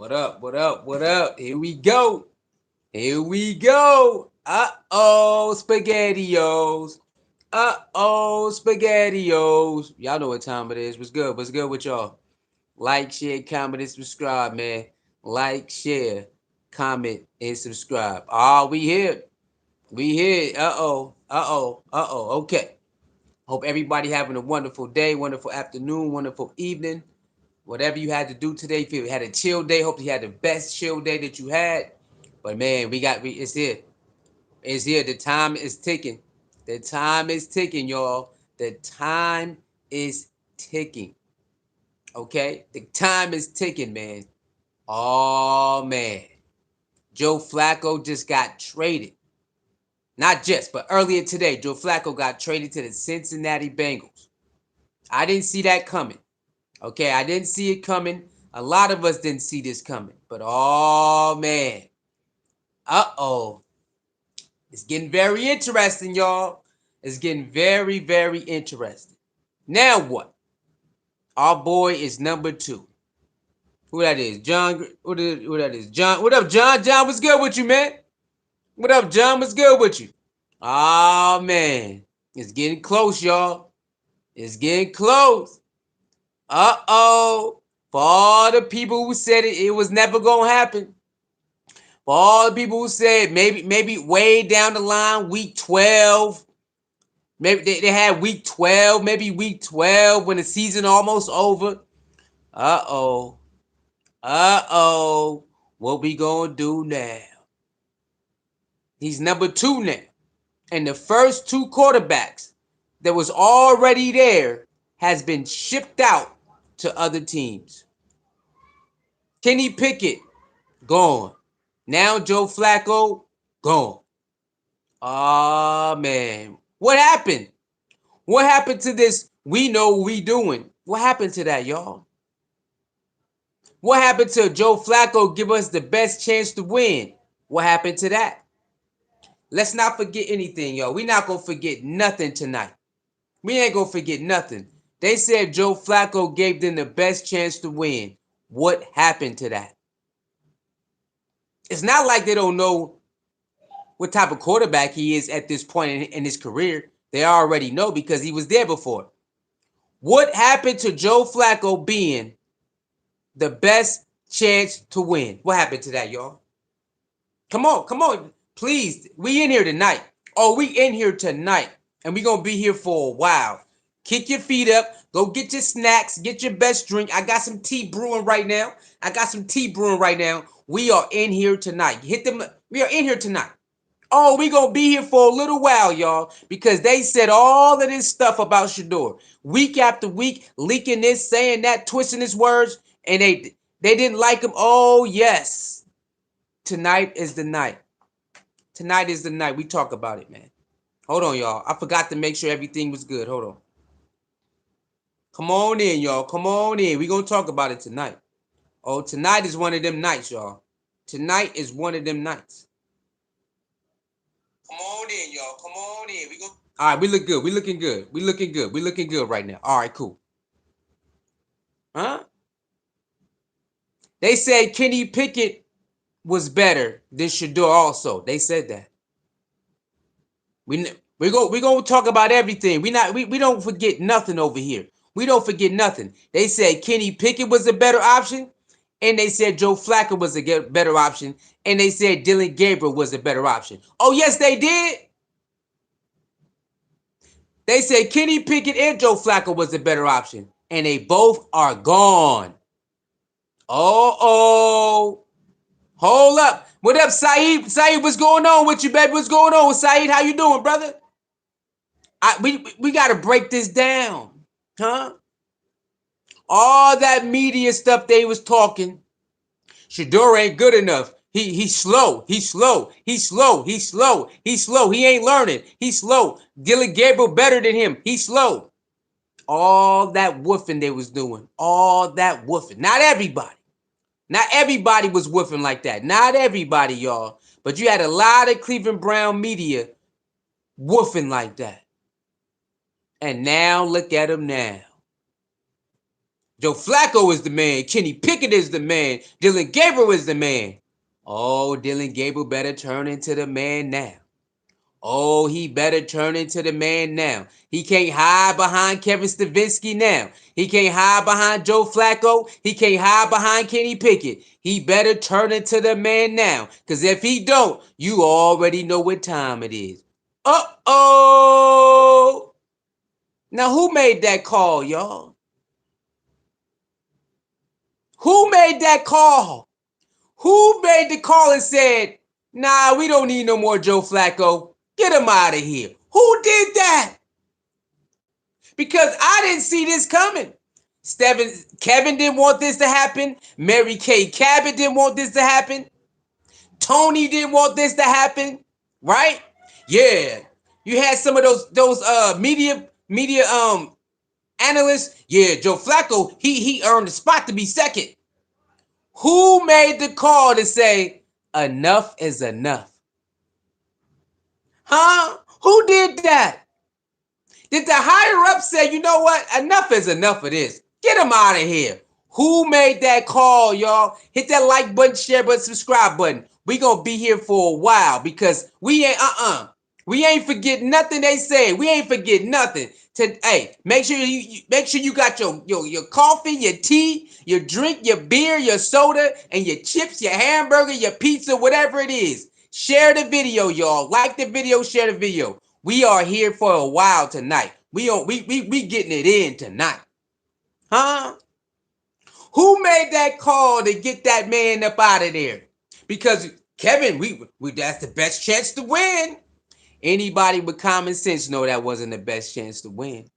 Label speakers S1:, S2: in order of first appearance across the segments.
S1: What up? What up? What up? Here we go. Here we go. Uh-oh, SpaghettiOs. Uh-oh, SpaghettiOs. Y'all know what time it is. What's good? What's good with y'all? Like, share, comment, and subscribe, man. Like, share, comment, and subscribe. We here. We here. Uh-oh. Uh-oh. Uh-oh. Okay. Hope everybody having a wonderful day, wonderful afternoon, wonderful evening. Whatever you had to do today, if you had a chill day, hope you had the best chill day that you had. But man, it's here. It's here. The time is ticking. The time is ticking, y'all. The time is ticking. Okay? The time is ticking, man. Oh man. Joe Flacco just got traded. Not just, but earlier today, Joe Flacco got traded to the Cincinnati Bengals. I didn't see that coming. Okay, I didn't see it coming. A lot of us didn't see this coming. But oh man. Uh-oh. It's getting very interesting, y'all. It's getting very, very interesting. Now what? Our boy is number 2. Who that is? John. Who that is? John. What up, John? John, what's good with you, man? What up, John? What's good with you? Oh man. It's getting close, y'all. It's getting close. Uh-oh. For all the people who said it was never gonna happen. For all the people who said maybe way down the line, week 12. Maybe they had week 12, maybe week 12 when the season almost over. Uh-oh. Uh-oh. What we gonna do now? He's number 2 now. And the first 2 quarterbacks that was already there has been shipped out to other teams. Kenny Pickett, gone. Now Joe Flacco, gone. Oh, man. What happened? What happened to this we know we doing? What happened to that, y'all? What happened to Joe Flacco give us the best chance to win? What happened to that? Let's not forget anything, y'all. We not going to forget nothing tonight. We ain't going to forget nothing. They said Joe Flacco gave them the best chance to win. What happened to that? It's not like they don't know what type of quarterback he is at this point in his career. They already know because he was there before. What happened to Joe Flacco being the best chance to win? What happened to that, y'all? Come on, come on. Please, we in here tonight. Oh, we in here tonight. And we going to be here for a while. Kick your feet up. Go get your snacks. Get your best drink. I got some tea brewing right now. We are in here tonight. Hit them. We are in here tonight. Oh, we going to be here for a little while, y'all, because they said all of this stuff about Shedeur. Week after week, leaking this, saying that, twisting his words, and they didn't like him. Oh, yes. Tonight is the night. Tonight is the night. We talk about it, man. Hold on, y'all. I forgot to make sure everything was good. Hold on. Come on in, y'all. Come on in. We're going to talk about it tonight. Oh, tonight is one of them nights, y'all. Tonight is one of them nights. Come on in, y'all. Come on in. All right, we look good. We looking good. We looking good. We looking good right now. All right, cool. Huh? They said Kenny Pickett was better than Shador also. They said that. We gonna talk about everything. We don't forget nothing over here. We don't forget nothing. They said Kenny Pickett was a better option, and they said Joe Flacco was a better option, and they said Dylan Gabriel was a better option. Oh yes, they did. They said Kenny Pickett and Joe Flacco was a better option, and they both are gone. Oh. Hold up. What up, Saeed? Saeed, what's going on with you, baby? What's going on, Saeed? How you doing, brother? We got to break this down, huh? All that media stuff they was talking. Shedeur ain't good enough. He's slow. He's slow. He's slow. He's slow. He's slow. He ain't learning. He's slow. Dylan Gabriel better than him. He's slow. All that woofing they was doing. All that woofing. Not everybody. Not everybody was woofing like that. Not everybody, y'all. But you had a lot of Cleveland Brown media woofing like that. And now look at them now. Joe Flacco is the man. Kenny Pickett is the man. Dylan Gabriel is the man. Oh, Dylan Gabriel better turn into the man now. Oh, he better turn into the man now. He can't hide behind Kevin Stefanski now. He can't hide behind Joe Flacco. He can't hide behind Kenny Pickett. He better turn into the man now. Because if he don't, you already know what time it is. Uh-oh. Now, who made that call, y'all? Who made that call? Who made the call and said, nah, we don't need no more Joe Flacco. Get him out of here. Who did that? Because I didn't see this coming. Kevin didn't want this to happen. Mary Kay Cabot didn't want this to happen. Tony didn't want this to happen. Right? Yeah. You had some of those media analysts. Yeah, Joe Flacco, he earned the spot to be second. Who made the call to say enough is enough? Huh? Who did that? Did the higher up say, you know what? Enough is enough of this. Get him out of here. Who made that call, y'all? Hit that like button, share button, subscribe button. We gonna be here for a while because we ain't forget nothing they say. We ain't forget nothing. Hey, make sure you got your coffee, your tea, your drink, your beer, your soda, and your chips, your hamburger, your pizza, whatever it is. Share the video, y'all. Like the video, share the video. We are here for a while tonight. We getting it in tonight. Huh? Who made that call to get that man up out of there? Because Kevin, we that's the best chance to win. Anybody with common sense know that wasn't the best chance to win.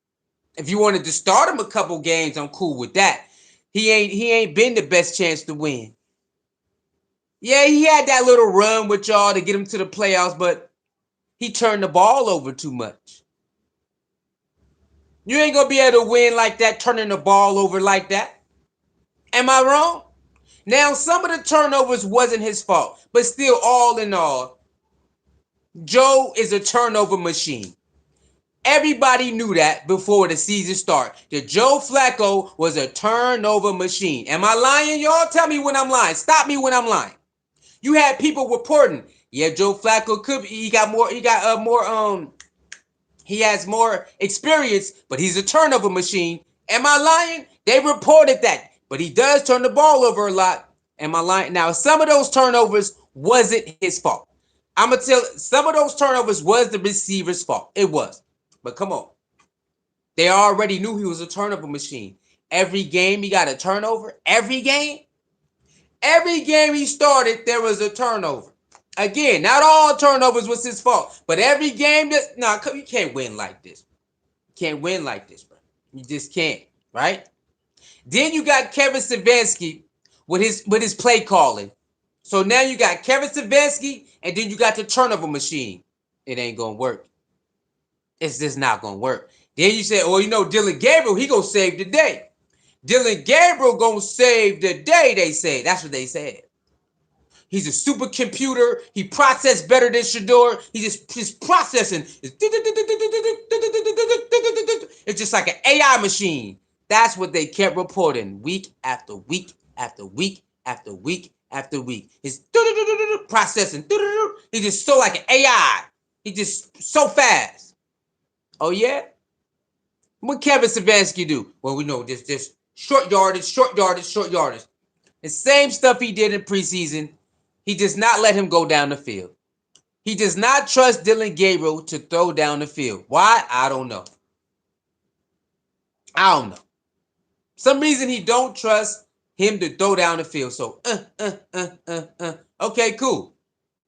S1: If you wanted to start him a couple games, I'm cool with that. He ain't been the best chance to win. Yeah, he had that little run with y'all to get him to the playoffs, but he turned the ball over too much. You ain't gonna be able to win like that, turning the ball over like that. Am I wrong? Now, some of the turnovers wasn't his fault, but still, all in all, Joe is a turnover machine. Everybody knew that before the season started. That Joe Flacco was a turnover machine. Am I lying, y'all? Tell me when I'm lying. Stop me when I'm lying. You had people reporting, yeah, Joe Flacco could be, he has more experience, but he's a turnover machine. Am I lying? They reported that, but he does turn the ball over a lot. Am I lying? Now, some of those turnovers wasn't his fault. I'm gonna tell some of those turnovers was the receiver's fault. It was. But come on. They already knew he was a turnover machine. Every game he got a turnover. Every game. Every game he started, there was a turnover. Again, not all turnovers was his fault, but every game you can't win like this. You can't win like this, bro. You just can't, right? Then you got Kevin Stefanski with his play calling. So now you got Kevin Stefanski, and then you got the turnover machine. It ain't gonna work. It's just not gonna work. Then you say, oh, Dylan Gabriel, he gonna save the day. Dylan Gabriel gonna save the day, they say. That's what they said. He's a supercomputer. He processed better than Shedeur. He's processing. It's just like an AI machine. That's what they kept reporting week after week after week after week after week. His processing. He's just so like an AI. He just so fast. Oh yeah? What Kevin Stefanski do? Well, we know this short yardage. The same stuff he did in preseason. He does not let him go down the field. He does not trust Dylan Gabriel to throw down the field. Why? I don't know. Some reason he don't trust him to throw down the field. So, okay, cool.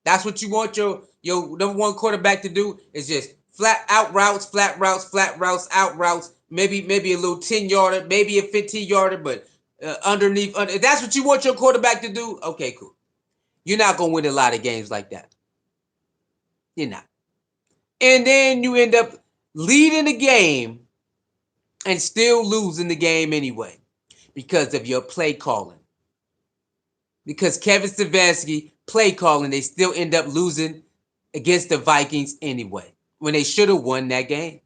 S1: That's what you want your number one quarterback to do is just flat routes, out routes, maybe a little 10-yarder, maybe a 15-yarder, but underneath. That's what you want your quarterback to do? Okay, cool. You're not going to win a lot of games like that. You're not. And then you end up leading the game and still losing the game anyway because of your play calling. Because Kevin Stefanski play calling, they still end up losing against the Vikings anyway when they should have won that game.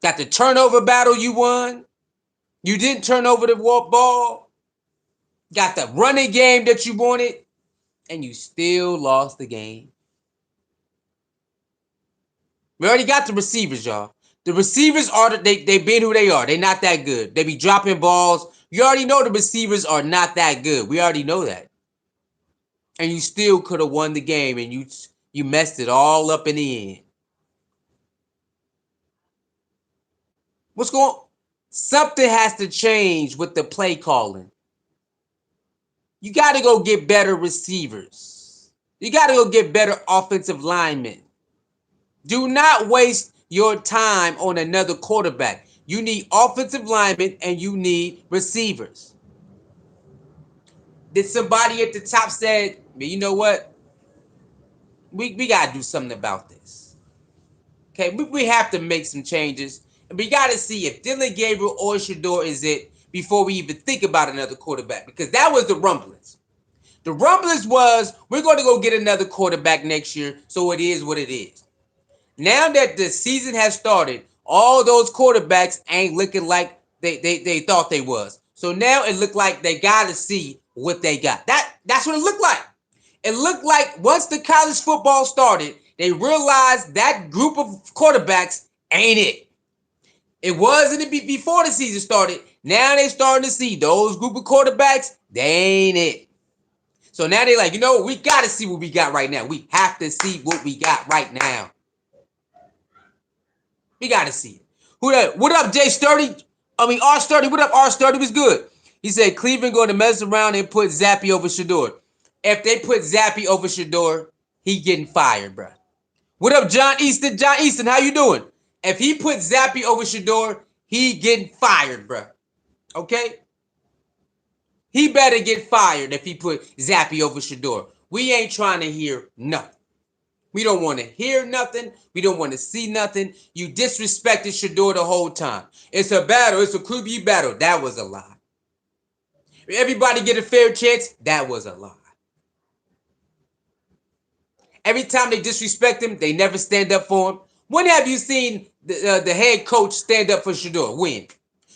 S1: Got the turnover battle you won. You didn't turn over the ball. Got the running game that you wanted, and you still lost the game. We already got the receivers, y'all. The receivers are they been who they are. They not that good. They be dropping balls. You already know the receivers are not that good. We already know that. And you still could have won the game, and you messed it all up in the end. What's going on? Something has to change with the play calling. You got to go get better receivers. You got to go get better offensive linemen. Do not waste your time on another quarterback. You need offensive linemen and you need receivers. Did somebody at the top said, you know what? We got to do something about this. Okay, we have to make some changes. And we got to see if Dylan Gabriel or Shedeur is it before we even think about another quarterback. Because that was the rumblings. The rumblings was, we're going to go get another quarterback next year, so it is what it is. Now that the season has started, all those quarterbacks ain't looking like they thought they was. So now it looked like they got to see what they got. That's what it looked like. It looked like once the college football started, they realized that group of quarterbacks ain't it. It wasn't before the season started. Now they starting to see those group of quarterbacks, they ain't it. So now they like, we got to see what we got right now. We have to see what we got right now. We got to see it. Who that? What up, Jay Sturdy? R Sturdy. What up, R Sturdy? Was good. He said Cleveland going to mess around and put Zappy over Shador. If they put Zappy over Shador, he getting fired, bro. What up, John Easton? John Easton, how you doing? If he put Zappy over Shador, he getting fired, bro. Okay? He better get fired if he put Zappy over Shador. We ain't trying to hear nothing. We don't want to hear nothing. We don't want to see nothing. You disrespected Shedeur the whole time. It's a battle. It's a QB battle. That was a lie. Everybody get a fair chance. That was a lie. Every time they disrespect him, they never stand up for him. When have you seen the head coach stand up for Shedeur? When?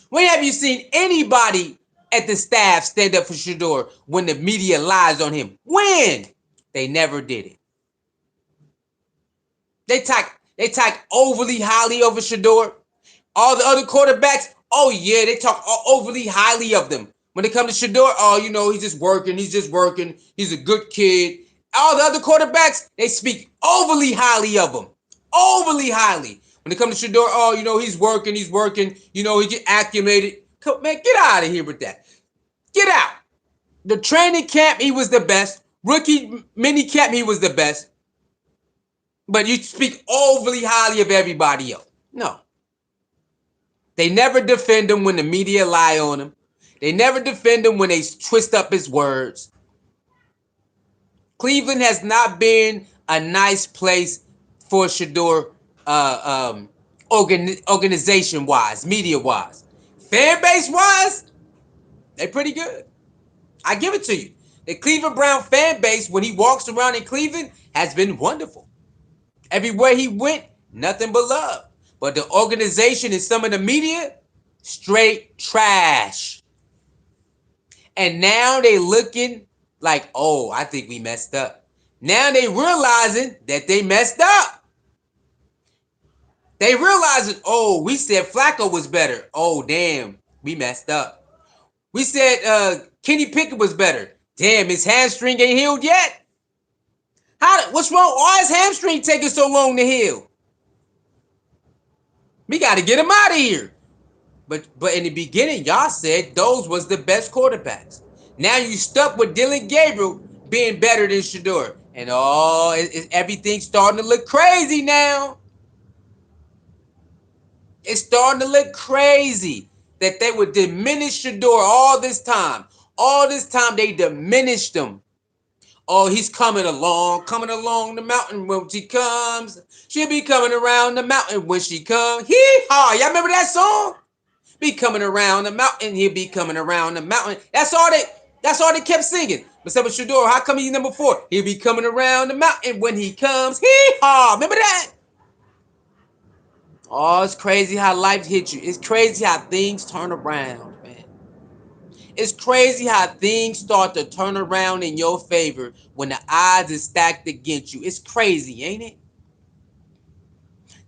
S1: When have you seen anybody at the staff stand up for Shedeur when the media lies on him? When? They never did it. They talk overly highly over Shedeur. All the other quarterbacks, oh yeah, they talk overly highly of them. When it comes to Shedeur, he's just working. He's a good kid. All the other quarterbacks, they speak overly highly of him. Overly highly. When it comes to Shedeur, he's working. He get acclimated. Come, man, get out of here with that. Get out. The training camp, he was the best. Rookie mini camp, he was the best. But you speak overly highly of everybody else. No. They never defend him when the media lie on him. They never defend him when they twist up his words. Cleveland has not been a nice place for Shedeur organization-wise, media-wise. Fan base-wise, they're pretty good. I give it to you. The Cleveland Brown fan base, when he walks around in Cleveland, has been wonderful. Everywhere he went, nothing but love. But the organization and some of the media, straight trash. And now they looking like, oh, I think we messed up. Now they realizing that they messed up. They realizing, oh, we said Flacco was better. Oh, damn, we messed up. We said Kenny Pickett was better. Damn, his hamstring ain't healed yet. What's wrong? Why is hamstring taking so long to heal? We got to get him out of here. But in the beginning, y'all said those was the best quarterbacks. Now you stuck with Dylan Gabriel being better than Shedeur. And everything's starting to look crazy now. It's starting to look crazy that they would diminish Shedeur all this time. All this time they diminished him. Oh, he's coming along the mountain when she comes. She'll be coming around the mountain when she comes. Hee-haw. Y'all remember that song? Be coming around the mountain. He'll be coming around the mountain. That's all they kept singing. Except with Shedeur, how come he's number 4? He'll be coming around the mountain when he comes. Hee-haw. Remember that? Oh, it's crazy how life hits you. It's crazy how things turn around. It's crazy how things start to turn around in your favor when the odds is stacked against you. It's crazy, ain't it?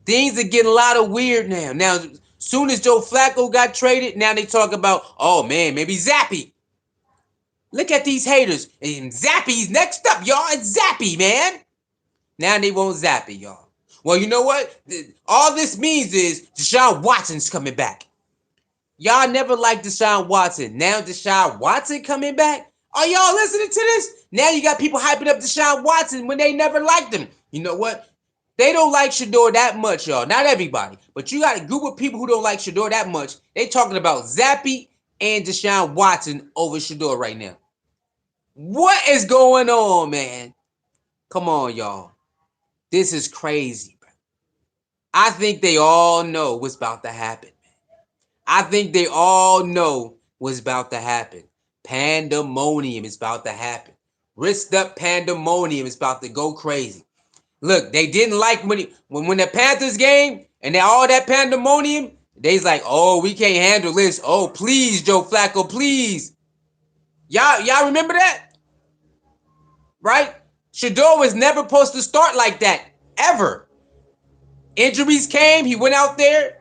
S1: Things are getting a lot of weird now. Now, soon as Joe Flacco got traded, now they talk about, oh man, maybe Zappy. Look at these haters. And Zappy's next up, y'all. It's Zappy, man. Now they want Zappy, y'all. Well, you know what? All this means is Deshaun Watson's coming back. Y'all never liked Deshaun Watson. Now Deshaun Watson coming back? Are y'all listening to this? Now you got people hyping up Deshaun Watson when they never liked him. You know what? They don't like Shedeur that much, y'all. Not everybody. But you got a group of people who don't like Shedeur that much. They talking about Zappy and Deshaun Watson over Shedeur right now. What is going on, man? Come on, y'all. This is crazy, bro. I think they all know what's about to happen. I think they all know what's about to happen. Pandemonium is about to happen. Risked up pandemonium is about to go crazy. Look, they didn't like when the Panthers game and all that pandemonium, they's like, oh, we can't handle this. Oh, please, Joe Flacco, please. Y'all remember that? Right? Shador was never supposed to start like that, ever. Injuries came, he went out there,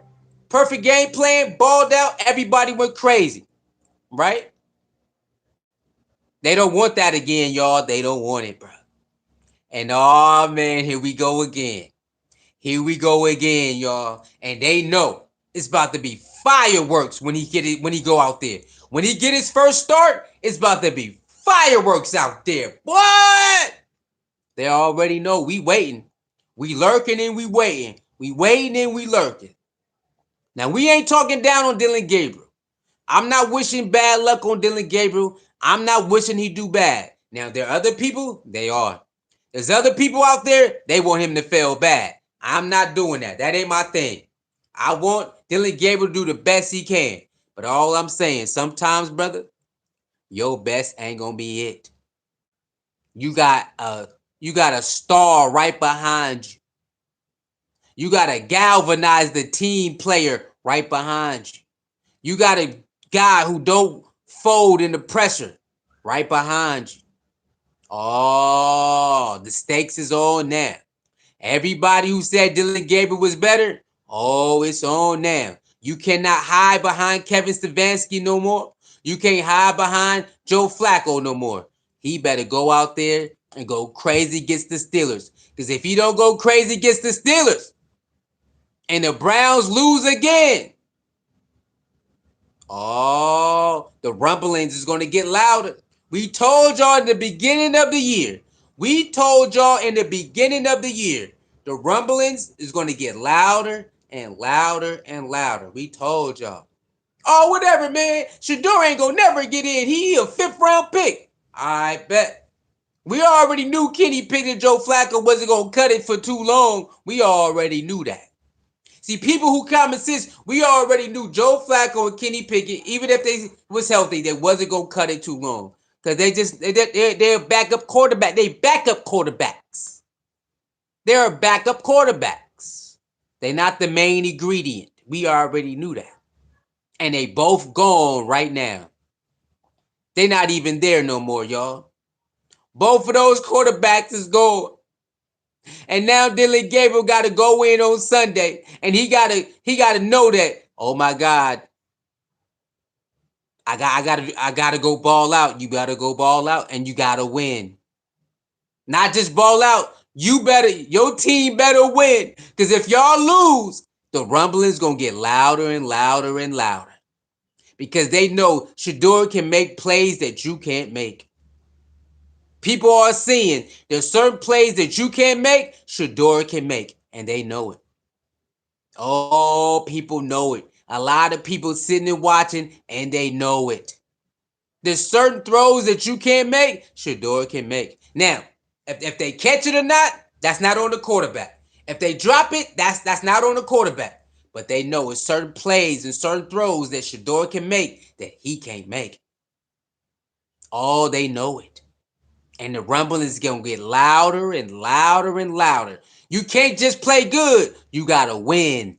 S1: perfect game plan, balled out, everybody went crazy. Right? They don't want that again, y'all. They don't want it, bro. And oh man, here we go again. Here we go again, y'all. And they know it's about to be fireworks when he go out there. When he get his first start, it's about to be fireworks out there. What? They already know we waiting. We lurking and we waiting. We waiting and we lurking. Now we ain't talking down on Dillon Gabriel. I'm not wishing bad luck on Dillon Gabriel. I'm not wishing he do bad. Now, there are other people, they are. There's other people out there, they want him to fail bad. I'm not doing that. That ain't my thing. I want Dillon Gabriel to do the best he can. But all I'm saying, sometimes, brother, your best ain't gonna be it. You got a star right behind you. You got to galvanize the team player right behind you. You got a guy who don't fold in the pressure right behind you. Oh, the stakes is on now. Everybody who said Dillon Gabriel was better, oh, it's on now. You cannot hide behind Kevin Stefanski no more. You can't hide behind Joe Flacco no more. He better go out there and go crazy against the Steelers. Because if he don't go crazy against the Steelers and the Browns lose again, oh, the rumblings is going to get louder. We told y'all in the beginning of the year. The rumblings is going to get louder and louder and louder. We told y'all. Oh, whatever, man. Shador ain't going to never get in. He a 5th round pick. I bet. We already knew Kenny Pickett and Joe Flacco wasn't going to cut it for too long. We already knew that. See, people who common sense, we already knew Joe Flacco and Kenny Pickett, even if they was healthy, they wasn't going to cut it too long. Because they're backup quarterback. They backup quarterbacks. They're backup quarterbacks. They're not the main ingredient. We already knew that. And they both gone right now. They're not even there no more, y'all. Both of those quarterbacks is gone. And now Dillon Gabriel got to go in on Sunday, and he gotta know that. Oh my God, I gotta go ball out. You gotta go ball out, and you gotta win. Not just ball out. Your team better win, because if y'all lose, the rumbling's gonna get louder and louder and louder, because they know Shador can make plays that you can't make. People are seeing there's certain plays that you can't make, Shador can make, and they know it. Oh, people know it. A lot of people sitting and watching, and they know it. There's certain throws that you can't make, Shador can make. Now, if they catch it or not, that's not on the quarterback. If they drop it, that's not on the quarterback. But they know it's certain plays and certain throws that Shador can make that he can't make. Oh, they know it. And the rumble is going to get louder and louder and louder. You can't just play good. You got to win.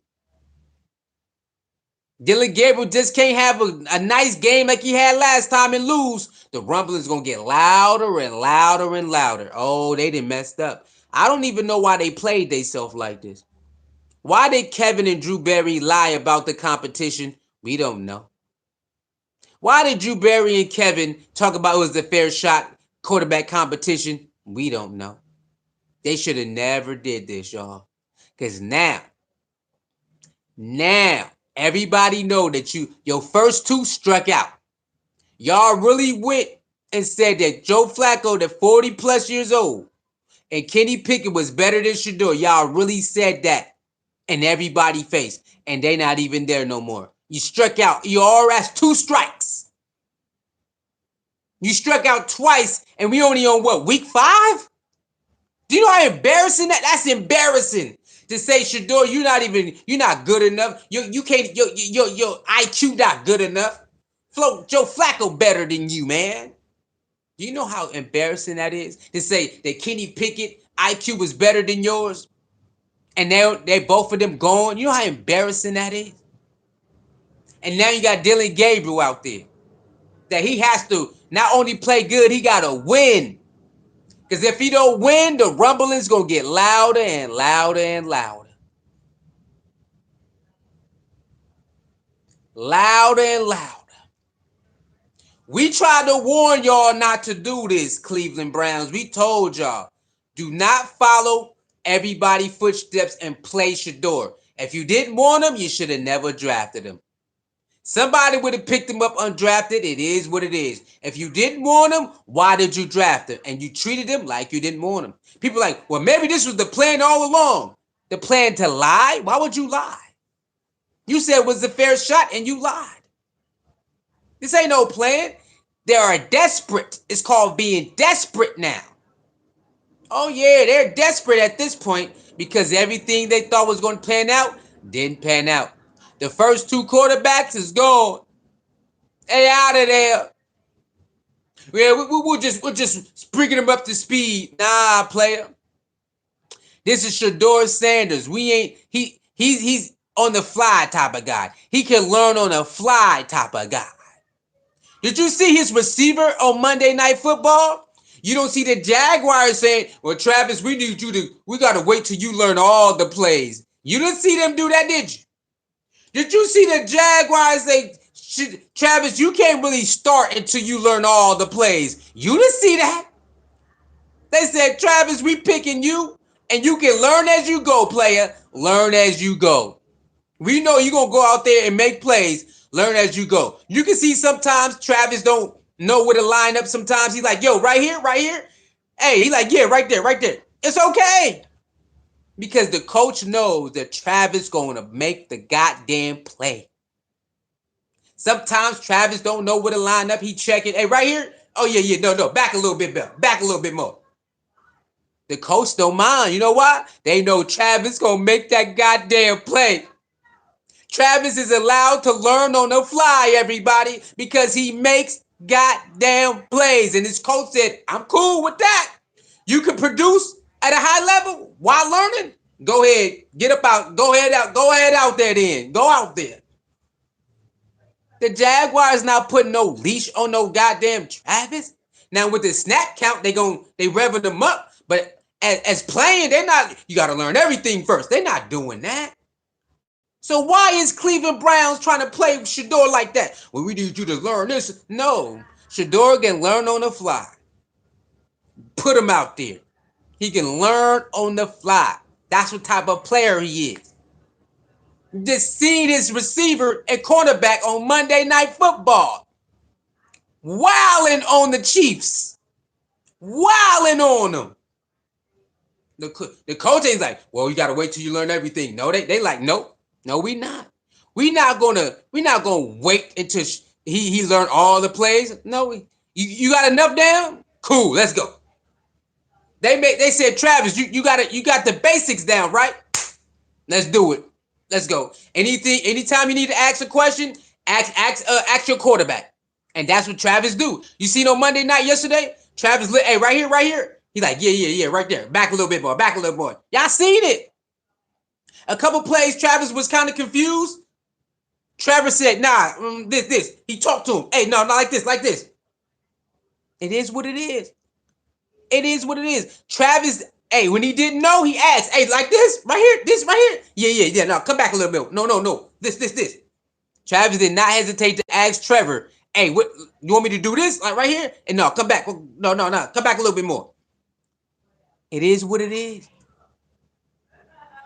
S1: Dylan Gabriel just can't have a nice game like he had last time and lose. The rumbling's gonna get louder and louder and louder. Oh, they done messed up. I don't even know why they played themselves like this. Why did Kevin and Drew Barry lie about the competition? We don't know. Why did Drew Barry and Kevin talk about it was the fair shot quarterback competition? We don't know. They should have never did this, y'all. Because now, everybody know that your first two struck out. Y'all really went and said that Joe Flacco, that 40 plus years old, and Kenny Pickett was better than Shedeur. Y'all really said that in everybody's face. And they not even there no more. You struck out. You all asked 2 strikes. You struck out twice, and we only on what, week 5? Do you know how embarrassing that? That's embarrassing to say, Shador, you're not good enough. You can't, your IQ not good enough. Joe Flacco better than you, man. Do you know how embarrassing that is to say that Kenny Pickett IQ was better than yours, and they both of them gone? You know how embarrassing that is. And now you got Dylan Gabriel out there that he has to not only play good, he got to win. Because if he don't win, the rumbling's going to get louder and louder and louder. Louder and louder. We tried to warn y'all not to do this, Cleveland Browns. We told y'all, do not follow everybody's footsteps and play Shedeur. If you didn't want him, you should have never drafted him. Somebody would have picked him up undrafted. It is what it is. If you didn't want him, why did you draft him? And you treated him like you didn't want him. People are like, well, maybe this was the plan all along. The plan to lie? Why would you lie? You said it was a fair shot and you lied. This ain't no plan. They are desperate. It's called being desperate now. Oh, yeah, they're desperate at this point because everything they thought was going to pan out didn't pan out. The first 2 quarterbacks is gone. They out of there. Yeah, we're just bringing them up to speed. Nah, player. This is Shedeur Sanders. He's on the fly type of guy. He can learn on the fly type of guy. Did you see his receiver on Monday Night Football? You don't see the Jaguars saying, well, Travis, we got to wait till you learn all the plays. You didn't see them do that, did you? Did you see the Jaguars say, Travis, you can't really start until you learn all the plays? You didn't see that. They said, Travis, we picking you, and you can learn as you go, player. Learn as you go. We know you're going to go out there and make plays. Learn as you go. You can see sometimes Travis don't know where to line up. Sometimes he's like, yo, right here, right here. Hey, he's like, yeah, right there, right there. It's okay. Because the coach knows that Travis going to make the goddamn play. Sometimes Travis don't know where to line up. He checking. Hey, right here. Oh, yeah. No. Back a little bit better. Back a little bit more. The coach don't mind. You know why? They know Travis going to make that goddamn play. Travis is allowed to learn on the fly, everybody, because he makes goddamn plays. And his coach said, I'm cool with that. You can produce at a high level while learning. Go ahead. Get up out. Go ahead out there then. Go out there. The Jaguars not putting no leash on no goddamn Travis. Now with the snap count, they revving them up. But as playing, they're not, you got to learn everything first. They're not doing that. So why is Cleveland Browns trying to play Shedeur like that? Well, we need you to learn this. No, Shedeur can learn on the fly. Put him out there. He can learn on the fly. That's what type of player he is. Just seeing his receiver and cornerback on Monday Night Football. Wilding on the Chiefs. Wilding on them. The coach is like, well, you got to wait till you learn everything. No, they like, nope. No, we not. We're not gonna wait until he learned all the plays. No, you got enough down? Cool, let's go. They said, Travis, you got the basics down, right? Let's do it. Let's go. Anytime you need to ask a question, ask your quarterback. And that's what Travis do. You seen on Monday night yesterday? Travis, hey, right here. He's like, yeah, right there. Back a little bit more. Y'all seen it. A couple plays, Travis was kind of confused. Travis said, nah, this. He talked to him. Hey, no, not like this, like this. It is what it is. It is what it is. Travis, hey, when he didn't know, he asked, hey, like this, right here, this right here. Yeah. No, come back a little bit. No. This. Travis did not hesitate to ask Trevor, hey, what you want me to do this? Like right here? And no, come back. No. Come back a little bit more. It is what it is.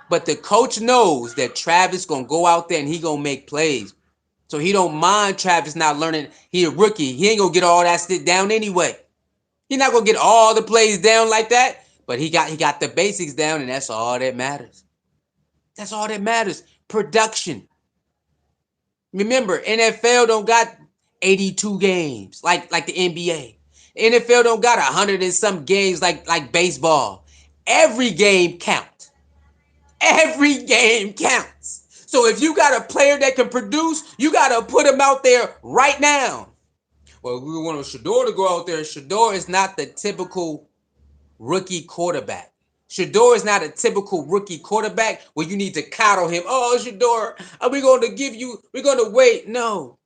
S1: But the coach knows that Travis gonna go out there and he gonna make plays. So he don't mind Travis not learning. He a rookie. He ain't gonna get all that shit down anyway. He's not gonna get all the plays down like that. But he got the basics down, and that's all that matters. That's all that matters. Production. Remember, NFL don't got 82 games like the NBA. NFL don't got 100 and some games like baseball. Every game counts. Every game counts. So if you got a player that can produce, you got to put him out there right now. Well, we want Shedeur to go out there. Shedeur is not the typical rookie quarterback. Shedeur is not a typical rookie quarterback where you need to coddle him. Oh, Shedeur, are we going to give you, we're going to wait. No.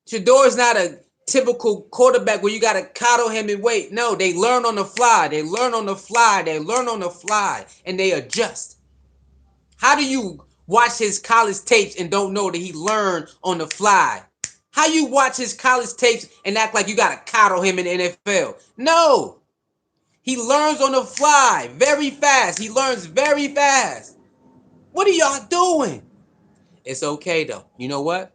S1: Shedeur is not a typical quarterback where you got to coddle him and wait. No, they learn on the fly. They learn on the fly. They learn on the fly, and they adjust. How do you watch his college tapes and don't know that he learned on the fly? How you watch his college tapes and act like you got to coddle him in the NFL? No. He learns on the fly very fast. He learns very fast. What are y'all doing? It's okay though. You know what?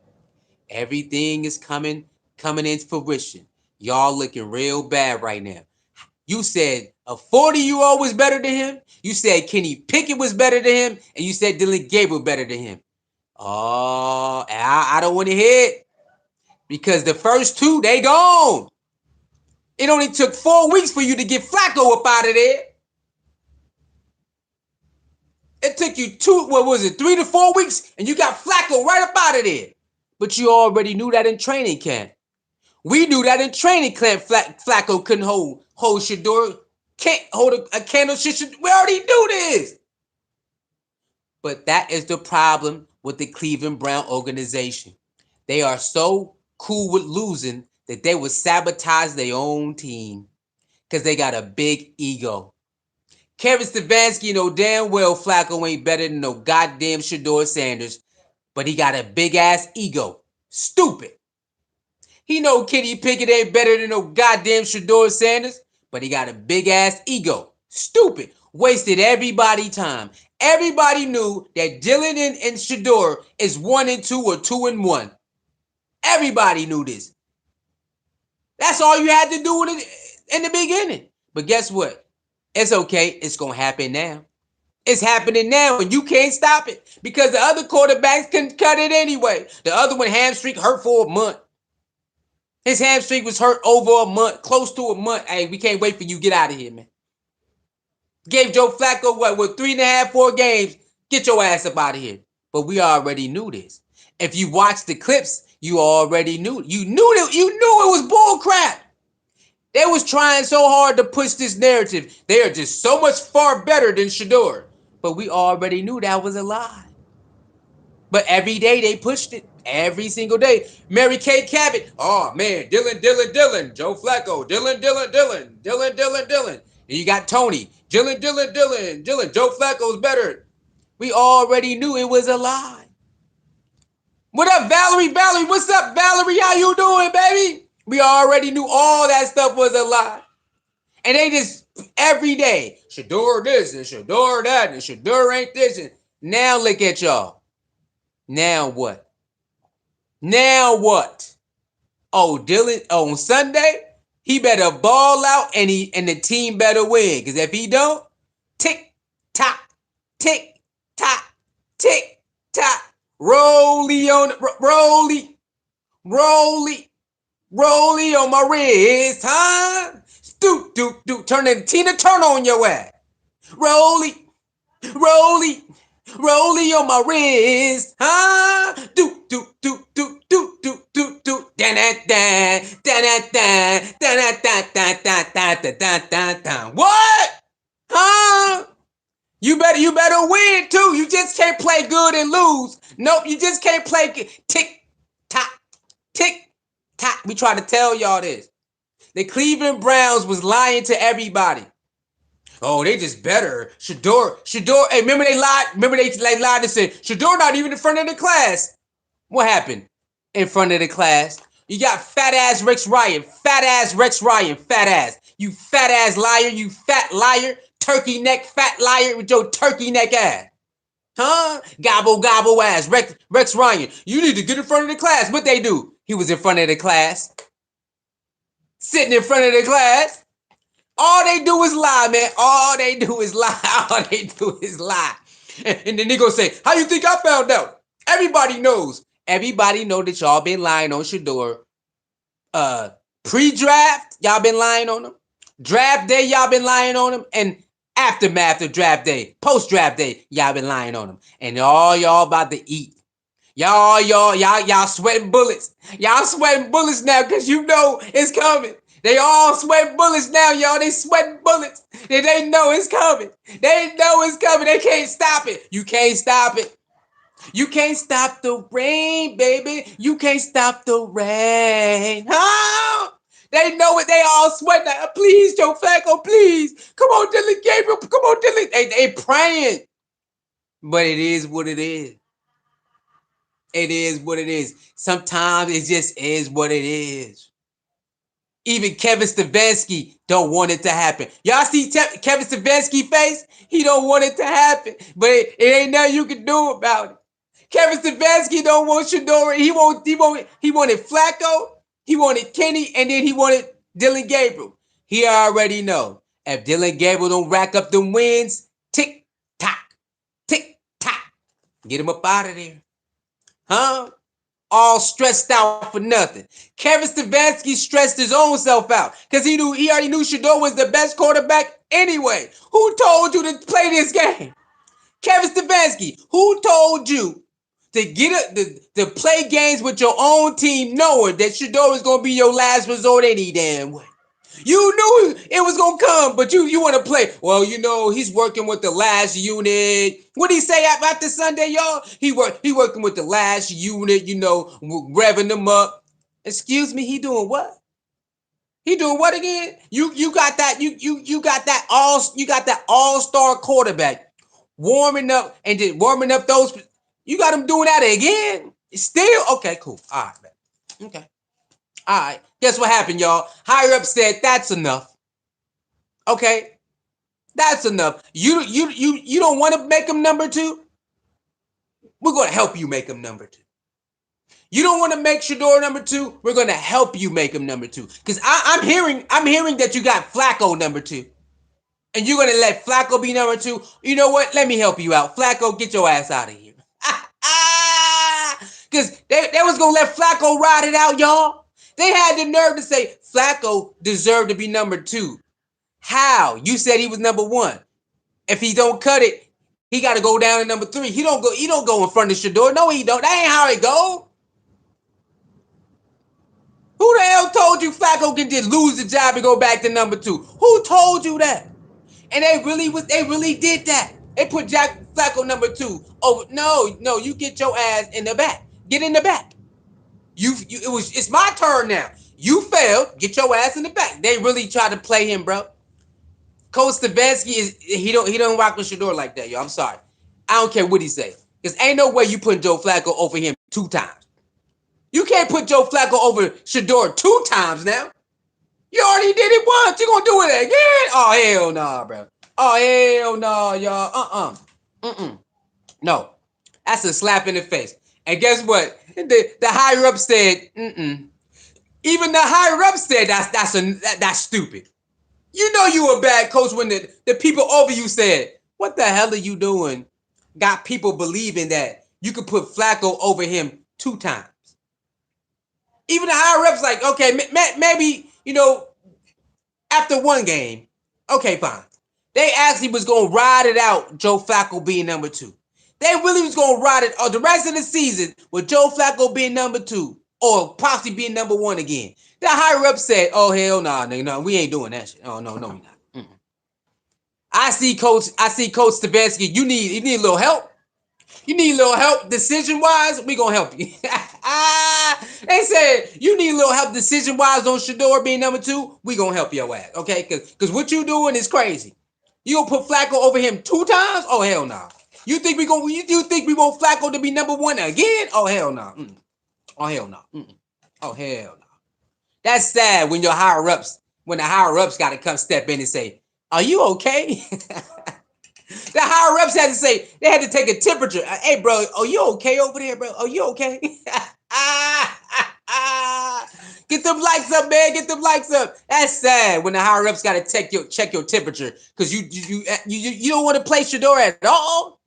S1: Everything is coming into fruition. Y'all looking real bad right now. You said a 40-year-old was better than him. You said Kenny Pickett was better than him. And you said Dylan Gabriel better than him. Oh, I don't want to hear it. Because the first two, they gone. It only took 4 weeks for you to get Flacco up out of there. It took you 3 to 4 weeks, and you got Flacco right up out of there. But you already knew that in training camp. We knew that in training camp Flacco couldn't hold Shedeur. Can't hold a candle. We already knew this. But that is the problem with the Cleveland Brown organization. They are so cool with losing that they would sabotage their own team because they got a big ego. Kevin Stefanski know damn well Flacco ain't better than no goddamn Shedeur Sanders, but he got a big ass ego. Stupid. He know Kenny Pickett ain't better than no goddamn Shedeur Sanders, but he got a big ass ego. Stupid. Wasted everybody time. Everybody knew that Dylan and Shedeur is 1-2 or 2-1. Everybody knew this. That's all you had to do in the beginning. But guess what? It's okay. It's going to happen now. It's happening now, and you can't stop it because the other quarterbacks can cut it anyway. The other one, hamstring, hurt for a month. His hamstring was hurt over a month, close to a month. Hey, we can't wait for you. Get out of here, man. Gave Joe Flacco, what 3.5, 4 games. Get your ass up out of here. But we already knew this. If you watched the clips, you already knew. You knew it was bull crap. They was trying so hard to push this narrative. They are just so much far better than Shedeur. But we already knew that was a lie. But every day they pushed it. Every single day. Mary Kay Cabot. Oh, man. Dylan. Joe Flacco. Dylan. And you got Tony. Dylan. Joe Flacco's better. We already knew it was a lie. What up, Valerie? What's up, Valerie? How you doing, baby? We already knew all that stuff was a lie. And they just, every day, Shedeur this and Shedeur that and Shedeur ain't this. And now look at y'all. Now what? Oh, Dylan, on Sunday, he better ball out and the team better win. Because if he don't, tick, tock, rolly on my wrist, huh? Stoop, turn the Tina Turner on your ass. Rolly on my wrist, huh? What? Huh? You better win too. You just can't play good and lose. Nope, you just can't play tick tock, tick tock. We try to tell y'all this. The Cleveland Browns was lying to everybody. Oh, they just better. Shedeur. Hey, remember they lied? Remember they lied and said Shedeur not even in front of the class. What happened in front of the class? You got fat ass Rex Ryan. Fat ass Rex Ryan. Fat ass. You fat ass liar. You fat liar. Turkey neck fat liar with your turkey neck ass. Huh? Gobble gobble ass. Rex Ryan. You need to get in front of the class. What they do? He was in front of the class. Sitting in front of the class. All they do is lie, man. All they do is lie. All they do is lie. And then they go say, how you think I found out? Everybody knows. Everybody know that y'all been lying on Shador. Pre-draft, y'all been lying on him. Draft day, y'all been lying on him. And aftermath of draft day, post-draft day, y'all been lying on him. And all y'all about to eat. Y'all sweating bullets. Y'all sweating bullets now because you know it's coming. They all sweat bullets now, y'all. They sweating bullets. They know it's coming. They know it's coming. They can't stop it. You can't stop it. You can't stop the rain, baby. You can't stop the rain. Huh? They know it. They all sweating. Please, Joe Flacco, please. Come on, Dylan Gabriel. Come on, Dylan. They praying. But it is what it is. It is what it is. Sometimes it just is what it is. Even Kevin Stefanski don't want it to happen. Y'all see Kevin Stefanski face? He don't want it to happen. But it ain't nothing you can do about it. Kevin Stefanski don't want Shador. He wanted Flacco. He wanted Kenny. And then he wanted Dylan Gabriel. He already know. If Dylan Gabriel don't rack up them wins, tick, tock. Get him up out of there. Huh? All stressed out for nothing. Kevin Stefanski stressed his own self out because he already knew Shador was the best quarterback anyway. Who told you to play this game? Kevin Stefanski. Who told you to play games with your own team knowing that Shador was going to be your last resort any damn way? You knew it was going to come, but you want to play. Well, you know, he's working with the last unit. What did he say after Sunday, y'all? He working with the last unit, you know, revving them up. Excuse me, he doing what? He doing what again? You got that all-star quarterback warming up those. You got him doing that again? Still? Okay, cool. All right, man. Okay. All right. Guess what happened, y'all? Higher up said that's enough. Okay, that's enough. You don't want to make him number two? We're going to help you make him number two. You don't want to make Shador number two? We're going to help you make him number two. Because I'm hearing that you got Flacco number two. And you're going to let Flacco be number two? You know what? Let me help you out. Flacco, get your ass out of here. Because they was going to let Flacco ride it out, y'all. They had the nerve to say Flacco deserved to be number two. How? You said he was number one. If he don't cut it, he got to go down to number three. He don't go in front of Shador. No, he don't. That ain't how it go. Who the hell told you Flacco can just lose the job and go back to number two? Who told you that? And they really did that. They put Jack Flacco number two over. No, you get your ass in the back. Get in the back. It's my turn now. You failed. Get your ass in the back. They really tried to play him, bro. Coach Stefanski he don't rock with Shador like that, yo. I'm sorry. I don't care what he say. Because ain't no way you putting Joe Flacco over him 2 times. You can't put Joe Flacco over Shador 2 times now. You already did it once. You gonna do it again? Oh, hell nah, bro. Oh, hell nah, y'all. No. That's a slap in the face. And guess what? The higher up said, Even the higher up said that's stupid. You know you a bad coach when the people over you said, what the hell are you doing? Got people believing that you could put Flacco over him 2 times. Even the higher ups like, okay, maybe, after 1 game, okay, fine. They actually was going to ride it out, Joe Flacco being number 2. They really was going to ride it the rest of the season with Joe Flacco being number 2 or possibly being number 1 again. The higher up said, oh, hell nah, nigga, no, we ain't doing that shit. Oh, no, we not. I I see Coach Stefanski. You need a little help. You need a little help decision wise. We gonna help you. They said you need a little help decision wise on Shedeur being number 2. We gonna help your ass, okay? Cause what you doing is crazy. You gonna put Flacco over him 2 times? Oh hell no. Nah. You think you think we want Flacco to be number 1 again? Oh hell no. Nah. Oh hell no. Nah. Oh hell no. That's sad when when the higher ups got to come step in and say, "Are you okay?" The higher ups had to say, they had to take a temperature. Hey, bro, are you okay over there, bro? Are you okay? Get them likes up, man. Get them likes up. That's sad when the higher ups got to check your temperature because you don't want to play Shador at all.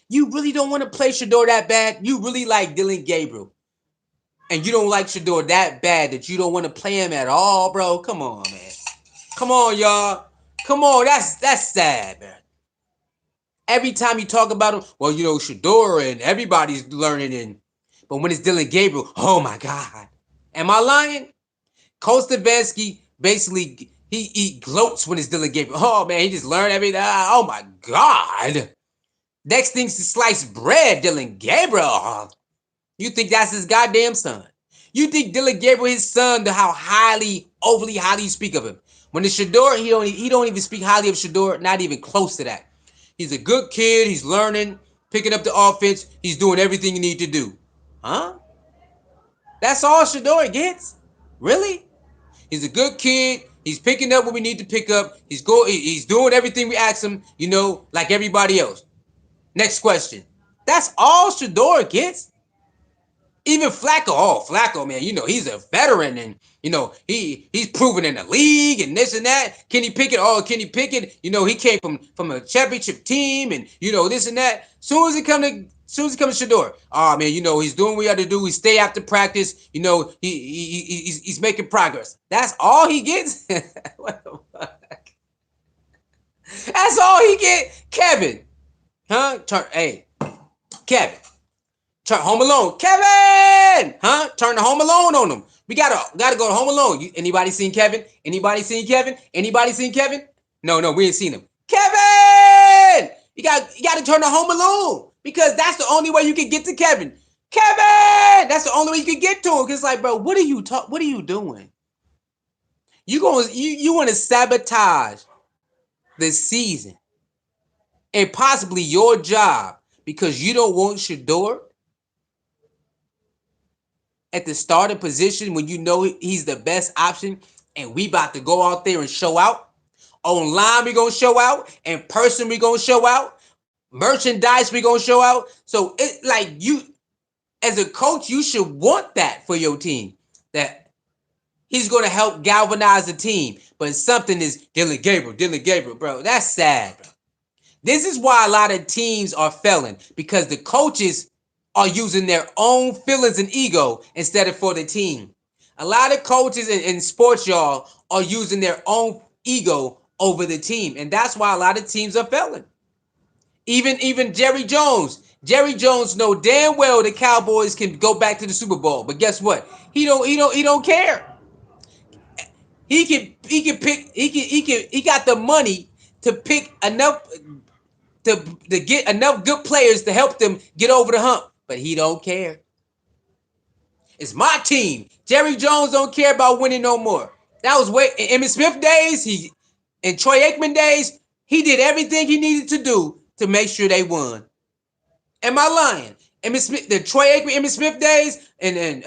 S1: You really don't want to play Shador that bad. You really like Dylan Gabriel, and you don't like Shador that bad that you don't want to play him at all, bro. Come on, man. Come on, y'all. Come on. That's sad, man. Every time you talk about him, well, Shedeur and everybody's learning. But when it's Dylan Gabriel, oh my God. Am I lying? Coach Stefanski basically, he gloats when it's Dylan Gabriel. Oh man, he just learned everything. Oh my God. Next thing's to slice bread, Dylan Gabriel. You think that's his goddamn son? You think Dylan Gabriel, his son, how overly highly you speak of him? When it's Shedeur, he don't even speak highly of Shedeur, not even close to that. He's a good kid. He's learning, picking up the offense. He's doing everything you need to do. Huh? That's all Shedeur gets? Really? He's a good kid. He's picking up what we need to pick up. He's doing everything we ask him, like everybody else. Next question. That's all Shedeur gets? Even Flacco, man, he's a veteran and, he's proven in the league and this and that. Kenny Pickett, he came from a championship team and, this and that. Soon as he come to Shedeur, oh, man, he's doing what he had to do. He stay after practice. He's making progress. That's all he gets? What the fuck? That's all he get? Kevin. Huh? Hey, Kevin. Turn Home Alone. Kevin! Huh? Turn the Home Alone on them. We gotta go to Home Alone. Anybody seen Kevin? Anybody seen Kevin? Anybody seen Kevin? No, we ain't seen him. Kevin! You gotta turn the Home Alone. Because that's the only way you can get to Kevin. Kevin! That's the only way you can get to him. Cause like, bro, what are you doing? You want to sabotage the season and possibly your job because you don't want Shedeur at the starting position when he's the best option and we about to go out there and show out. Online we gonna show out. In person we gonna show out. Merchandise we gonna show out. So it like you as a coach, you should want that for your team. That he's gonna help galvanize the team. But something is Dylan Gabriel, bro. That's sad, bro. This is why a lot of teams are failing because the coaches are using their own feelings and ego instead of for the team. A lot of coaches in sports, y'all, are using their own ego over the team. And that's why a lot of teams are failing. Even Jerry Jones. Jerry Jones know damn well the Cowboys can go back to the Super Bowl. But guess what? He don't care. He got the money to pick enough to get enough good players to help them get over the hump. But he don't care. It's my team. Jerry Jones don't care about winning no more. That was in Emmitt Smith days. In Troy Aikman days, he did everything he needed to do to make sure they won. Am I lying? The Troy Aikman, Emmitt Smith days, and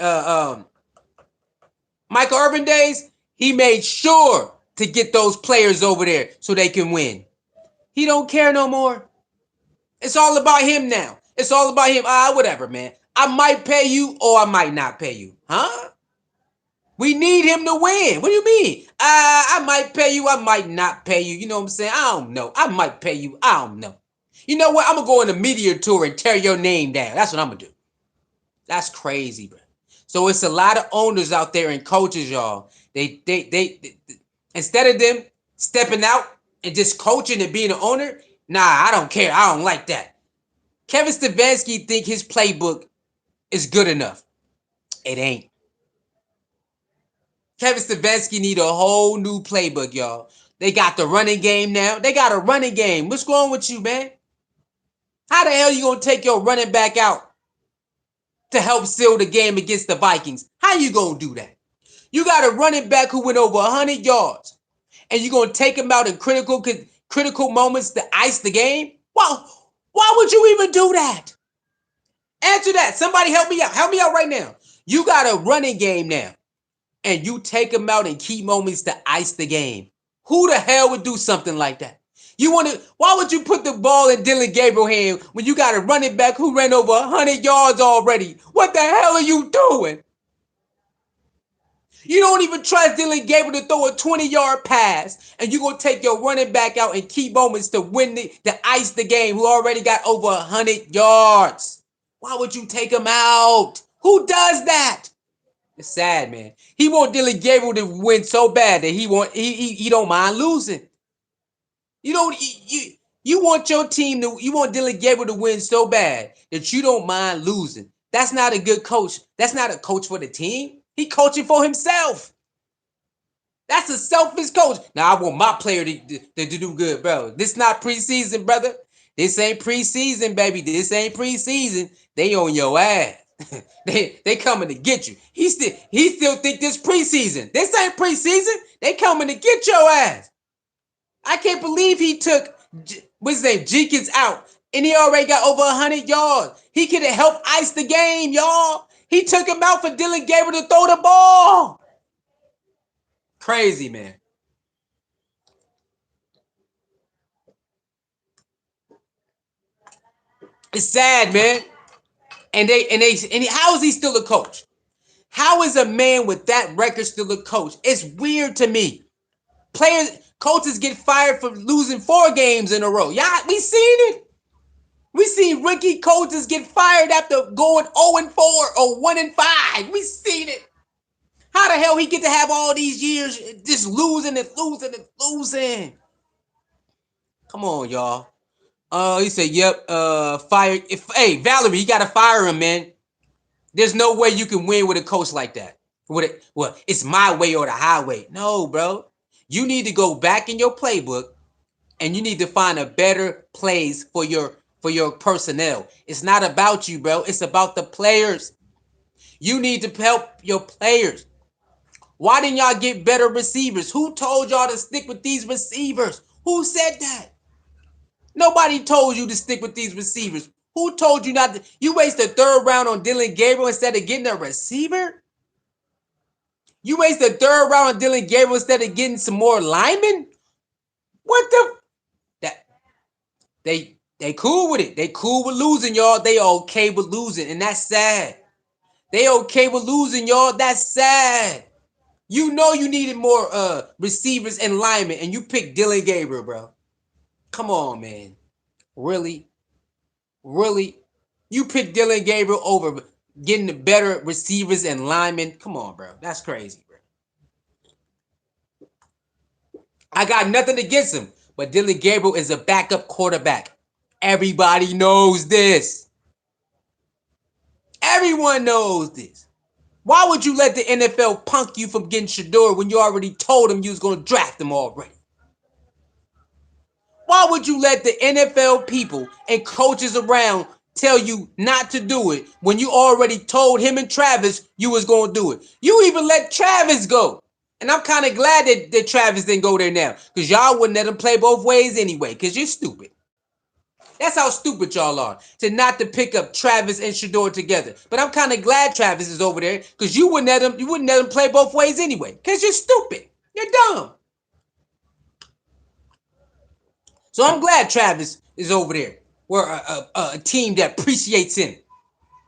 S1: Michael Irvin days, he made sure to get those players over there so they can win. He don't care no more. It's all about him now. It's all about him. Whatever, man. I might pay you or I might not pay you. Huh? We need him to win. What do you mean? I might pay you. I might not pay you. You know what I'm saying? I don't know. I might pay you. I don't know. You know what? I'm going to go on a media tour and tear your name down. That's what I'm going to do. That's crazy, bro. So it's a lot of owners out there and coaches, y'all. They instead of them stepping out and just coaching and being an owner, nah, I don't care. I don't like that. Kevin Stefanski think his playbook is good enough. It ain't. Kevin Stefanski need a whole new playbook, y'all. They got the running game now. They got a running game. What's going on with you, man? How the hell you gonna take your running back out to help seal the game against the Vikings? How you gonna do that? You got a running back who went over 100 yards, and you gonna take him out in critical moments to ice the game? Why would you even do that? Answer that. Somebody help me out. Help me out right now. You got a running game now, and you take him out in key moments to ice the game. Who the hell would do something like that? Why would you put the ball in Dylan Gabriel's hand when you got a running back who ran over 100 yards already? What the hell are you doing? You don't even trust Dylan Gabriel to throw a 20-yard pass, and you're going to take your running back out in key moments to ice the game, who already got over 100 yards. Why would you take him out? Who does that? It's sad, man. He want Dylan Gabriel to win so bad that he don't mind losing. You want your team you want Dylan Gabriel to win so bad that you don't mind losing. That's not a good coach. That's not a coach for the team. He coaching for himself. That's a selfish coach. Now I want my player to do good, bro. This not preseason, brother. This ain't preseason, baby. This ain't preseason. They on your ass. they coming to get you. He still think this preseason. This ain't preseason. They coming to get your ass. I can't believe he took what's his name Jenkins out, and he already got over 100 yards. He could have helped ice the game, y'all. He took him out for Dylan Gabriel to throw the ball. Crazy, man. It's sad, man. And how is he still a coach? How is a man with that record still a coach? It's weird to me. Coaches get fired for losing 4 games in a row. Yeah, we seen it. We seen rookie coaches get fired after going 0-4 or 1-5. We seen it. How the hell he get to have all these years just losing and losing and losing? Come on, y'all. He said, "Yep, fire." Hey, Valerie, you gotta fire him, man. There's no way you can win with a coach like that. Well, it's my way or the highway. No, bro. You need to go back in your playbook, and you need to find a better place for your personnel. It's not about you, bro. It's about the players. You need to help your players. Why didn't y'all get better receivers? Who told y'all to stick with these receivers? Who said that? Nobody told you to stick with these receivers. Who told you not to? You waste a 3rd round on Dylan Gabriel instead of getting a receiver? You waste a 3rd round on Dylan Gabriel instead of getting some more linemen? What the? That they cool with it. They cool with losing, y'all. They okay with losing, and that's sad. They okay with losing, y'all. That's sad. You know you needed more receivers and linemen, and you picked Dylan Gabriel, bro. Come on, man. Really? Really? You picked Dylan Gabriel over getting the better receivers and linemen? Come on, bro. That's crazy, bro. I got nothing against him, but Dylan Gabriel is a backup quarterback. Everybody knows this. Everyone knows this. Why would you let the NFL punk you from getting Shedeur when you already told him you was going to draft him already? Why would you let the NFL people and coaches around tell you not to do it when you already told him and Travis you was going to do it? You even let Travis go. And I'm kind of glad that Travis didn't go there now, because y'all wouldn't let him play both ways anyway, because you're stupid. That's how stupid y'all are, to pick up Travis and Shador together. But I'm kind of glad Travis is over there, because you wouldn't let him play both ways anyway, because you're stupid. You're dumb. So I'm glad Travis is over there. We're a team that appreciates him.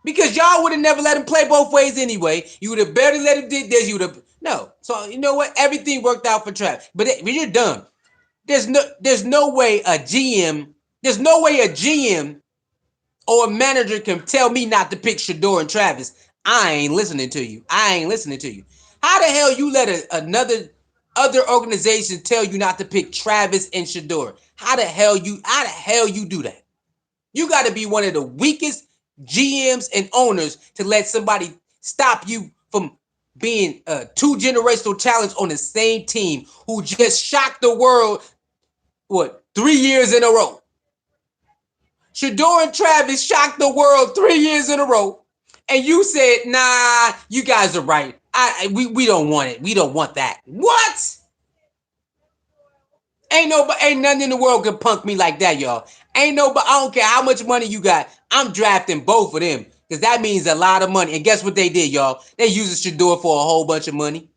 S1: Because y'all would have never let him play both ways anyway. You would have barely let him do this. You would have no. So you know what? Everything worked out for Travis. But you're dumb. There's no way a GM. There's no way a GM or a manager can tell me not to pick Shador and Travis. I ain't listening to you. I ain't listening to you. How the hell you let other organization tell you not to pick Travis and Shador? How the hell you do that? You got to be one of the weakest GMs and owners to let somebody stop you from being two generational talents on the same team who just shocked the world, what, 3 years in a row. Shador and Travis shocked the world 3 years in a row. And you said, nah, you guys are right. We don't want it. We don't want that. What? Ain't nothing in the world can punk me like that, y'all. Ain't nobody. I don't care how much money you got. I'm drafting both of them because that means a lot of money. And guess what they did, y'all? They used Shedeur for a whole bunch of money.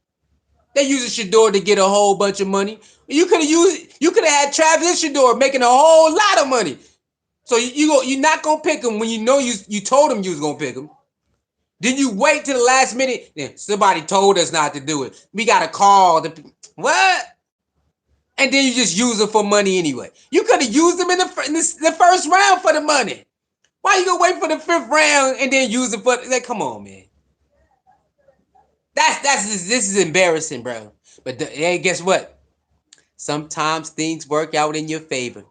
S1: They used Shedeur to get a whole bunch of money. You could have used. You could have had Travis and Shedeur making a whole lot of money. So you're not gonna pick him when you know you told him you was gonna pick him. Then you wait till the last minute. Then somebody told us not to do it. We got to call the what? And then you just use them for money anyway. You could have used them in the first round for the money. Why you gonna wait for the fifth round and then use it for like? Come on, man. This is embarrassing, bro. But hey, guess what? Sometimes things work out in your favor.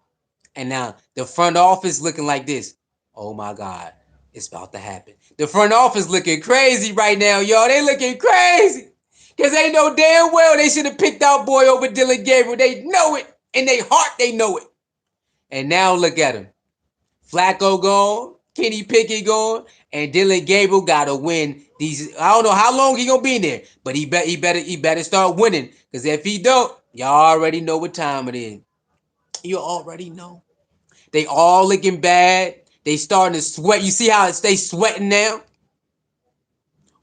S1: And now the front office looking like this. Oh my God, it's about to happen. The front office looking crazy right now, y'all. They looking crazy. Because they know damn well they should have picked out boy over Dylan Gabriel. They know it. In their heart, they know it. And now look at him. Flacco gone. Kenny Pickett gone. And Dylan Gabriel got to win these. I don't know how long he going to be in there. But he better start winning. Because if he don't, y'all already know what time it is. You already know. They all looking bad. They starting to sweat. You see how they sweating now?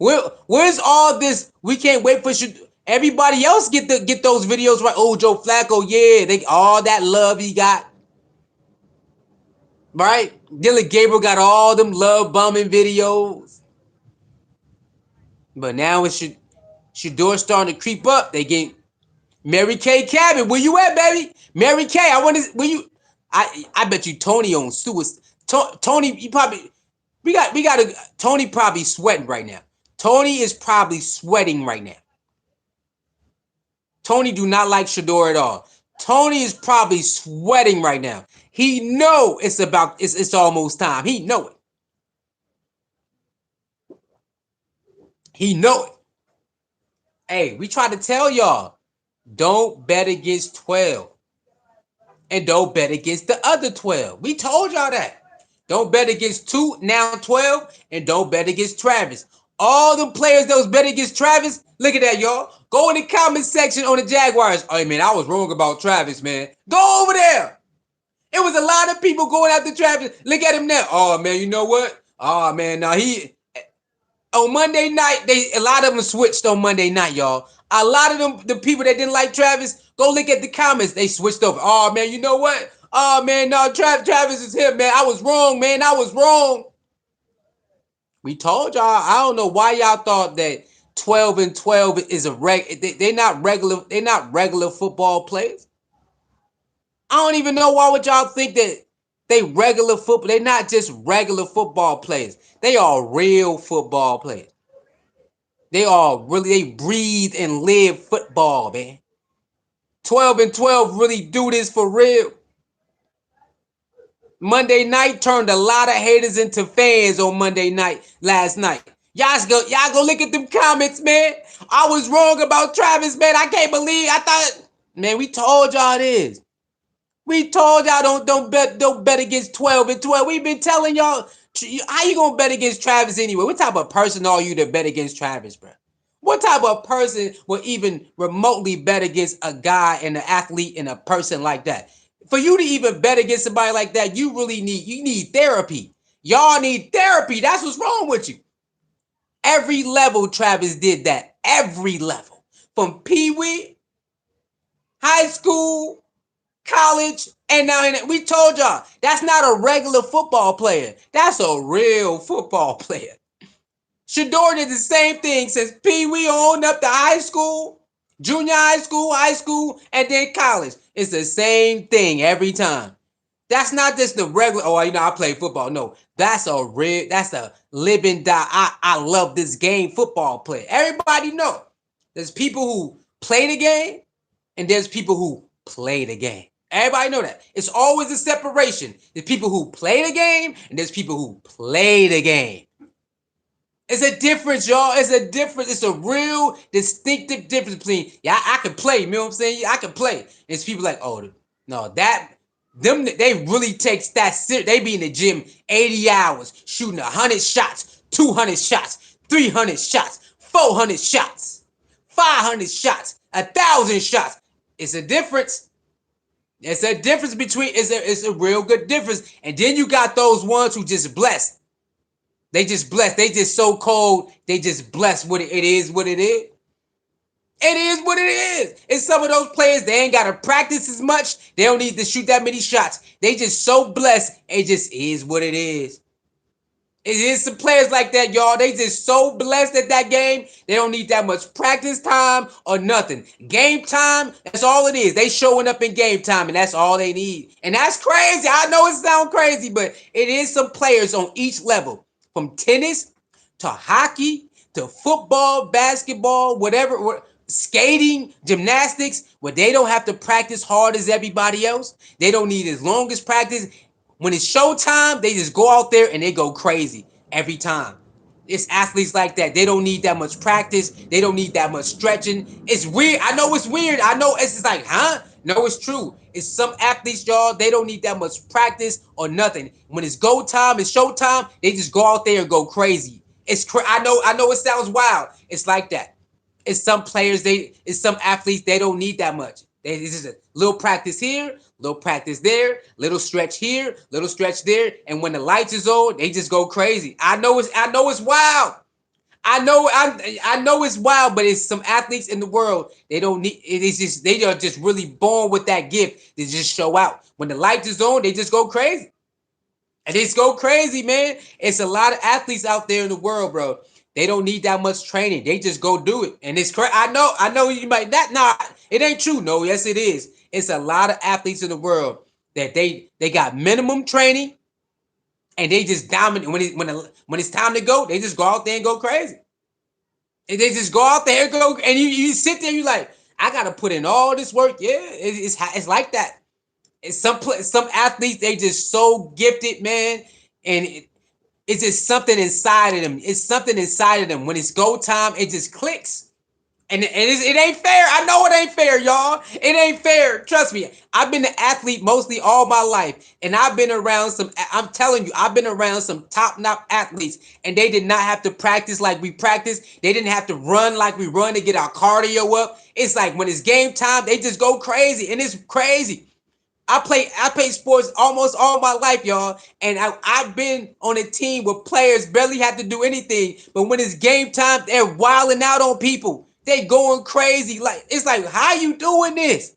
S1: Where's all this? We can't wait for everybody else get those videos right. Oh, Joe Flacco, yeah, they all that love he got, right? Dylan Gabriel got all them love bombing videos, but now it's Shador starting to creep up. They get Mary Kay Cabin. Where you at, baby? Mary Kay, I want to. Where you? I bet you Tony on suicide. Tony, you probably we got a Tony probably sweating right now. Tony is probably sweating right now. Tony do not like Shador at all. Tony is probably sweating right now. He know it's almost time. He know it. He know it. Hey, we try to tell y'all, don't bet against 12. And don't bet against the other 12. We told y'all that. Don't bet against 2, now 12, and don't bet against Travis. All the players that was betting against Travis, look at that, y'all. Go in the comment section on the Jaguars. Oh, man, I was wrong about Travis, man. Go over there. It was a lot of people going after Travis. Look at him now. Oh, man, you know what? Oh, man, now on Monday night, a lot of them switched on Monday night, y'all. A lot of them, the people that didn't like Travis, go look at the comments. They switched over. Oh, man, you know what? Oh, man, no, Travis is here, man. I was wrong, man. I was wrong. We told y'all. I don't know why y'all thought that 12 and 12 is they're not regular football players. I don't even know why would y'all think that they regular football. They're not just regular football players. They are real football players. They breathe and live football, man. 12 and 12 really do this for real. Monday night turned a lot of haters into fans on Monday night last night. Y'all go look at them comments, man. I was wrong about Travis, man. I can't believe I thought, man, we told y'all this. We told y'all don't bet against 12 and 12. We've been telling y'all, how you gonna bet against Travis anyway? What type of person are you to bet against Travis, bro? What type of person will even remotely bet against a guy and an athlete and a person like that? For you to even bet against somebody like that, you need therapy. Y'all need therapy. That's what's wrong with you. Every level, Travis did that. Every level. From Pee-wee, high school, college, and now we told y'all, that's not a regular football player. That's a real football player. Shador did the same thing since Pee-wee on up to high school, junior high school, and then college. It's the same thing every time. That's not just the regular, oh, I play football. No, that's a living die. I love this game football player. Everybody know. There's people who play the game, and there's people who play the game. Everybody know that. It's always a separation. There's people who play the game, and there's people who play the game. It's a difference, y'all. It's a difference. It's a real distinctive difference between I can play. You know what I'm saying? I can play. It's people like, oh no, that them they really take that serious. They be in the gym 80 hours shooting 100 shots, 200 shots, 300 shots, 400 shots, 500 shots, 1,000 shots. It's a difference. It's a difference between it's a real good difference. And then you got those ones who just blessed. They just blessed. They just so cold. They just blessed what it is. What it is. It is what it is. And some of those players, they ain't got to practice as much. They don't need to shoot that many shots. They just so blessed. It just is what it is. It is some players like that, y'all. They just so blessed at that game. They don't need that much practice time or nothing. Game time, that's all it is. They showing up in game time, and that's all they need. And that's crazy. I know it sounds crazy, but it is some players on each level. From tennis to hockey to football, basketball, whatever, skating, gymnastics, where they don't have to practice hard as everybody else. They don't need as long as practice. When it's showtime, they just go out there and they go crazy every time. It's athletes like that. They don't need that much practice. They don't need that much stretching. It's weird. I know it's weird. I know it's just like, huh? No, it's true. It's some athletes, y'all, they don't need that much practice or nothing. When it's go time, it's showtime, they just go out there and go crazy. I know it sounds wild. It's like that. It's some players, it's some athletes, they don't need that much. It's just a little practice here, little practice there, little stretch here, little stretch there, and when the lights is on, they just go crazy. I know it's wild. I know it's wild, but it's some athletes in the world. They don't need it. Is just they are just really born with that gift to just show out. When the lights is on, they just go crazy. And they just go crazy, man. It's a lot of athletes out there in the world, bro. They don't need that much training. They just go do it. And it's crazy. I know you might not. Nah, it ain't true. No, yes, it is. It's a lot of athletes in the world that they got minimum training and they just dominate. When it's time to go, they just go out there and go crazy. And they just go out there and go, and you sit there, you like, I gotta put in all this work. Yeah, it's like that. It's some athletes, they just so gifted, man, and it's just something inside of them. It's something inside of them. When it's go time, it just clicks. And it ain't fair. I know it ain't fair, y'all. It ain't fair. Trust me. I've been an athlete mostly all my life. And I've been around I'm telling you, I've been around some top-notch athletes. And they did not have to practice like we practice. They didn't have to run like we run to get our cardio up. It's like when it's game time, they just go crazy. And it's crazy. I play sports almost all my life, y'all, and I've been on a team where players barely have to do anything, but when it's game time, they're wilding out on people. They going crazy. Like it's like, how you doing this?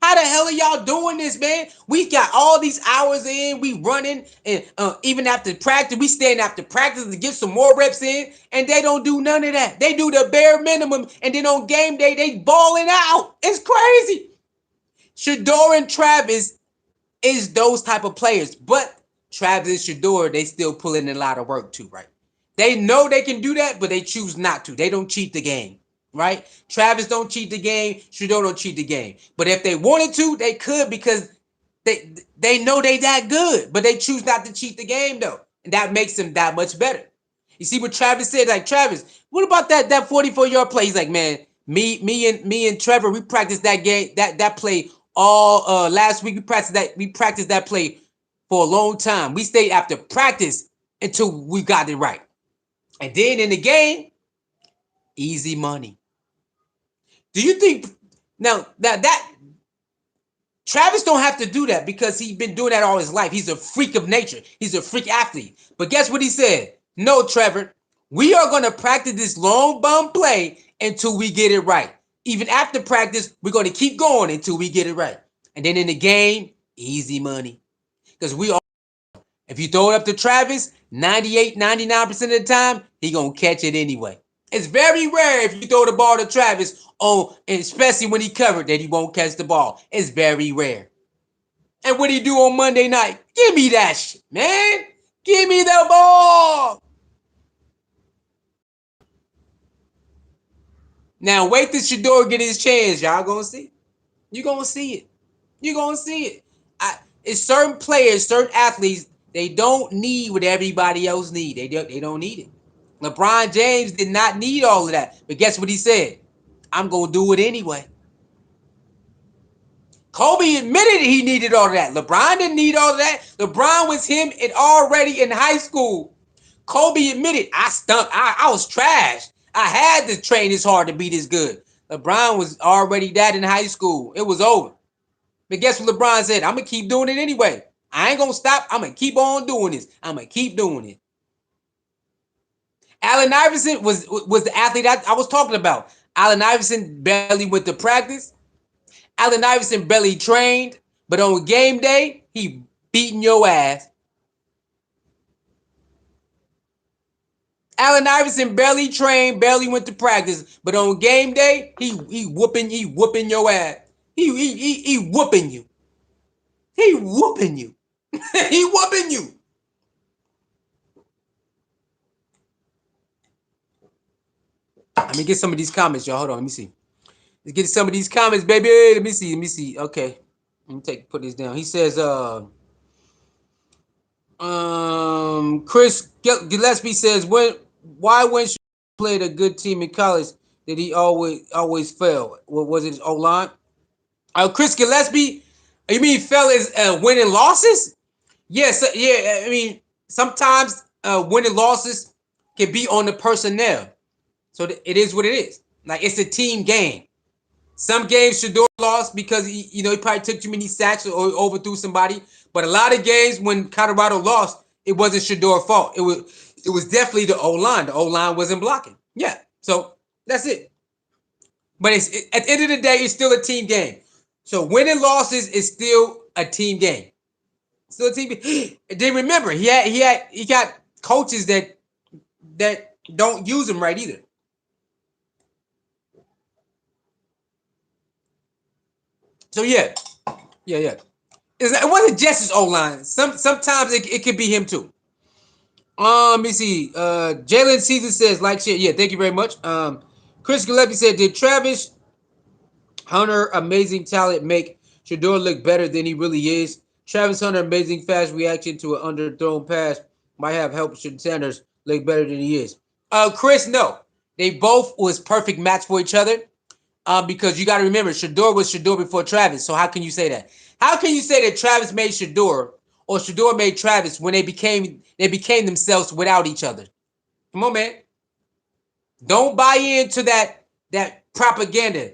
S1: How the hell are y'all doing this, man? We got all these hours in, we running, and even after practice, we staying after practice to get some more reps in, and they don't do none of that. They do the bare minimum, and then on game day, they balling out. It's crazy. Shedeur and Travis is those type of players, but Travis and Shedeur, they still put in a lot of work too, right? They know they can do that, but they choose not to. They don't cheat the game, right? Travis don't cheat the game. Shedeur don't cheat the game. But if they wanted to, they could because they know they that good, but they choose not to cheat the game though, and that makes them that much better. You see what Travis said? Like Travis, what about that 44-yard play? He's like, man, me and Trevor, we practiced that game, that play all last week. We practiced that play for a long time. We stayed after practice until we got it right. And then in the game, easy money. Do you think now that Travis don't have to do that because he's been doing that all his life. He's a freak of nature. He's a freak athlete. But guess what he said? No, Trevor, we are going to practice this long bum play until we get it right. Even after practice, we're going to keep going until we get it right. And then in the game, easy money. Because if you throw it up to Travis, 98, 99% of the time, he going to catch it anyway. It's very rare if you throw the ball to Travis, especially when he covered, that he won't catch the ball. It's very rare. And what do you do on Monday night? Give me that shit, man. Give me the ball. Now wait till Shador get his chance. Y'all gonna see. You gonna see it. You gonna see it. It's certain players, certain athletes. They don't need what everybody else need. They don't need it. LeBron James did not need all of that. But guess what he said? I'm going to do it anyway. Kobe admitted he needed all of that. LeBron didn't need all of that. LeBron was him and already in high school. Kobe admitted, I stunk. I was trash. I had to train this hard to be this good. LeBron was already that in high school. It was over. But guess what LeBron said? I'm going to keep doing it anyway. I ain't going to stop. I'm going to keep on doing this. I'm going to keep doing it. Allen Iverson was the athlete I was talking about. Allen Iverson barely went to practice. Allen Iverson barely trained. But on game day, he beating your ass. Allen Iverson barely trained, barely went to practice, but on game day, he whooping your ass. He whooping you. He whooping you. He whooping you. Let me get some of these comments, y'all. Hold on, let me see. Let's get some of these comments, baby. Let me see. Let me see. Okay. Let me put this down. He says, Chris Gillespie says, why when she played a good team in college did he always fail? What was it, his O-line? Chris Gillespie, you mean fell as winning losses? Yes, yeah. I mean, sometimes winning losses can be on the personnel. So it is what it is. Like, it's a team game. Some games Shedeur lost because he probably took too many sacks or overthrew somebody. But a lot of games when Colorado lost, it wasn't Shedeur's fault. It was definitely the O-line. The O-line wasn't blocking. Yeah. So that's it. But at the end of the day, it's still a team game. So winning losses is still a team game. Still a team game. Then remember, he got coaches that don't use him right either. So yeah. It wasn't just his O-line. Sometimes it could be him too. Let me see. Jalen Caesar says, like shit. Yeah, thank you very much. Chris Gillespie said, did Travis Hunter amazing talent make Shador look better than he really is? Travis Hunter amazing fast reaction to an underthrown pass might have helped Sanders look better than he is. Chris, no. They both was perfect match for each other. Because you got to remember, Shedeur was Shedeur before Travis. So how can you say that? How can you say that Travis made Shedeur or Shedeur made Travis when they became themselves without each other? Come on, man. Don't buy into that propaganda.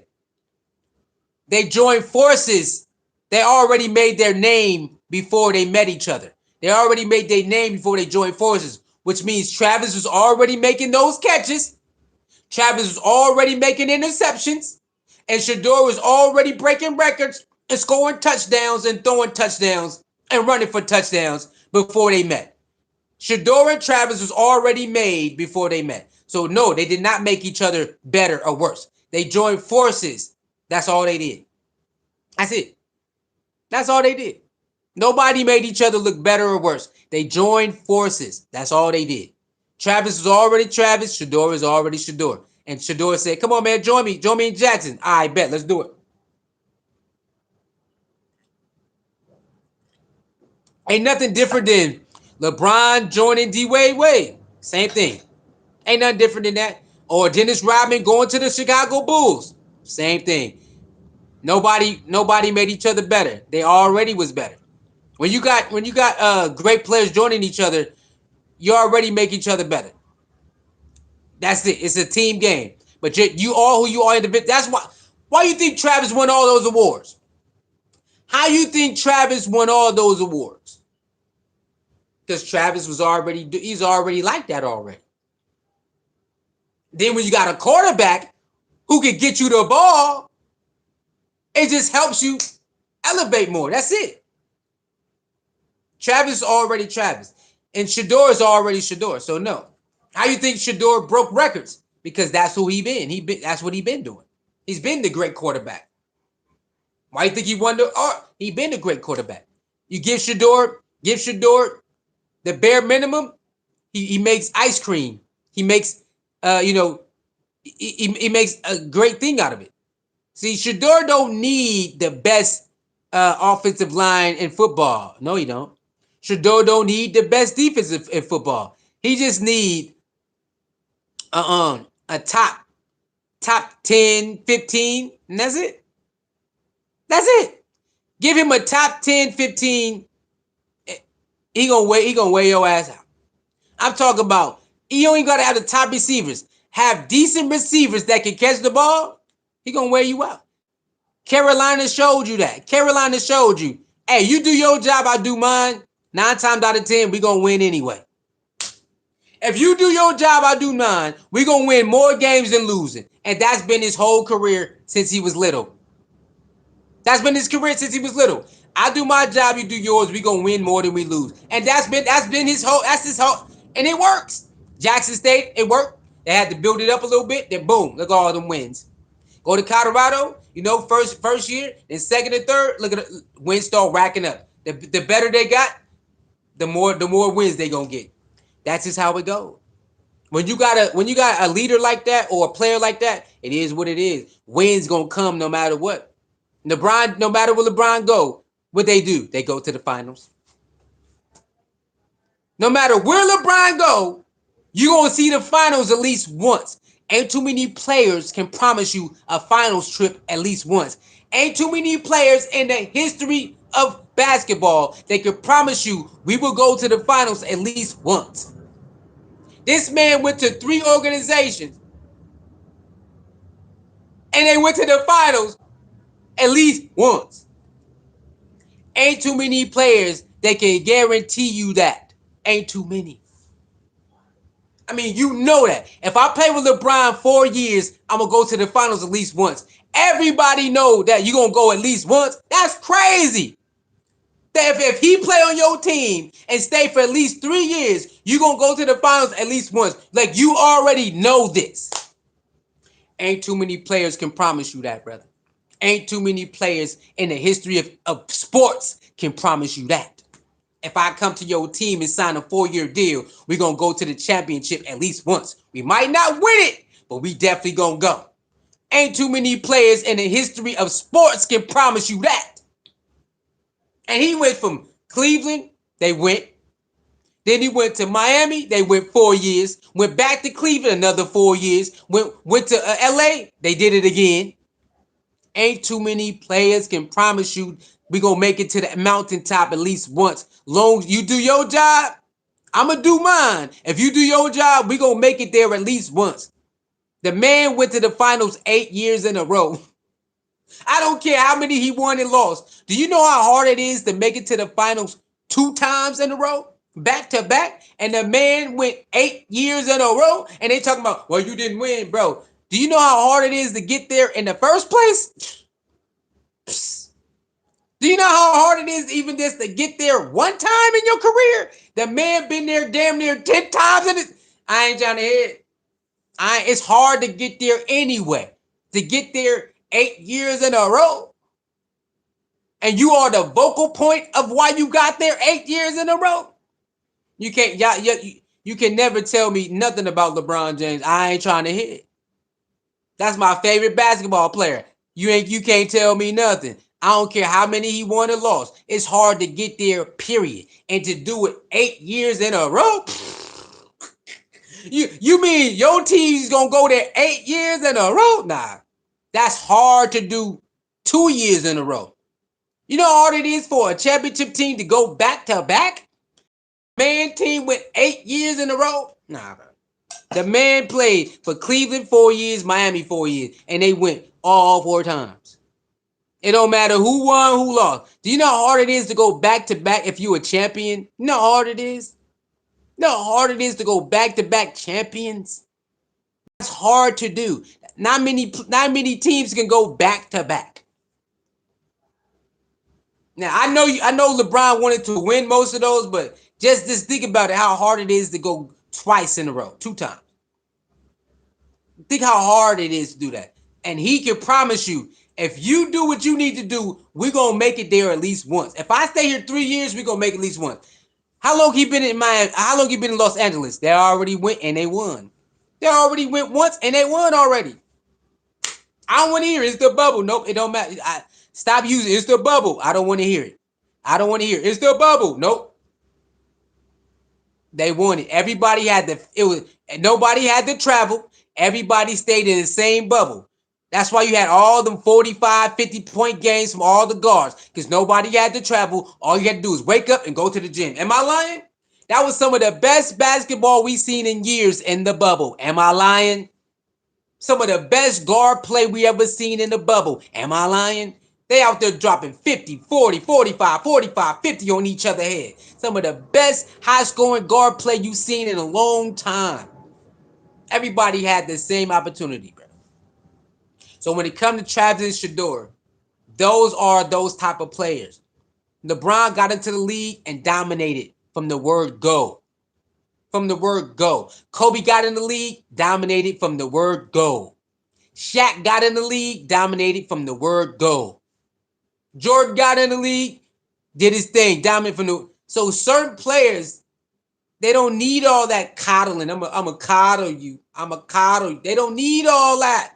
S1: They joined forces. They already made their name before they met each other. They already made their name before they joined forces, which means Travis was already making those catches. Travis was already making interceptions. And Shedeur was already breaking records and scoring touchdowns and throwing touchdowns and running for touchdowns before they met. Shedeur and Travis was already made before they met. So no, they did not make each other better or worse. They joined forces. That's all they did. That's it. That's all they did. Nobody made each other look better or worse. They joined forces. That's all they did. Travis was already Travis. Shedeur was already Shedeur. And Shedeur said, come on, man, join me. Join me in Jackson. I bet. Let's do it. Ain't nothing different than LeBron joining D-Wade. Same thing. Ain't nothing different than that. Or Dennis Rodman going to the Chicago Bulls. Same thing. Nobody made each other better. They already was better. When you got great players joining each other, you already make each other better. That's it. It's a team game. But you all who you are individual. That's why you think Travis won all those awards. How you think Travis won all those awards? Because Travis he's already like that already. Then when you got a quarterback who can get you the ball, it just helps you elevate more. That's it. Travis is already Travis. And Shedeur is already Shedeur. So no. How you think Shedeur broke records? Because that's who he been. That's what he been doing. He's been the great quarterback. Why you think he won he been the great quarterback. You give Shedeur the bare minimum, he makes ice cream. He makes he makes a great thing out of it. See, Shedeur don't need the best offensive line in football. No, he don't. Shedeur don't need the best defense in football. He just need a top 10, 15, and that's it. That's it. Give him a top 10, 15. He gonna weigh your ass out. I'm talking about you ain't gotta have the top receivers. Have decent receivers that can catch the ball. He gonna wear you out. Carolina showed you that. Carolina showed you. Hey, you do your job, I do mine. 9 times out of 10, we gonna win anyway. If you do your job, I do mine. We gonna win more games than losing, and that's been his whole career since he was little. That's been his career since he was little. I do my job, you do yours. We gonna win more than we lose, and that's been his whole. That's his whole, and it works. Jackson State, it worked. They had to build it up a little bit. Then boom, look at all them wins. Go to Colorado, first year, then second and third. Look at the wins start racking up. The better they got, the more wins they gonna get. That's just how it goes. When you got a leader like that or a player like that, it is what it is. Wins gonna come no matter what. LeBron, no matter where LeBron go, what they do? They go to the finals. No matter where LeBron go, you gonna see the finals at least once. Ain't too many players can promise you a finals trip at least once. Ain't too many players in the history of basketball that can promise you we will go to the finals at least once. This man went to 3 organizations and they went to the finals at least once. Ain't too many players that can guarantee you that. Ain't too many. I mean, you know that. If I play with LeBron 4 years, I'm going to go to the finals at least once. Everybody know that you're going to go at least once. That's crazy. That if he play on your team and stay for at least 3 years, you're going to go to the finals at least once. Like, you already know this. Ain't too many players can promise you that, brother. Ain't too many players in the history of sports can promise you that. If I come to your team and sign a 4-year deal, we're going to go to the championship at least once. We might not win it, but we definitely going to go. Ain't too many players in the history of sports can promise you that. And he went from Cleveland, they went. Then he went to Miami, they went 4 years. Went back to Cleveland, another 4 years. Went to LA, they did it again. Ain't too many players can promise you we gonna make it to the mountaintop at least once. Long you do your job, I'ma do mine. If you do your job, we gonna make it there at least once. The man went to the finals 8 years in a row. I don't care how many he won and lost. Do you know how hard it is to make it to the finals 2 times in a row? Back to back? And the man went 8 years in a row and they talking about, well, you didn't win, bro. Do you know how hard it is to get there in the first place? Do you know how hard it is even just to get there one time in your career? The man been there damn near 10 times in it. I ain't trying to hear it. It's hard to get there anyway. To get there 8 years in a row. And you are the vocal point of why you got there 8 years in a row. You can't, you can never tell me nothing about LeBron James. I ain't trying to hear it. That's my favorite basketball player. You can't tell me nothing. I don't care how many he won or lost. It's hard to get there, period. And to do it 8 years in a row? You mean your team's gonna go there 8 years in a row? Nah. That's hard to do 2 years in a row. You know how hard it is for a championship team to go back to back? Man team went 8 years in a row? Nah, bro. The man played for Cleveland 4 years, Miami 4 years, and they went all 4 times. It don't matter who won, who lost. Do you know how hard it is to go back to back if you're a champion? You know how hard it is? You know how hard it is to go back to back champions? That's hard to do. Not many teams can go back to back. Now I know LeBron wanted to win most of those, but just think about it, how hard it is to go twice in a row, 2 times. Think how hard it is to do that. And he can promise you, if you do what you need to do, we're going to make it there at least once. If I stay here 3 years, we're going to make it at least once. How long he been in Miami? How long he been in Los Angeles? They already went and they won. They already went once and they won already. I don't want to hear it. It's the bubble. Nope, it don't matter. Stop using it. It's the bubble. I don't want to hear it. I don't want to hear it. It's the bubble. Nope. They won it. Everybody had And nobody had to travel. Everybody stayed in the same bubble. That's why you had all them 45, 50-point games from all the guards, because nobody had to travel. All you had to do is wake up and go to the gym. Am I lying? That was some of the best basketball we've seen in years in the bubble. Am I lying? Some of the best guard play we ever seen in the bubble. Am I lying? They out there dropping 50, 40, 45, 45, 50 on each other head. Some of the best high-scoring guard play you've seen in a long time. Everybody had the same opportunity, bro. So when it comes to Travis and Shedeur, those are those type of players. LeBron got into the league and dominated from the word go. From the word go. Kobe got in the league, dominated from the word go. Shaq got in the league, dominated from the word go. Jordan got in the league, did his thing, dominated from the. So certain players, they don't need all that coddling. I'm a coddle you. I'm a coddle you. They don't need all that.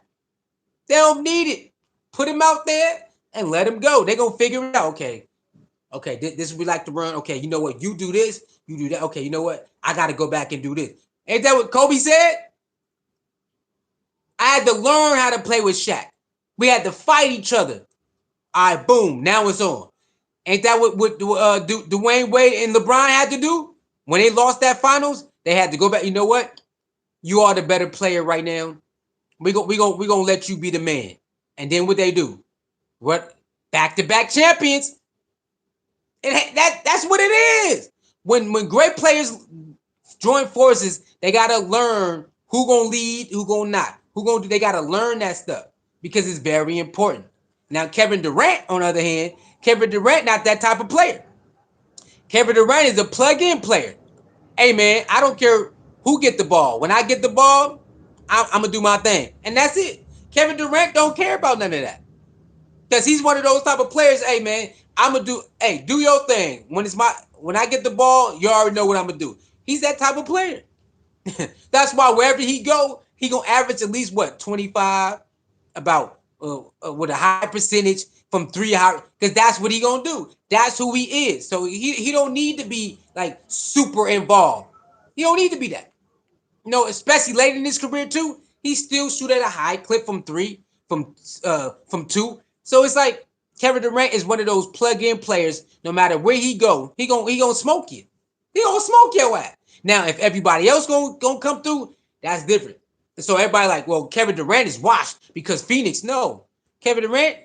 S1: They don't need it. Put him out there and let him go. They're going to figure it out. Okay, this is we like to run. Okay, you know what? You do this, you do that. Okay, you know what? I got to go back and do this. Ain't that what Kobe said? I had to learn how to play with Shaq. We had to fight each other. All right, boom. Now it's on. Ain't that what Dwayne Wade and LeBron had to do? When they lost that finals, they had to go back. You know what? You are the better player right now. We gonna let you be the man. And then what they do? What? Back-to-back champions. That's what it is. When great players join forces, they gotta learn who gonna lead, who gonna not, who gonna do. They gotta learn that stuff because it's very important. Now Kevin Durant, on the other hand, Kevin Durant not that type of player. Kevin Durant is a plug-in player. Hey man, I don't care who get the ball. When I get the ball, I'm gonna do my thing, and that's it. Kevin Durant don't care about none of that. Because he's one of those type of players, hey man, I'm gonna do your thing. When I get the ball, you already know what I'm gonna do. He's that type of player. That's why wherever he go, he gonna average at least what 25, about with a high percentage from three high, because that's what he gonna do. That's who he is. So he don't need to be like super involved. He don't need to be that. Especially late in his career too, he still shoot at a high clip from three, from two. So it's like Kevin Durant is one of those plug-in players. No matter where he go, he gonna smoke you. He gonna smoke your ass. Now, if everybody else gonna come through, that's different. So everybody like, well, Kevin Durant is washed because Phoenix. No, Kevin Durant.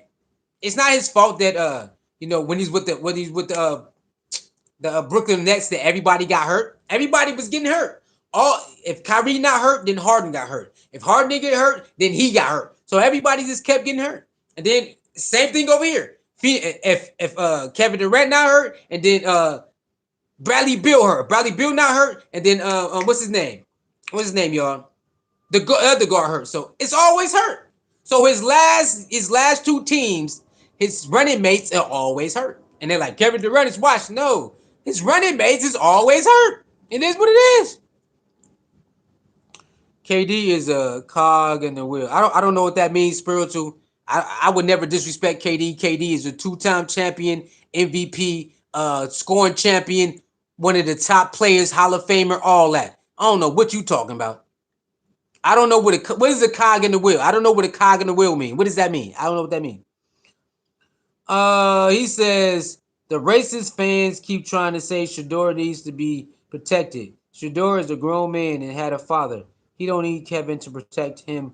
S1: It's not his fault that when he's with the Brooklyn Nets that everybody got hurt. Everybody was getting hurt. If Kyrie not hurt, then Harden got hurt. If Harden didn't get hurt, then he got hurt. So everybody just kept getting hurt. And then same thing over here. If Kevin Durant not hurt, and then Bradley Beal hurt. Bradley Beal not hurt, and then what's his name? What's his name, y'all? The other guard hurt. So it's always hurt. So his last two teams, his running mates are always hurt. And they're like, Kevin Durant is washed. No, his running mates is always hurt. It is what it is. KD is a cog in the wheel. I don't know what that means, spiritual. I would never disrespect KD. KD is a two-time champion, MVP, scoring champion, one of the top players, Hall of Famer, all that. I don't know what you talking about. I don't know what is a cog in the wheel. I don't know what a cog in the wheel mean. What does that mean? I don't know what that means. He says the racist fans keep trying to say Shador needs to be protected. Shador is a grown man and had a father. He don't need Kevin to protect him.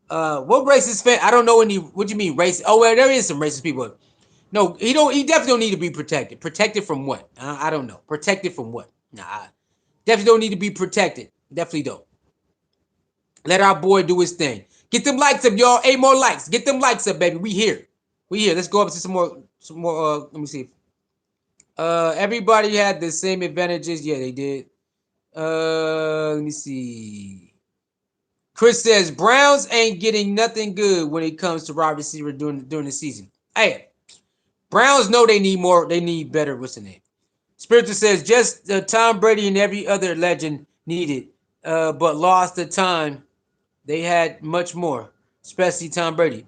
S1: What racist fan? I don't know any. What do you mean racist? Oh, well, there is some racist people. No, he don't. He definitely don't need to be protected. Protected from what? I don't know. Protected from what? Nah, definitely don't need to be protected. Definitely don't. Let our boy do his thing. Get them likes up, y'all. 8 more likes. Get them likes up, baby. We here. We here. Let's go up to some more. Let me see. Everybody had the same advantages. Yeah, they did. Let me see. Chris says Browns ain't getting nothing good when it comes to wide receiver during the season. Hey, Browns know they need more. They need better. What's the name? Spiritual says just Tom Brady and every other legend needed, but lost the time. They had much more, especially Tom Brady.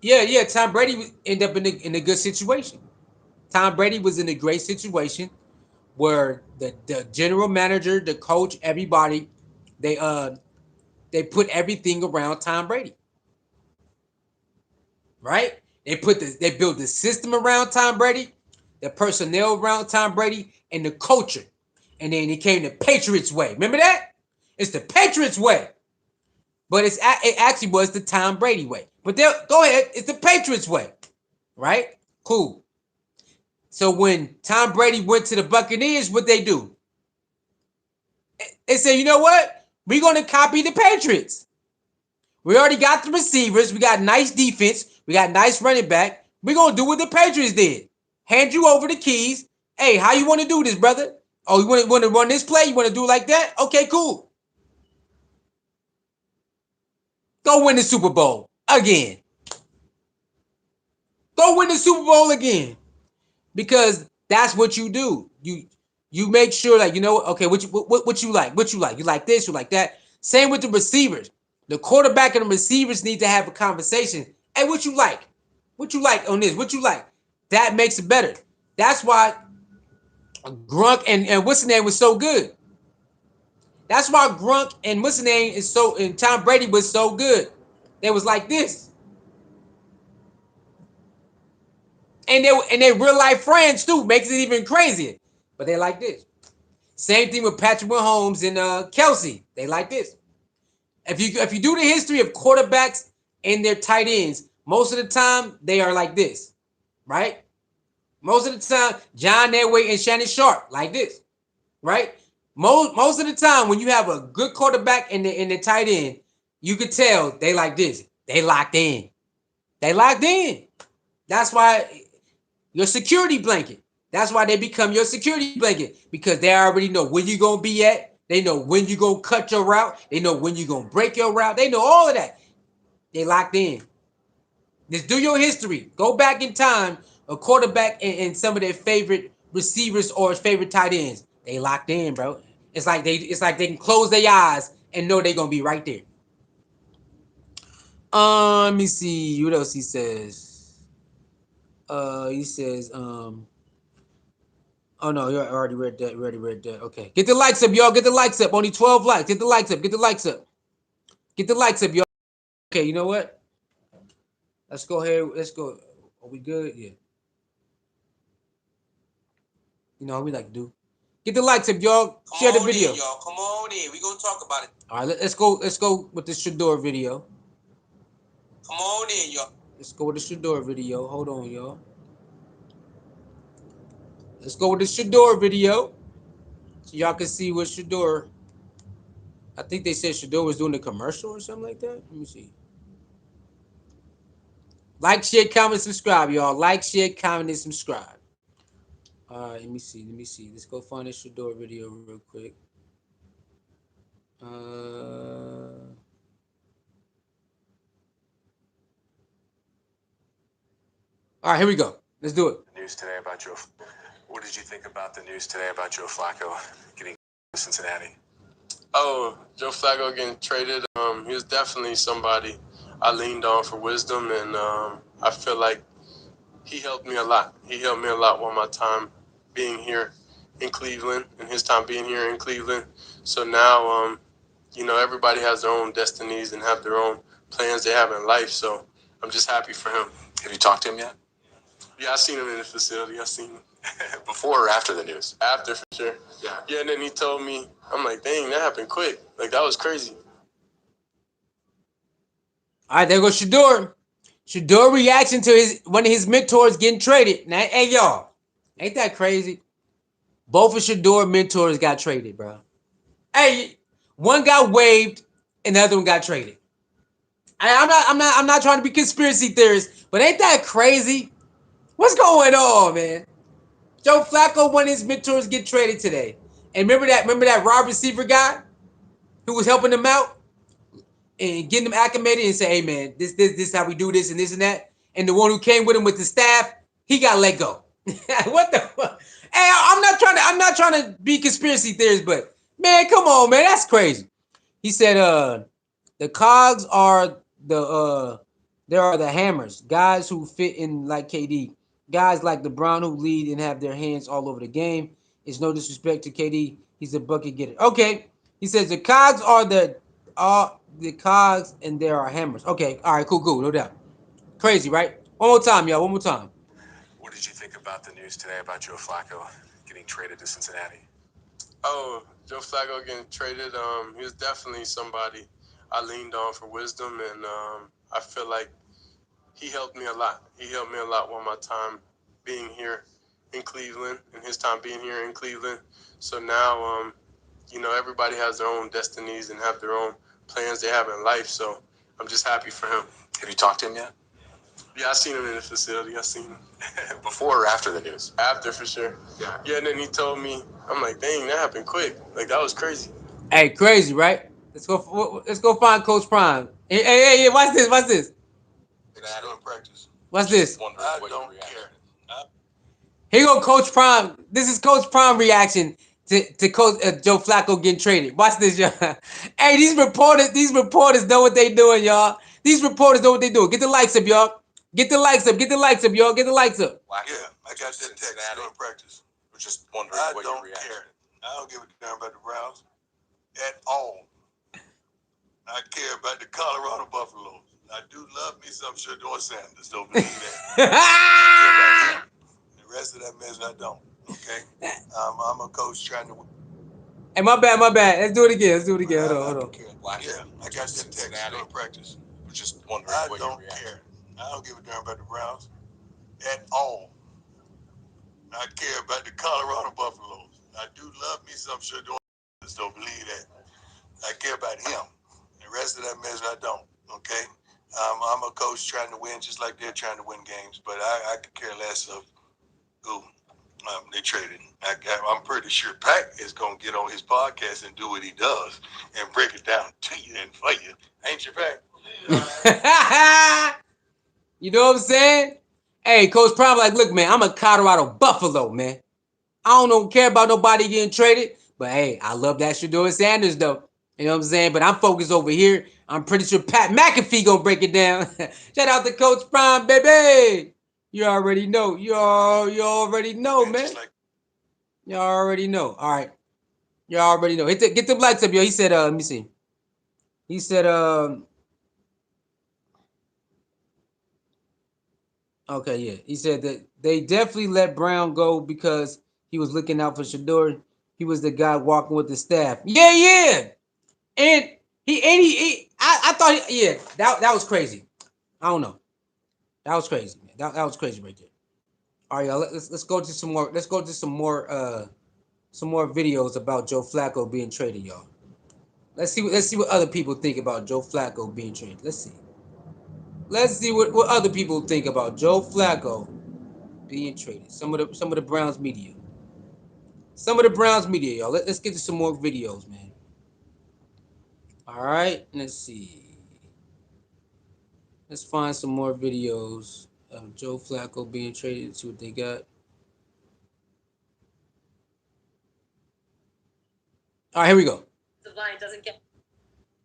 S1: Yeah. Tom Brady ended up in a good situation. Tom Brady was in a great situation where the general manager, the coach, everybody They they put everything around Tom Brady. Right? They built the system around Tom Brady, the personnel around Tom Brady, and the culture. And then it came the Patriots way. Remember that? It's the Patriots way. But it actually was the Tom Brady way. But go ahead, it's the Patriots way. Right? Cool. So when Tom Brady went to the Buccaneers, what they do? They said, you know what? We're going to copy the Patriots. We already got the receivers. We got nice defense. We got nice running back. We're going to do what the Patriots did. Hand you over the keys. Hey, how you want to do this, brother? Oh, you want to run this play? You want to do it like that? Okay, cool. Go win the Super Bowl again. Go win the Super Bowl again. Because that's what you do. You make sure, like, you know, okay, what you like? What you like? You like this? You like that? Same with the receivers. The quarterback and the receivers need to have a conversation. Hey, what you like? What you like on this? What you like? That makes it better. That's why Grunk and what's the name was so good. That's why Grunk and what's the name is so and Tom Brady was so good. They was like this. And they real life friends too, makes it even crazier. But they like this. Same thing with Patrick Mahomes and Kelsey. They like this. If you do the history of quarterbacks and their tight ends, most of the time they are like this, right? Most of the time, John Elway and Shannon Sharp like this, right? Most of the time, when you have a good quarterback and the tight end, you could tell they like this. They locked in. They locked in. That's why your security blanket. That's why they become your security blanket because they already know where you're gonna be at. They know when you're gonna cut your route. They know when you're gonna break your route. They know all of that. They locked in. Just do your history. Go back in time. A quarterback and some of their favorite receivers or favorite tight ends. They locked in, bro. It's like they can close their eyes and know they're gonna be right there. Let me see what else he says. He says, oh no, you already read that. You already read that. Okay. Get the likes up, y'all. Get the likes up. Only 12 likes. Get the likes up. Get the likes up. Get the likes up, y'all. Okay, you know what? Let's go ahead. Let's go. Are we good? Yeah. You know how we like to do. Get the likes up, y'all. Share the video. Y'all. Come on in. We gonna talk about it. All right, let's go. Let's go with the Shedeur video. Come on in, y'all. Let's go with the Shedeur video. Hold on, y'all. Let's go with the Shedeur video. So y'all can see what Shedeur. I think they said Shedeur was doing a commercial or something like that. Let me see. Like, share, comment, subscribe, y'all. Like, share, comment, and subscribe. All right, let me see. Let me see. Let's go find this Shedeur video real quick. All right, here we go. Let's do it.
S2: News today about Joe. What did you think about the news today about Joe Flacco getting to Cincinnati?
S3: Oh, Joe Flacco getting traded. He was definitely somebody I leaned on for wisdom, and I feel like he helped me a lot. He helped me a lot while my time being here in Cleveland and his time being here in Cleveland. So now, everybody has their own destinies and have their own plans they have in life. So I'm just happy for him.
S2: Have you talked to him yet?
S3: Yeah, I seen him in the facility. I seen him.
S2: Before or after the news?
S3: After, for sure. Yeah, and then he told me, I'm like, dang, that happened quick. Like, that was crazy.
S1: All right, there goes Shedeur. Shedeur reaction to one of his mentors getting traded. Now, hey, y'all, ain't that crazy? Both of Shedeur mentors got traded, bro. Hey, one got waived and the other one got traded. I'm not trying to be conspiracy theorist, but ain't that crazy? What's going on, man? Joe Flacco, one of his mentors, get traded today. And remember that wide receiver guy who was helping him out and getting him acclimated and say, hey man, this how we do this and this and that. And the one who came with him with the staff, he got let go. What the fuck? Hey, I'm not trying to be conspiracy theorist, but man, come on, man, that's crazy. He said, the cogs are there are the hammers, guys who fit in like KD, guys like LeBron who lead and have their hands all over the game. It's no disrespect to KD, he's a bucket getter. Okay, He says the cogs are the cogs and there are hammers. Okay, all right, cool, cool, no doubt. Crazy, right? One more time, y'all. One more time.
S2: What did you think about the news today about Joe Flacco getting traded to Cincinnati?
S3: Oh, Joe Flacco getting traded. He was definitely somebody I leaned on for wisdom, and I feel like he helped me a lot. He helped me a lot while my time being here in Cleveland and his time being here in Cleveland. So now, everybody has their own destinies and have their own plans they have in life. So I'm just happy for him.
S2: Have you talked to him yet?
S3: Yeah, I seen him in the facility. I seen him
S2: Before or after the news?
S3: after for sure. Yeah, and then he told me, I'm like, dang, that happened quick. Like that was crazy.
S1: Hey, crazy, right? Let's go find Coach Prime. Hey, watch this, watch this.
S2: In practice.
S1: Watch this.
S2: I don't care.
S1: Here go Coach Prime. This is Coach Prime reaction to Coach Joe Flacco getting traded. Watch this, y'all. Hey, these reporters know what they doing, y'all. These reporters know what they doing. Get the likes up, y'all. Get the likes up. Get the likes up, y'all. Get the likes up.
S2: Yeah, I got that text during practice. We're just wondering what your reaction. I don't give a damn about the Browns at all. I care about the Colorado Buffaloes. I do love me some Shedeur Sanders. Don't believe that. The rest of that mess, I don't. Okay, I'm a coach trying to win.
S1: Hey, my bad, my bad. Let's do it again. Hold on, hold on.
S2: Yeah, I got that text during practice. We're just wondering what your reaction. Care. I don't give a damn about the Browns at all. I care about the Colorado Buffaloes. I do love me some Shador. Don't believe that. I care about him. The rest of that mess, I don't. Okay? I'm a coach trying to win just like they're trying to win games, but I could care less of who they traded. I'm pretty sure Pac is going to get on his podcast and do what he does and break it down to you and for you. Ain't you, Pac?
S1: You know what I'm saying? Hey, Coach Prime, like, look, man, I'm a Colorado Buffalo, man. I don't care about nobody getting traded, but hey, I love that Shedeur Sanders, though. You know what I'm saying? But I'm focused over here. I'm pretty sure Pat McAfee gonna break it down. Shout out to Coach Prime, baby. You already know. You already know, man. You already know. All right. You already know. Get them lights up, yo. He said, let me see. He said, okay, yeah. He said that they definitely let Brown go because he was looking out for Shador. He was the guy walking with the staff. Yeah, yeah. And I thought, yeah, that was crazy. I don't know. That was crazy, man. That was crazy right there. All right, y'all. Let's go to some more. Let's go to some more videos about Joe Flacco being traded, y'all. Let's see what other people think about Joe Flacco being traded. Let's see. Let's see what other people think about Joe Flacco being traded. Some of the Browns media. Some of the Browns media, y'all. Let's get to some more videos, man. All right, let's see. Let's find some more videos of Joe Flacco being traded. See what they got. All right, here we go.
S4: The line doesn't get.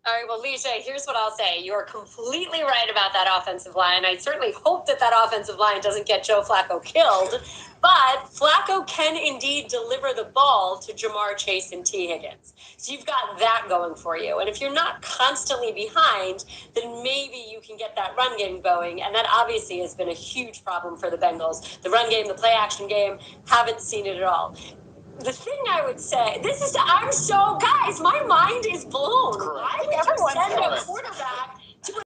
S4: All right, well, Leisha, here's what I'll say. You're completely right about that offensive line. I certainly hope that offensive line doesn't get Joe Flacco killed. But Flacco can indeed deliver the ball to Jamar Chase and T. Higgins. So you've got that going for you. And if you're not constantly behind, then maybe you can get that run game going. And that obviously has been a huge problem for the Bengals. The run game, the play action game, haven't seen it at all. The thing I would say, guys, my mind is blown. Why would you send a quarterback to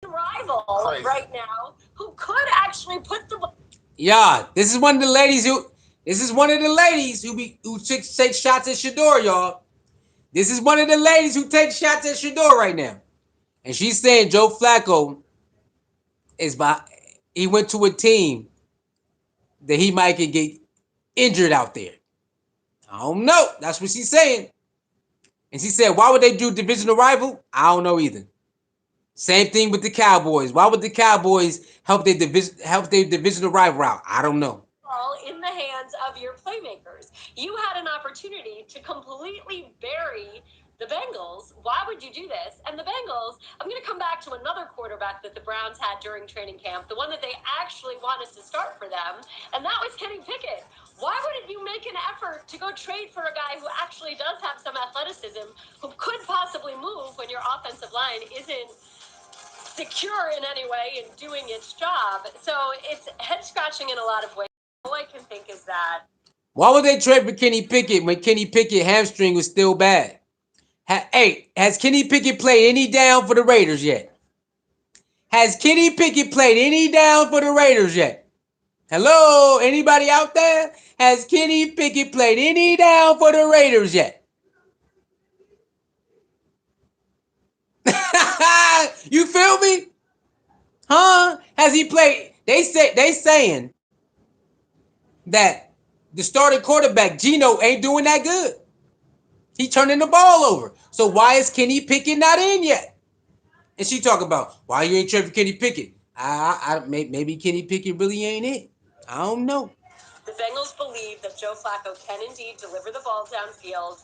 S4: a rival right now who could actually put the...
S1: Yeah, this is one of the ladies who take shots at Shador, y'all. This is one of the ladies who take shots at Shador right now. And she's saying Joe Flacco he went to a team that he might get injured out there. I don't know. That's what she's saying. And she said, why would they do divisional rival? I don't know either. Same thing with the Cowboys. Why would the Cowboys help their divisional rival out? I don't know.
S4: All in the hands of your playmakers. You had an opportunity to completely bury the Bengals. Why would you do this? And the Bengals, I'm going to come back to another quarterback that the Browns had during training camp, the one that they actually wanted to start for them, and that was Kenny Pickett. Why wouldn't you make an effort to go trade for a guy who actually does have some athleticism, who could possibly move when your offensive line isn't secure in any way and doing its job? So it's head scratching in a lot of ways. All I can think is that.
S1: Why would they trade for Kenny Pickett when Kenny Pickett hamstring was still bad? Hey, has Kenny Pickett played any down for the Raiders yet? Has Kenny Pickett played any down for the Raiders yet? Hello, anybody out there? Has Kenny Pickett played any down for the Raiders yet? You feel me? Huh? Has he played? They saying that the starting quarterback Gino ain't doing that good. He turning the ball over. So why is Kenny Pickett not in yet? And she talk about why you ain't trading for Kenny Pickett. Maybe Kenny Pickett really ain't it. I don't know.
S4: The Bengals believe that Joe Flacco can indeed deliver the ball downfield.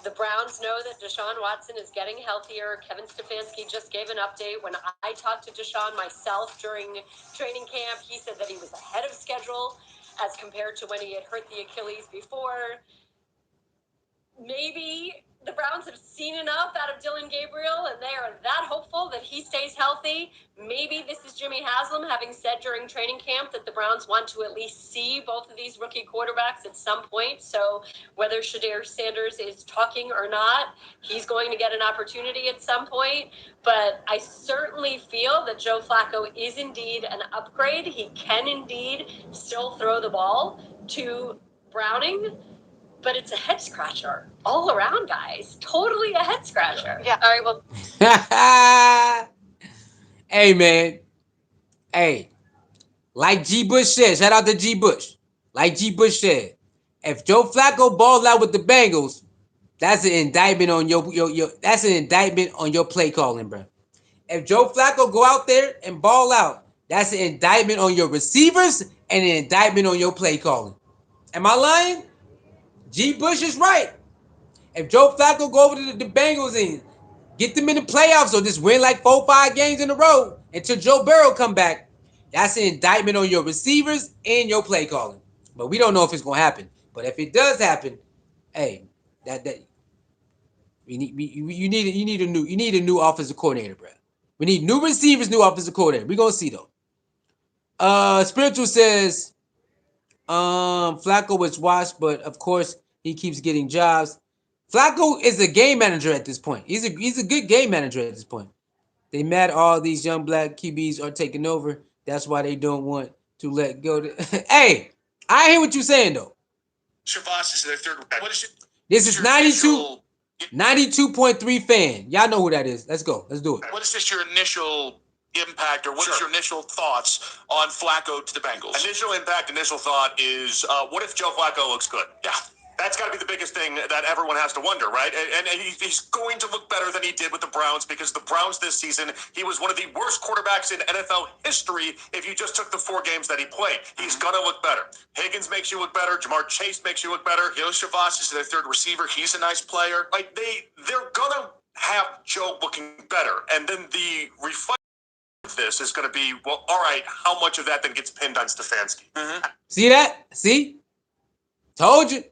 S4: The Browns know that Deshaun Watson is getting healthier. Kevin Stefanski just gave an update. When I talked to Deshaun myself during training camp, he said that he was ahead of schedule as compared to when he had hurt the Achilles before. Maybe the Browns have seen enough out of Dylan Gabriel and they are that hopeful that he stays healthy. Maybe this is Jimmy Haslam having said during training camp that the Browns want to at least see both of these rookie quarterbacks at some point. So whether Shedeur Sanders is talking or not, he's going to get an opportunity at some point. But I certainly feel that Joe Flacco is indeed an upgrade. He can indeed still throw the ball to Browning. But it's a head scratcher all around, guys. Totally a head scratcher. Yeah. All right, well.
S1: Hey, man. Hey. Like G. Bush said, shout out to G. Bush. Like G. Bush said, if Joe Flacco balled out with the Bengals, that's an indictment on your that's an indictment on your play calling, bro. If Joe Flacco go out there and ball out, that's an indictment on your receivers and an indictment on your play calling. Am I lying? G. Bush is right. If Joe Flacco go over to the Bengals and get them in the playoffs or just win like 4-5 games in a row until Joe Burrow come back, that's an indictment on your receivers and your play calling. But we don't know if it's gonna happen. But if it does happen, hey, that you need a new offensive coordinator, bro. We need new receivers, new offensive coordinator. We're gonna see though. Spiritual says Flacco was washed, but of course he keeps getting jobs. Flacco is a game manager at this point. He's a good game manager at this point. They mad all these young black QBs are taking over. That's why they don't want to let go. Hey, I hear what you're saying though.
S2: Shavas is their third. What is it?
S1: This is 92.3 fan. Y'all know who that is. Let's go. Let's do it.
S2: What is this your initial impact, or what is your initial thoughts on Flacco to the Bengals? Initial impact, initial thought is, what if Joe Flacco looks good? Yeah. That's got to be the biggest thing that everyone has to wonder, right? And he's going to look better than he did with the Browns, because the Browns this season, he was one of the worst quarterbacks in NFL history if you just took the 4 games that he played. He's going to look better. Higgins makes you look better. Jamar Chase makes you look better. Shavas is their third receiver. He's a nice player. Like, they're going to have Joe looking better. And then the refinement of this is going to be, well, all right, how much of that then gets pinned on Stefanski?
S1: See that? See? Told you.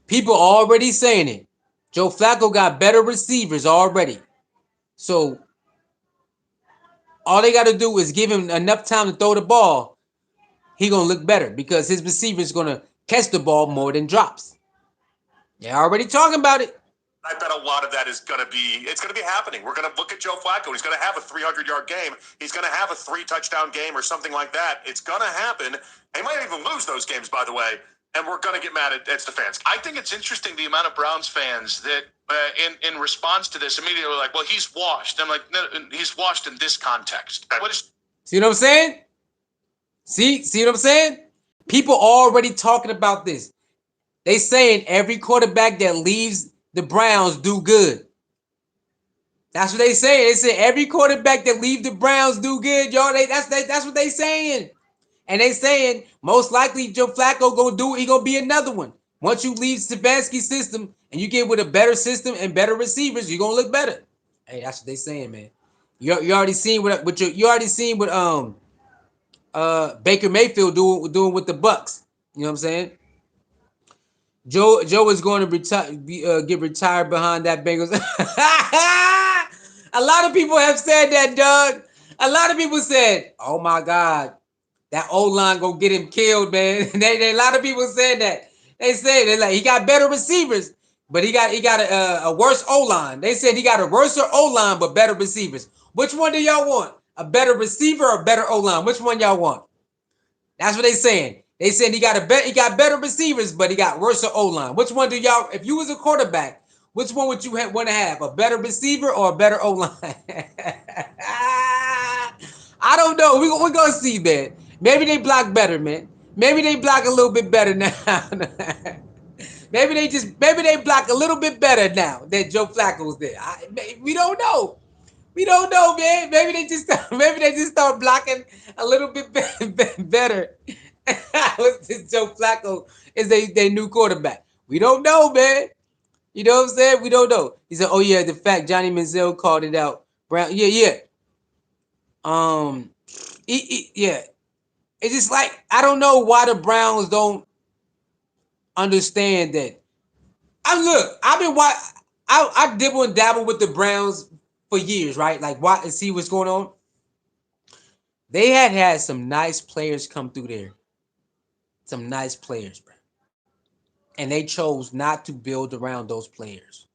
S1: People already saying it. Joe Flacco got better receivers already. So all they got to do is give him enough time to throw the ball. He going to look better because his receivers going to catch the ball more than drops. They're already talking about it.
S2: I bet a lot of that is going to be happening. We're going to look at Joe Flacco. He's going to have a 300-yard game. He's going to have a 3-touchdown game or something like that. It's going to happen. They might even lose those games, by the way. And we're going to get mad at Stefanski. I think it's interesting the amount of Browns fans that, in response to this, immediately were like, well, he's washed. I'm like, no, he's washed in this context.
S1: See what I'm saying? See what I'm saying? People already talking about this. They saying every quarterback that leaves the Browns do good. That's what they saying. They say every quarterback that leaves the Browns do good, y'all. That's what they saying. And they saying most likely Joe Flacco gonna do it. He gonna be another one. Once you leave Stefanski's system and you get with a better system and better receivers, you're gonna look better. Hey, that's what they saying, man. You already seen what Baker Mayfield doing with the Bucks. You know what I'm saying? Joe is going to get retired behind that Bengals. A lot of people have said that, Doug. A lot of people said, "Oh my God, that O line gonna get him killed, man." A lot of people said that. They said they like he got better receivers, but he got a worse O line. They said he got a worse O line but better receivers. Which one do y'all want? A better receiver or better O line? Which one y'all want? That's what they saying. They said he got better receivers, but he got worse O line. Which one do y'all? If you was a quarterback, which one would you want to have? A better receiver or a better O line? I don't know. We're gonna see, man. Maybe they block better, man. Maybe they block a little bit better now. maybe they block a little bit better now that Joe Flacco's there. We don't know. We don't know, man. Maybe they just start blocking a little bit better. This Joe Flacco is their new quarterback. We don't know, man. You know what I'm saying? We don't know. He said, "Oh yeah, the fact Johnny Manziel called it out." Brown, yeah. Um, yeah. It's just like I don't know why the Browns don't understand that. I've been I dibble and dabble with the Browns for years, right? Like watch and see what's going on. They had some nice players come through there. Some nice players, bro. And they chose not to build around those players.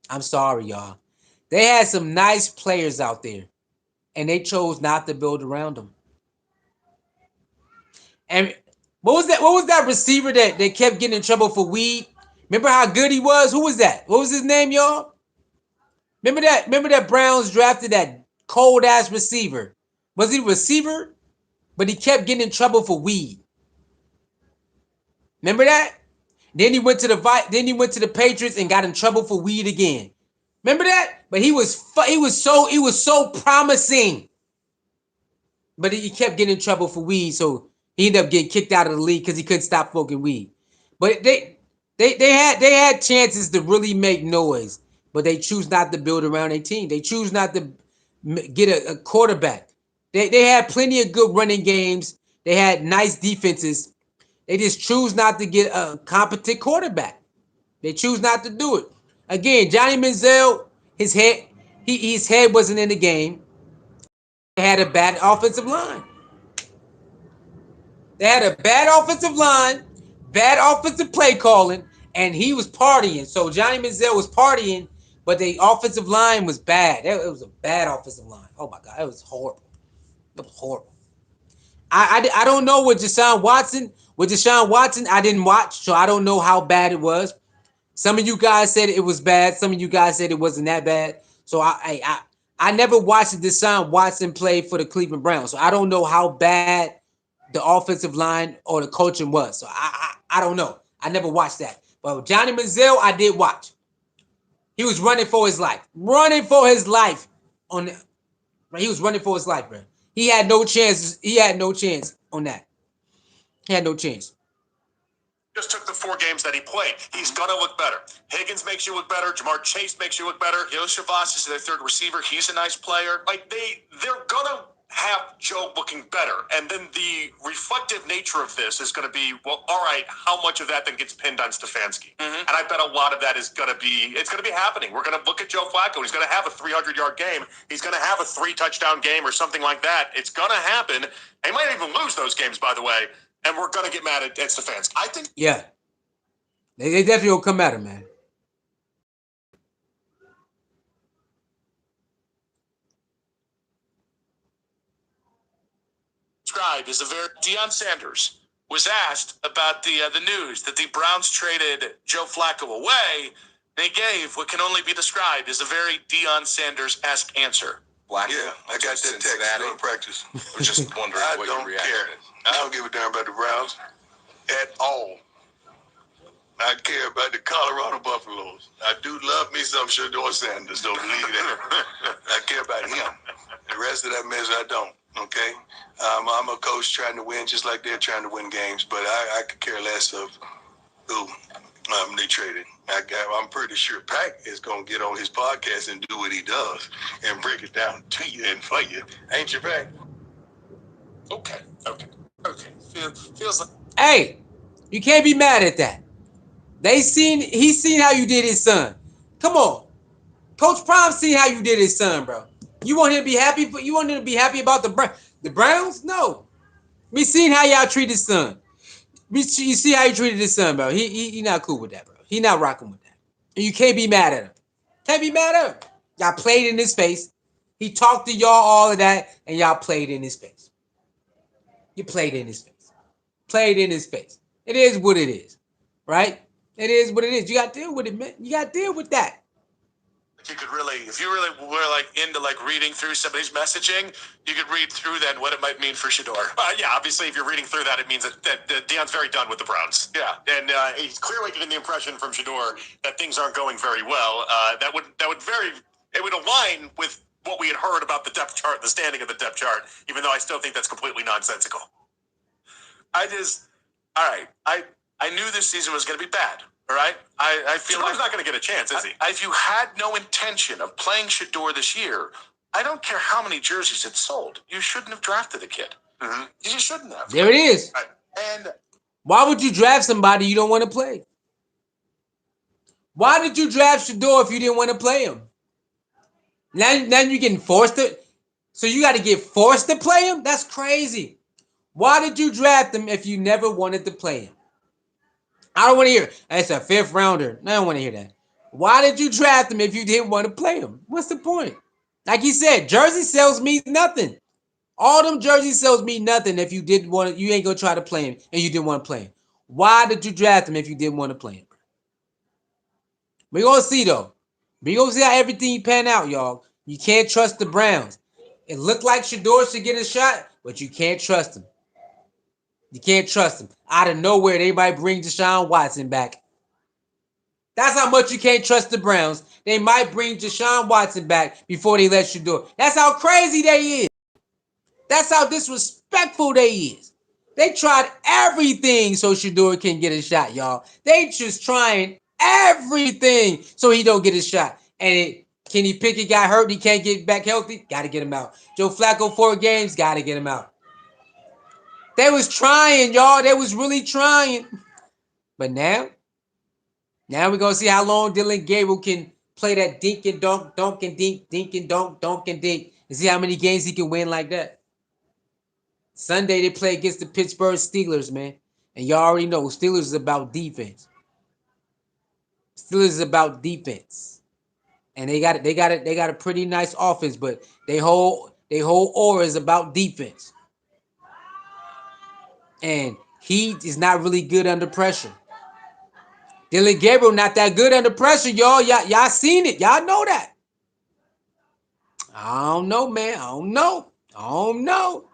S1: I'm sorry, y'all. They had some nice players out there, and they chose not to build around them. And what was that receiver that they kept getting in trouble for weed? Remember how good he was? Who was that? What was his name, y'all? Remember that Browns drafted that cold ass receiver. Was he a receiver? But he kept getting in trouble for weed. Remember that? Then he went to the Patriots and got in trouble for weed again. Remember that? But he was so promising. But he kept getting in trouble for weed, so he ended up getting kicked out of the league because he couldn't stop smoking weed. But they had chances to really make noise, but they choose not to build around a team. They choose not to get a quarterback. They had plenty of good running games. They had nice defenses. They just choose not to get a competent quarterback. They choose not to do it. Again, Johnny Manziel, his head wasn't in the game. They had a bad offensive line. They had a bad offensive line, bad offensive play calling, and he was partying. So Johnny Manziel was partying, but the offensive line was bad. It was a bad offensive line. Oh my God, it was horrible. It was horrible. I don't know with Deshaun Watson. With Deshaun Watson, I didn't watch, so I don't know how bad it was. Some of you guys said it was bad. Some of you guys said it wasn't that bad. So I never watched Deshaun Watson play for the Cleveland Browns, so I don't know how bad the offensive line or the coaching was. So I don't know. I never watched that. But Johnny Manziel, I did watch. He was running for his life. Running for his life. He was running for his life, bro. He had no chance. He had no chance on that. He had no chance.
S2: Just took the 4 games that he played. He's going to look better. Higgins makes you look better. Jamar Chase makes you look better. Shavas is their third receiver. He's a nice player. Like they're going to have Joe looking better. And then the reflective nature of this is going to be, well, all right, how much of that then gets pinned on Stefanski? Mm-hmm. And I bet a lot of that is going to be, it's going to be happening. We're going to look at Joe Flacco. He's going to have a 300-yard game. He's going to have a 3-touchdown game or something like that. It's going to happen. He might even lose those games, by the way. And we're going to get mad at Stefanski. I think.
S1: Yeah. They definitely will come at him, man.
S2: Described as a very Deion Sanders was asked about the news that the Browns traded Joe Flacco away. They gave what can only be described as a very Deion Sanders-esque answer. Flacco, yeah, I got that text during practice. I was just wondering what your reaction is. I don't give a damn about the Browns at all. I care about the Colorado Buffaloes. I do love me some Shedeur Sanders, don't believe that. I care about him. The rest of that mess, I don't. Okay? I'm a coach trying to win just like they're trying to win games, but I could care less of who they traded. I'm pretty sure Pac is going to get on his podcast and do what he does and break it down to you and for you. Ain't you, Pac? Okay. Feels like...
S1: Hey, You can't be mad at that. He's seen how you did his son. Come on. Coach Prime seen how you did his son, bro. You want him to be happy? You want him to be happy about the Browns? No. We seen how y'all treat his son. You see how you treated his son, bro. He not cool with that, bro. He not rocking with that. And you can't be mad at him. Can't be mad at him. Y'all played in his face. He talked to y'all all of that, and y'all played in his face. You played in his face. Played in his face. It is what it is, right? It is what it is. You got to deal with it, man. You got to deal with that.
S2: You could really, if you really were like into like reading through somebody's messaging, you could read through then what it might mean for Shedeur. Yeah, obviously, if you're reading through that, it means that Deion's very done with the Browns. Yeah, and he's clearly getting the impression from Shedeur that things aren't going very well. That would align with what we had heard about the depth chart, the standing of the depth chart. Even though I still think that's completely nonsensical. All right, I knew this season was going to be bad. All right, I feel Shedor's not going to get a chance, is he? If you had no intention of playing Shedeur this year, I don't care how many jerseys it sold. You shouldn't have drafted the kid. Mm-hmm. You just shouldn't have.
S1: There it is.
S2: Right. And
S1: why would you draft somebody you don't want to play? Why did you draft Shedeur if you didn't want to play him? Now you're getting forced to. So you got to get forced to play him? That's crazy. Why did you draft him if you never wanted to play him? I don't want to hear it. It's a 5th rounder. I don't want to hear that. Why did you draft him if you didn't want to play him? What's the point? Like he said, jersey sales mean nothing. All them jersey sales mean nothing if you didn't want to, you ain't gonna try to play him and you didn't want to play him. Why did you draft him if you didn't want to play him? We're gonna see though. We're gonna see how everything pan out, y'all. You can't trust the Browns. It looked like Shedeur should get a shot, but you can't trust him. You can't trust him. Out of nowhere, they might bring Deshaun Watson back. That's how much you can't trust the Browns. They might bring Deshaun Watson back before they let Shedeur. That's how crazy they is. That's how disrespectful they is. They tried everything so Shedeur can get a shot, y'all. They just trying everything so he don't get a shot. And Kenny Pickett got hurt. He can't get back healthy. Got to get him out. Joe Flacco, 4 games. Got to get him out. They was trying, y'all. They was really trying. But now we're going to see how long Dylan Gabriel can play that dink and dunk, dunk and dink, dink and dunk, dunk and dink. And see how many games he can win like that. Sunday, they play against the Pittsburgh Steelers, man. And y'all already know Steelers is about defense. Steelers is about defense. And they got a pretty nice offense, but they whole aura is about defense. And he is not really good under pressure. Dylan Gabriel not that good under pressure, y'all. Y'all seen it. Y'all know that. I don't know, man. I don't know.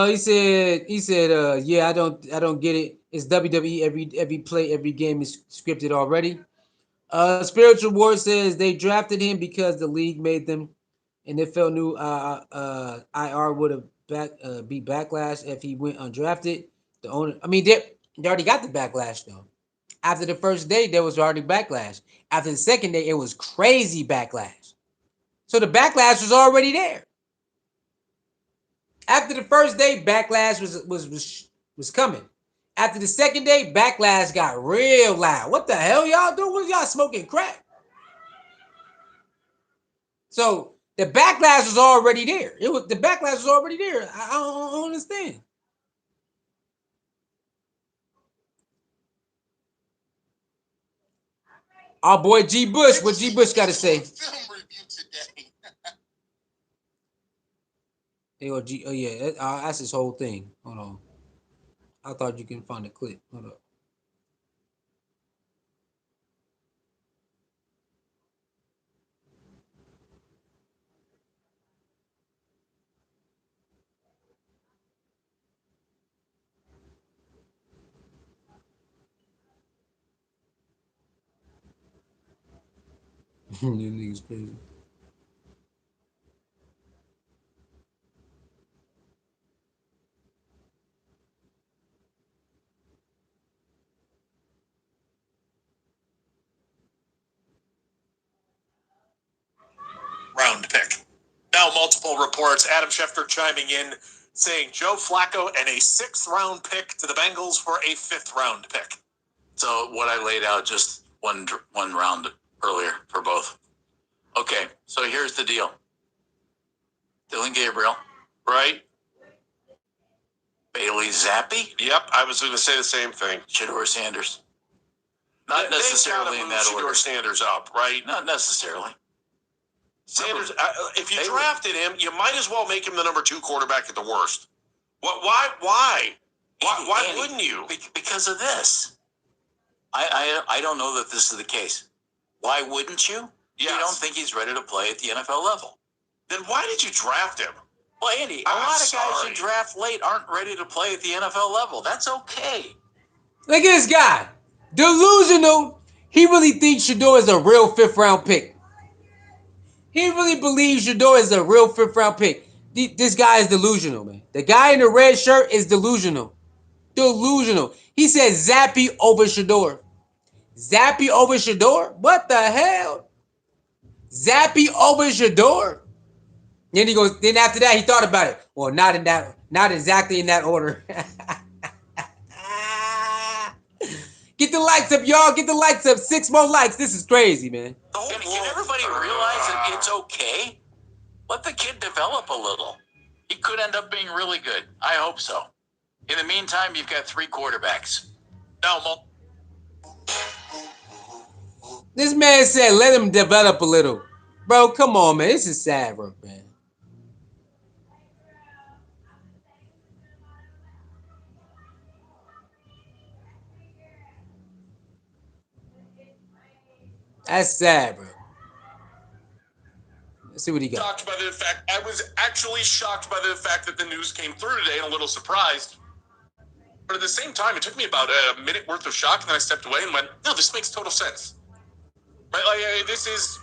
S1: He said, yeah, I don't get it. It's WWE. Every play, every game is scripted already. Spiritual Ward says they drafted him because the league made them, and NFL knew IR would have be backlash if he went undrafted. The owner, I mean, they already got the backlash though. After the first day, there was already backlash. After the second day, it was crazy backlash. So the backlash was already there. After the first day, backlash was coming. After the second day, backlash got real loud. What the hell y'all doing? Was y'all smoking crack? So the backlash was already there. The backlash was already there. I don't understand. Our boy G. Bush, what G. Bush got to say?
S2: Film review today.
S1: Oh yeah, that's his whole thing. Hold on. I thought you can find a clip. Hold up. You niggas crazy.
S2: Round pick. Now multiple reports. Adam Schefter chiming in saying Joe Flacco and a 6th-round pick to the Bengals for a 5th-round pick.
S5: So what I laid out just one round earlier for both. Okay, so here's the deal. Dylan Gabriel,
S2: Right?
S5: Bailey Zappi,
S2: Yep, I was going to say the same thing.
S5: Shedeur Sanders. Not necessarily in that order.
S2: Shedeur Sanders up, right?
S5: Not necessarily.
S2: Sanders, if you drafted him, you might as well make him the number 2 quarterback at the worst. Why
S5: Andy,
S2: wouldn't you?
S5: Because of this. I don't know that this is the case. Why wouldn't you?
S2: Yes.
S5: You don't think he's ready to play at the NFL level.
S2: Then why did you draft him?
S5: Well, Andy, a lot of guys you draft late aren't ready to play at the NFL level. That's okay.
S1: Look at this guy. Delusional. He really thinks Shador is a real 5th-round pick. He really believes Shador is a real 5th-round pick. This guy is delusional, man. The guy in the red shirt is delusional. Delusional. He said Zappi over Shador. Zappi over Shador? What the hell? Zappi over Shador? Then he goes. Then after that, he thought about it. Well, not exactly in that order. Get the likes up, y'all. Get the likes up. 6 more likes. This is crazy, man.
S5: Can everybody realize that it's okay? Let the kid develop a little. He could end up being really good. I hope so. In the meantime, you've got 3 quarterbacks. No,
S1: This man said, let him develop a little. Bro, come on, man. This is sad, bro, man. That's sad, bro. Let's see what he got.
S2: I was actually shocked by the fact that the news came through today and a little surprised. But at the same time, it took me about a minute worth of shock, and then I stepped away and went, no, this makes total sense. Right? This is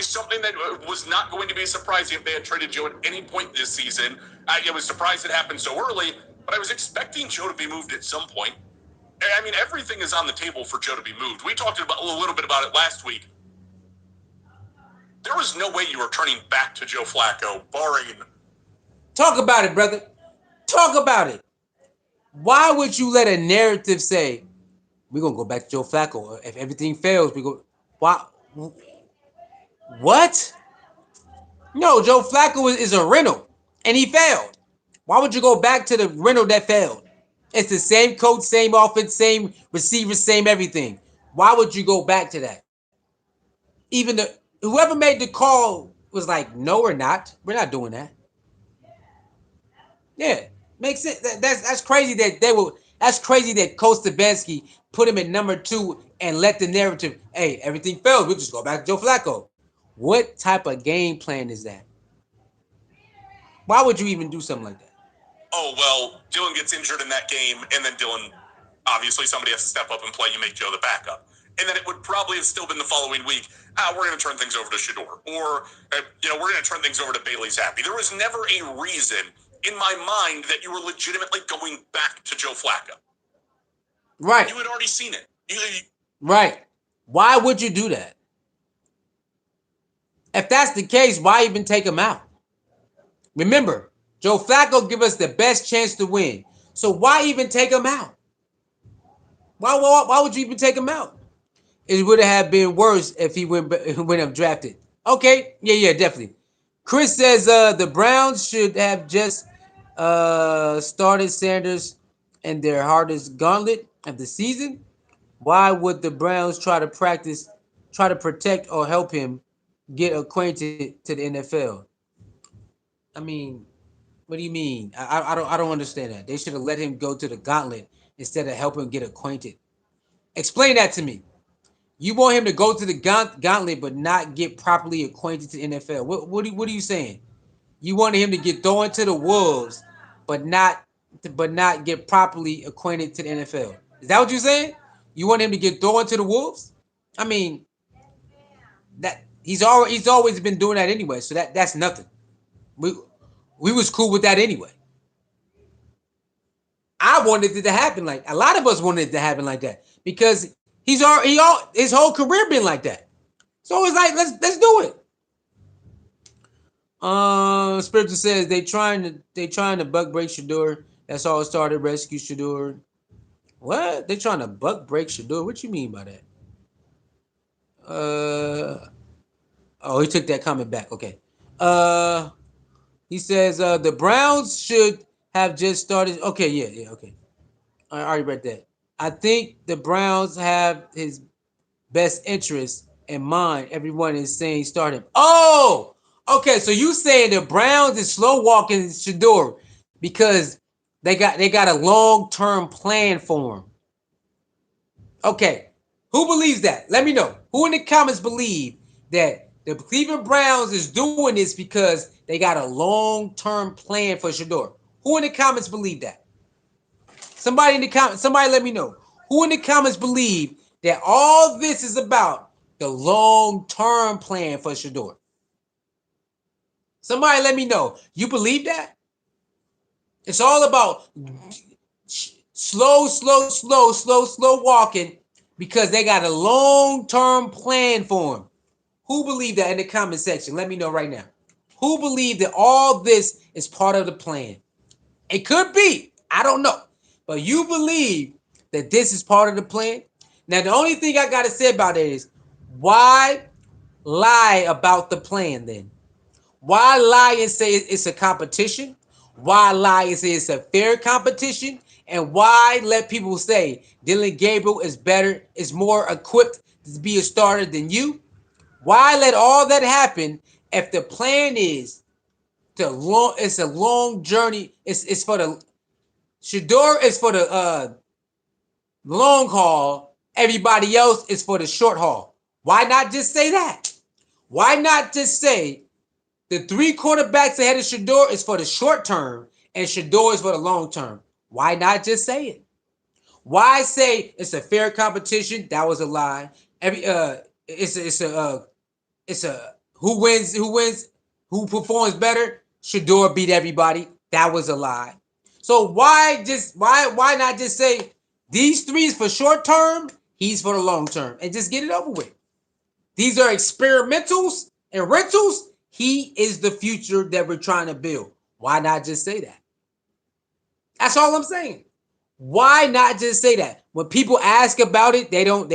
S2: something that was not going to be surprising if they had traded Joe at any point this season. I was surprised it happened so early, but I was expecting Joe to be moved at some point. I mean, everything is on the table for Joe to be moved. We talked about a little bit about it last week. There was no way you were turning back to Joe Flacco, barring...
S1: Talk about it, brother. Talk about it. Why would you let a narrative say, we're going to go back to Joe Flacco? If everything fails, we go... Why? What? No, Joe Flacco is a rental, and he failed. Why would you go back to the rental that failed? It's the same coach, same offense, same receivers, same everything. Why would you go back to that? Even whoever made the call was like, no, we're not. We're not doing that. Yeah, makes sense. That's crazy that that's crazy that Coach Stefanski put him at number 2 and let the narrative, hey, everything fails. We'll just go back to Joe Flacco. What type of game plan is that? Why would you even do something like that?
S2: Oh, well, Dylan gets injured in that game, and then Dylan, obviously somebody has to step up and play. You make Joe the backup. And then it would probably have still been the following week, we're going to turn things over to Shador. Or, we're going to turn things over to Bailey Zappi. There was never a reason in my mind that you were legitimately going back to Joe Flacco.
S1: Right.
S2: You had already seen it.
S1: Right. Why would you do that? If that's the case, why even take him out? Remember, Joe Flacco give us the best chance to win. So why even take him out? Why would you even take him out? It would have been worse if he went undrafted. Okay, yeah, definitely. Chris says the Browns should have just started Sanders in their hardest gauntlet of the season. Why would the Browns try to protect or help him get acquainted to the NFL? I mean, what do you mean? I don't understand that. They should have let him go to the gauntlet instead of helping him get acquainted. Explain that to me. You want him to go to the gauntlet but not get properly acquainted to the NFL. What are you saying? You wanted him to get thrown to the wolves but not get properly acquainted to the NFL. Is that what you're saying? You want him to get thrown to the wolves? I mean, that he's always been doing that anyway, so that's nothing. We was cool with that anyway. I wanted it to happen like a lot of us wanted it to happen like that because his whole career been like that. So it's like let's do it. Spiritual says they trying to buck break Shador. That's all it started. Rescue Shador. What? They trying to buck break Shador? What you mean by that? Oh, he took that comment back. Okay. Uh, he says the Browns should have just started. Okay, yeah, okay. I already read that. I think the Browns have his best interest in mind. Everyone is saying start him. Oh, okay. So you saying the Browns is slow walking Shador because they got a long term plan for him. Okay. Who believes that? Let me know. Who in the comments believe that the Cleveland Browns is doing this because they got a long-term plan for Shador? Who in the comments believe that? Somebody in the comments, somebody let me know. Who in the comments believe that all this is about the long-term plan for Shador? Somebody let me know. You believe that? It's all about slow walking because they got a long-term plan for him. Who believe that in the comment section? Let me know right now. Who believe that all this is part of the plan? It could be. I don't know. But you believe that this is part of the plan? Now, the only thing I got to say about it is why lie about the plan then? Why lie and say it's a competition? Why lie and say it's a fair competition? And why let people say Dylan Gabriel is better, is more equipped to be a starter than you? Why let all that happen if the plan is it's a long journey. It's for the Shador is for the long haul. Everybody else is for the short haul. Why not just say that? Why not just say the three quarterbacks ahead of Shador is for the short term and Shador is for the long term? Why not just say it? Why say it's a fair competition? That was a lie. Every it's a who performs better. Shador beat everybody. That was a lie. So why not just say these three is for short term, he's for the long term, and just get it over with? These are experimentals and rentals. He is the future that we're trying to build. Why not just say that? That's all I'm saying. Why not just say that? When people ask about it, they don't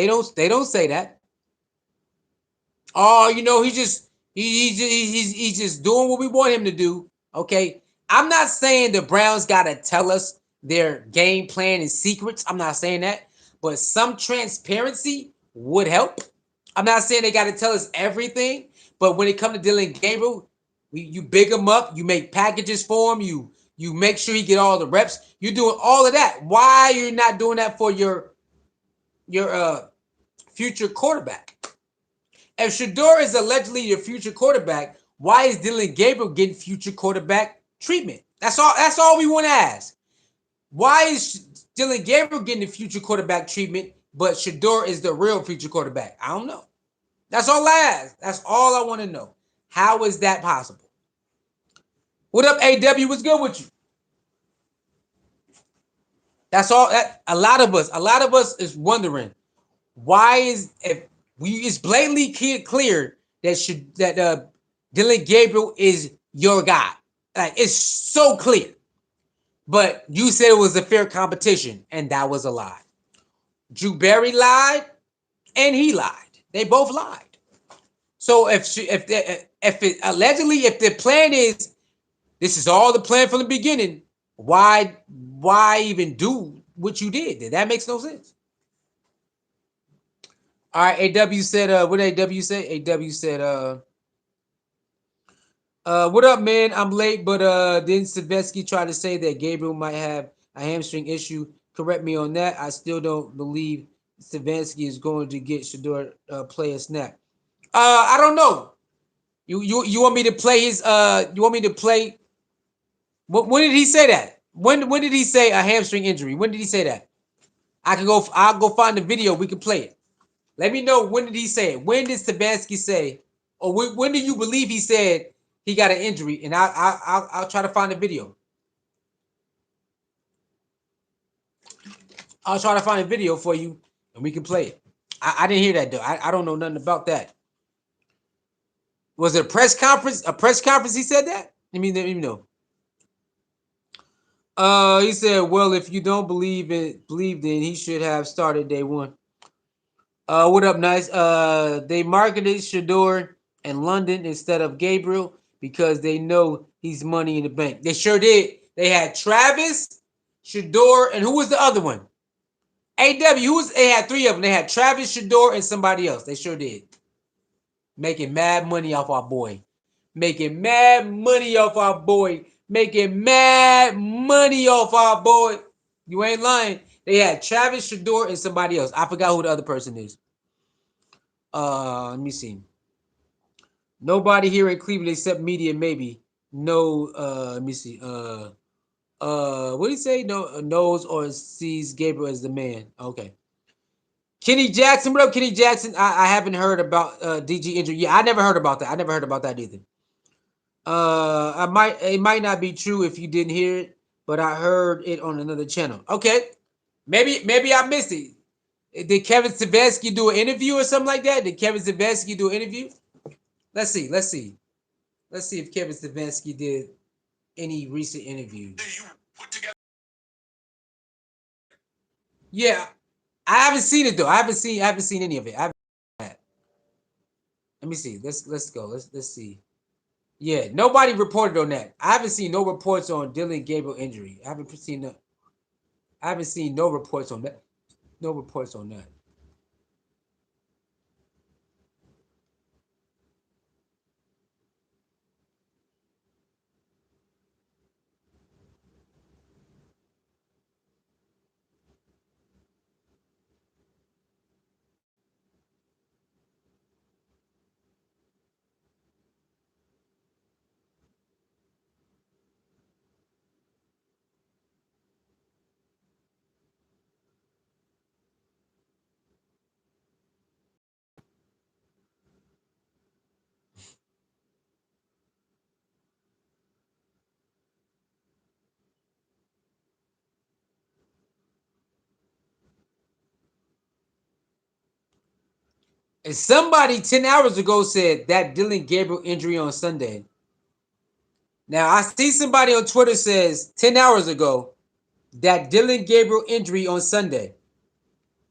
S1: say that. Oh, he's just doing what we want him to do. Okay. I'm not saying the Browns gotta tell us their game plan and secrets. I'm not saying that, but some transparency would help. I'm not saying they gotta tell us everything, but when it comes to Dylan Gabriel, you big him up, you make packages for him, you make sure he get all the reps. You're doing all of that. Why are you not doing that for your future quarterback? If Shedeur is allegedly your future quarterback, why is Dylan Gabriel getting future quarterback treatment? That's all. That's all we want to ask. Why is Dylan Gabriel getting the future quarterback treatment, but Shedeur is the real future quarterback? I don't know. That's all I ask. That's all I want to know. How is that possible? What up, AW? What's good with you? That's all. A lot of us is wondering why is if we it's blatantly clear that Dylan Gabriel is your guy. Like it's so clear. But you said it was a fair competition, and that was a lie. Drew Barry lied, and he lied. They both lied. So if it allegedly if the plan is this is all the plan from the beginning, why even do what you did? That makes no sense. All right, AW said, what did AW say? AW said, what up, man? I'm late, but didn't Savetsky try to say that Gabriel might have a hamstring issue? Correct me on that. I still don't believe Savetsky is going to get Shador play a snap. I don't know. You want me to play his you want me to play when did he say that? When did he say a hamstring injury? When did he say that? I'll go find the video, we can play it. Let me know when did he say it? When did Stefanski say, or when do you believe he said he got an injury? And I'll try to find the video. I'll try to find a video for you, and we can play it. I didn't hear that though. I don't know nothing about that. Was it a press conference? A press conference? He said that. Let me know. He said, "Well, if you don't believe then he should have started day one." What up, nice? They marketed Shedeur in London instead of Gabriel because they know he's money in the bank. They sure did. They had Travis, Shedeur, and who was the other one? AW. Who was? They had three of them. They had Travis, Shedeur, and somebody else. They sure did. Making mad money off our boy. Making mad money off our boy. Making mad money off our boy. You ain't lying. They had Travis, Shedeur, and somebody else. I forgot who the other person is. Let me see. Nobody here in Cleveland except media, maybe. No, let me see. What do you say? No, knows or sees Gabriel as the man. Okay. Kenny Jackson, what up, Kenny Jackson? I haven't heard about DG injury. Yeah, I never heard about that. I never heard about that either. It might not be true if you didn't hear it, but I heard it on another channel. Okay. Maybe I missed it. Did Kevin Stefanski do an interview or something like that? Did Kevin Stefanski do an interview? Let's see. Let's see if Kevin Stefanski did any recent interviews. Yeah, I haven't seen it though. I haven't seen any of it. Let me see. Let's go. Let's see. Yeah, nobody reported on that. I haven't seen no reports on Dylan Gabriel injury. I haven't seen no reports on that. No reports on that. And somebody 10 hours ago said that Dylan Gabriel injury on Sunday. Now I see somebody on Twitter says 10 hours ago that Dylan Gabriel injury on Sunday.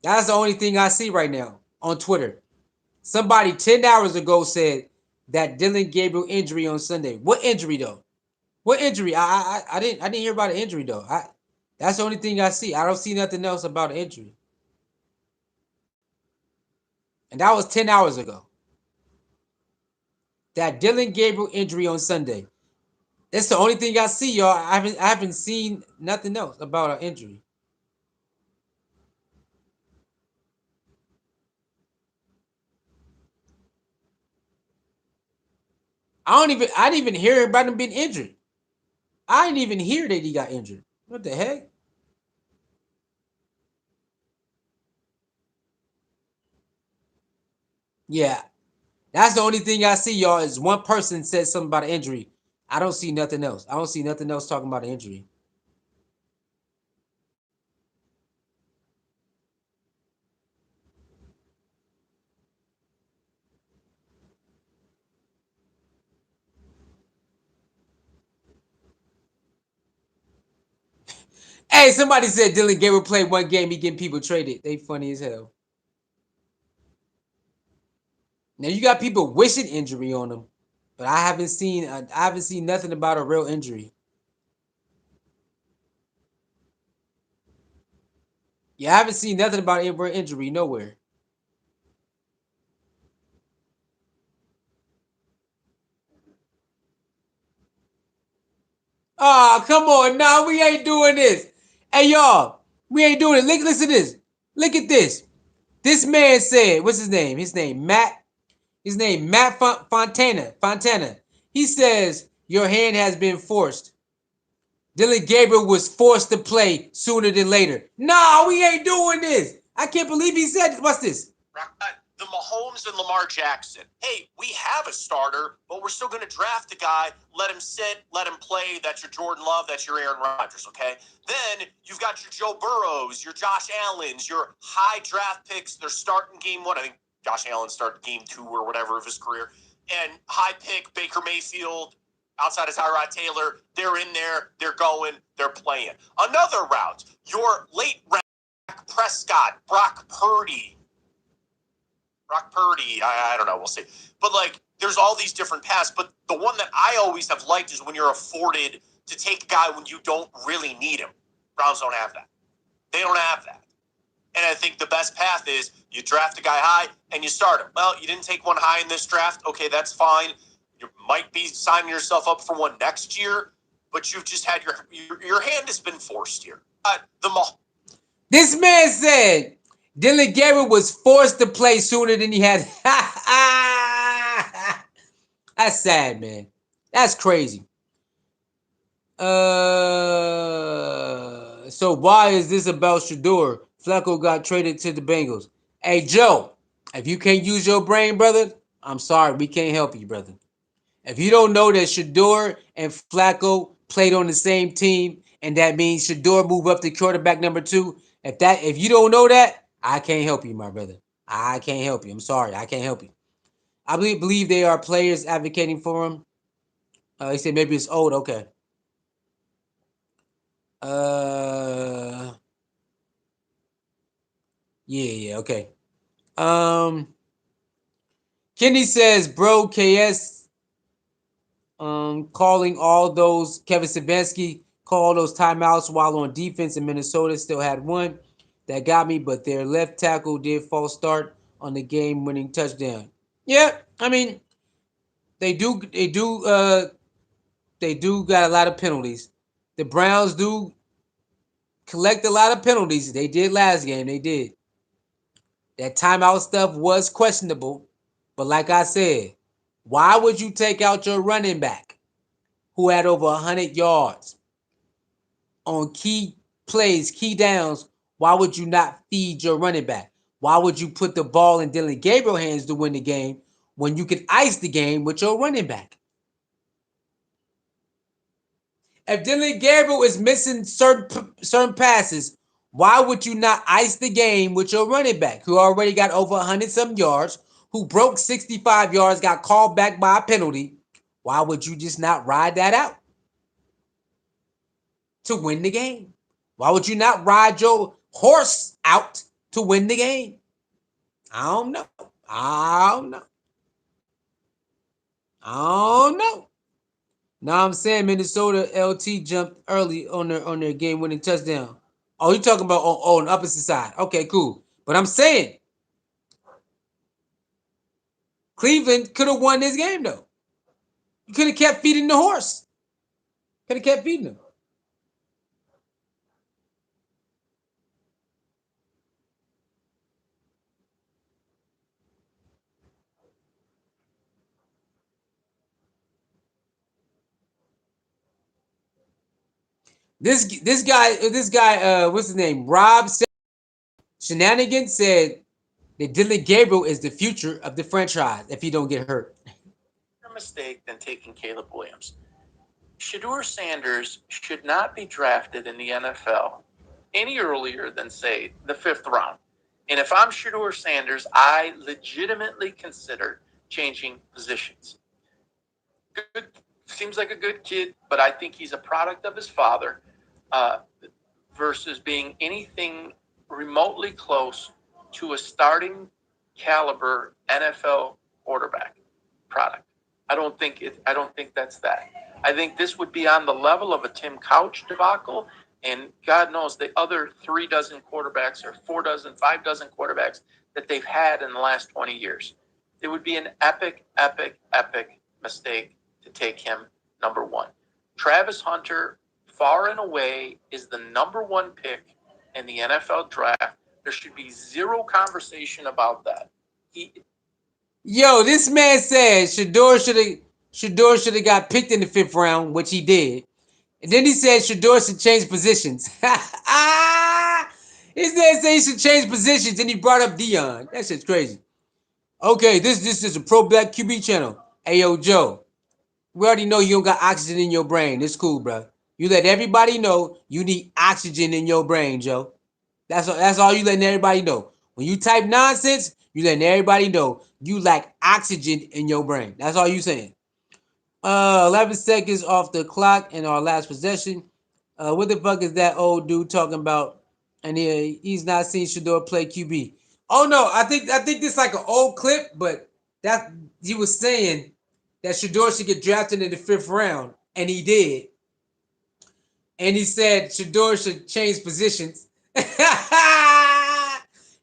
S1: That's the only thing I see right now on Twitter. Somebody 10 hours ago said that Dylan Gabriel injury on Sunday. What injury though? What injury? I didn't hear about an injury though. That's the only thing I see. I don't see nothing else about an injury. And that was 10 hours ago. That Dylan Gabriel injury on Sunday. That's the only thing I see, y'all. I haven't seen nothing else about an injury. I didn't even hear about him being injured. I didn't even hear that he got injured. What the heck? Yeah. That's the only thing I see, y'all, is one person said something about an injury. I don't see nothing else. I don't see nothing else talking about an injury. Hey, somebody said Dylan Gabriel played one game, he getting people traded. They funny as hell. Now you got people wishing injury on him, but I haven't seen nothing about a real injury. Yeah, I haven't seen nothing about a real injury nowhere. Oh, come on. Nah, we ain't doing this. Hey, y'all, we ain't doing it. Listen to this. Look at this. This man said, what's his name? His name, Matt Fontana. He says, your hand has been forced. Dylan Gabriel was forced to play sooner than later. Nah, we ain't doing this. I can't believe he said, what's this?
S6: The Mahomes and Lamar Jackson. Hey, we have a starter, but we're still going to draft a guy, let him sit, let him play. That's your Jordan Love, that's your Aaron Rodgers, okay? Then you've got your Joe Burrows, your Josh Allens, your high draft picks. They're starting game one. I think Josh Allen started game 2 or whatever of his career. and high pick Baker Mayfield outside of Tyrod Taylor. They're in there. They're going. They're playing. Another route. Your late round Prescott, Brock Purdy. I don't know. We'll see. But like, there's all these different paths. But the one that I always have liked is when you're afforded to take a guy when you don't really need him. Browns don't have that. They don't have that. And I think the best path is you draft a guy high and you start him. Well, you didn't take one high in this draft. Okay, that's fine. You might be signing yourself up for one next year, but you've just had your hand has been forced here.
S1: This man said Dylan Gabriel was forced to play sooner than he had. That's sad, man. That's crazy. So why is this about Shedeur? Flacco got traded to the Bengals. Hey, Joe, if you can't use your brain, brother, I'm sorry. We can't help you, brother. If you don't know that Shedeur and Flacco played on the same team, and that means Shedeur moved up to quarterback number 2, if you don't know that, I can't help you, my brother. I can't help you. I'm sorry. I can't help you. I believe they are players advocating for him. He said maybe it's old. Okay. Yeah, okay. Kenny says, bro, KS calling all those Kevin Stefanski called those timeouts while on defense in Minnesota, still had one that got me, but their left tackle did false start on the game-winning touchdown. Yeah, I mean, they do got a lot of penalties. The Browns do collect a lot of penalties. They did last game. They did. That timeout stuff was questionable, but like I said, why would you take out your running back who had over 100 yards on key plays, key downs? Why would you not feed your running back? Why would you put the ball in Dylan Gabriel's hands to win the game when you could ice the game with your running back? If Dylan Gabriel is missing certain passes, why would you not ice the game with your running back who already got over 100 some yards, who broke 65 yards, got called back by a penalty? Why would you just not ride that out to win the game? Why would you not ride your horse out to win the game? I don't know. I don't know. I don't know. Now I'm saying Minnesota LT jumped early on their game winning touchdown. Oh, you talking about on the opposite side? Okay, cool. But I'm saying Cleveland could have won this game though. You could have kept feeding the horse. Could have kept feeding him. This guy, what's his name? Rob Shenanigans said that Dylan Gabriel is the future of the franchise if he don't get hurt.
S5: Mistake than taking Caleb Williams. Shedeur Sanders should not be drafted in the NFL any earlier than, say, the 5th round. And if I'm Shedeur Sanders, I legitimately consider changing positions. Good, seems like a good kid, but I think he's a product of his father versus being anything remotely close to a starting caliber NFL quarterback product. I don't think that's that. I think this would be on the level of a Tim Couch debacle, and God knows the other 3 dozen quarterbacks or 4 dozen, 5 dozen quarterbacks that they've had in the last 20 years. It would be an epic, epic, epic mistake to take him number 1. Travis Hunter, far and away, is the number 1 pick in the NFL draft. There should be zero conversation about that.
S1: Yo, this man said Shador should have got picked in the 5th round, which he did. And then he said Shador should change positions. He said he should change positions, and he brought up Dion. That shit's crazy. Okay, this is a pro black QB channel. Hey yo, Joe. We already know you don't got oxygen in your brain. It's cool, bro. You let everybody know you need oxygen in your brain, Joe. That's all you letting everybody know. When you type nonsense, You letting everybody know you lack oxygen in your brain. That's all you saying. 11 seconds off the clock in our last possession. What the fuck is that old dude talking about? And he's not seen Shador play QB. Oh no, I think this is like an old clip, but that he was saying that Shador should get drafted in the 5th round, and he did. And he said Shador should change positions.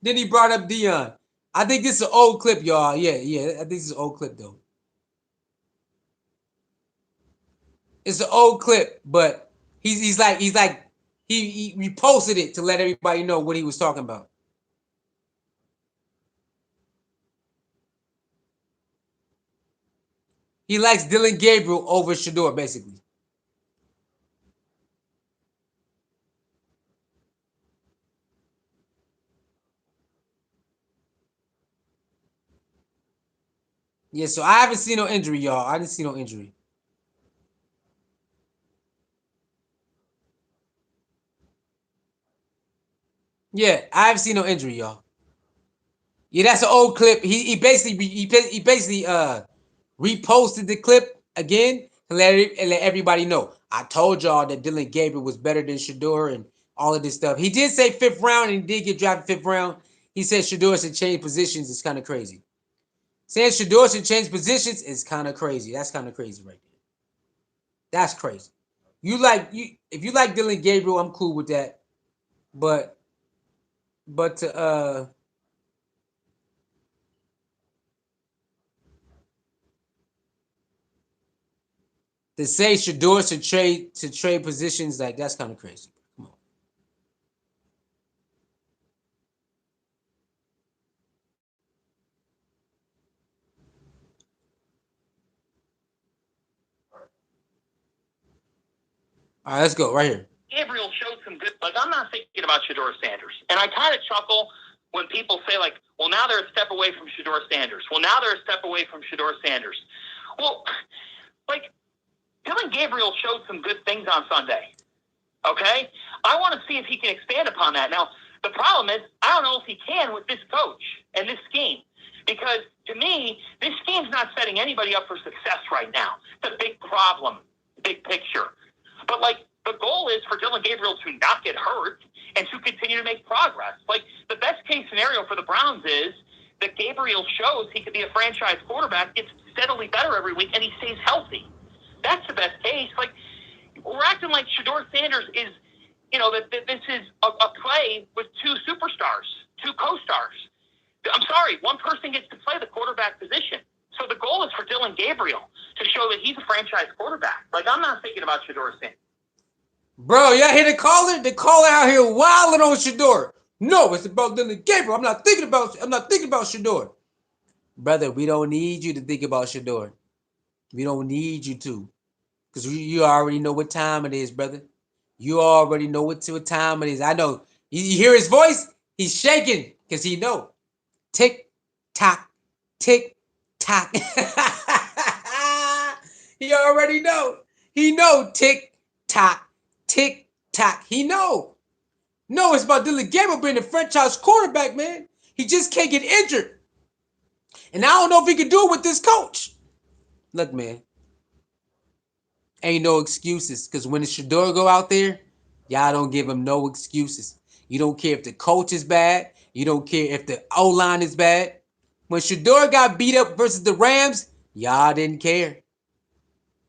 S1: Then he brought up Dion. I think this is an old clip, y'all. Yeah. I think this is an old clip though. It's an old clip, but he's like he reposted it to let everybody know what he was talking about. He likes Dylan Gabriel over Shador, basically. Yeah, so I haven't seen no injury, y'all. I didn't see no injury. Yeah, I haven't seen no injury, y'all. Yeah, that's an old clip. He basically reposted the clip again and let everybody know. I told y'all that Dylan Gabriel was better than Shador and all of this stuff. He did say 5th round and he did get drafted 5th round. He said Shador should change positions. It's kind of crazy. Saying Shador should change positions is kind of crazy. That's kind of crazy right there. That's crazy. If you like Dylan Gabriel, I'm cool with that. But but to say Shador should trade positions, like that's kind of crazy. Come on. All right, let's go right here.
S5: Gabriel showed some good. Like, I'm not thinking about Shador Sanders. And I kind of chuckle when people say, like, well, now they're a step away from Shador Sanders. Well, now they're a step away from Shador Sanders. Well, like, Dylan Gabriel showed some good things on Sunday. Okay? I want to see if he can expand upon that. Now, the problem is, I don't know if he can with this coach and this scheme. Because, to me, this scheme's not setting anybody up for success right now. It's a big problem, big picture. But, like, the goal is for Dylan Gabriel to not get hurt and to continue to make progress. Like, the best case scenario for the Browns is that Gabriel shows he could be a franchise quarterback, gets steadily better every week, and he stays healthy. That's the best case. Like, we're acting like Shador Sanders is, that this is a play with two superstars, two co-stars. I'm sorry, one person gets to play the quarterback position. So the goal is for Dylan Gabriel to show that he's a franchise quarterback. Like, I'm not thinking about Shedeur Sanders.
S1: Bro, y'all hear the caller? The caller out here wilding on Shador. No, it's about Dylan Gabriel. I'm not thinking about Shador. Brother, we don't need you to think about Shador. We don't need you to. Because you already know what time it is, brother. You already know what time it is. I know. You hear his voice? He's shaking because he know. Tick, tock, tick, tock. He already know. He know. Tick, tock, tick, tock. He know. No, it's about Dylan Gabriel being the franchise quarterback, man. He just can't get injured. And I don't know if he can do it with this coach. Look, man. Ain't no excuses. Because when the Shador go out there, y'all don't give him no excuses. You don't care if the coach is bad. You don't care if the O-line is bad. When Shador got beat up versus the Rams, y'all didn't care.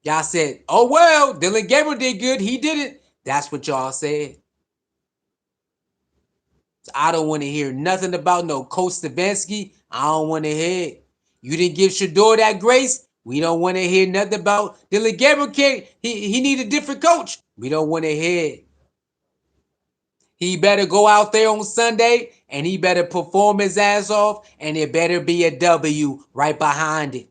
S1: Y'all said, oh, well, Dylan Gabriel did good. He didn't. That's what y'all said. I don't want to hear nothing about no Coach Stefanski. I don't want to hear it. You didn't give Shador that grace. We don't want to hear nothing about Dylan Gabriel. He need a different coach. We don't want to hear it. He better go out there on Sunday and he better perform his ass off, and it better be a W right behind it.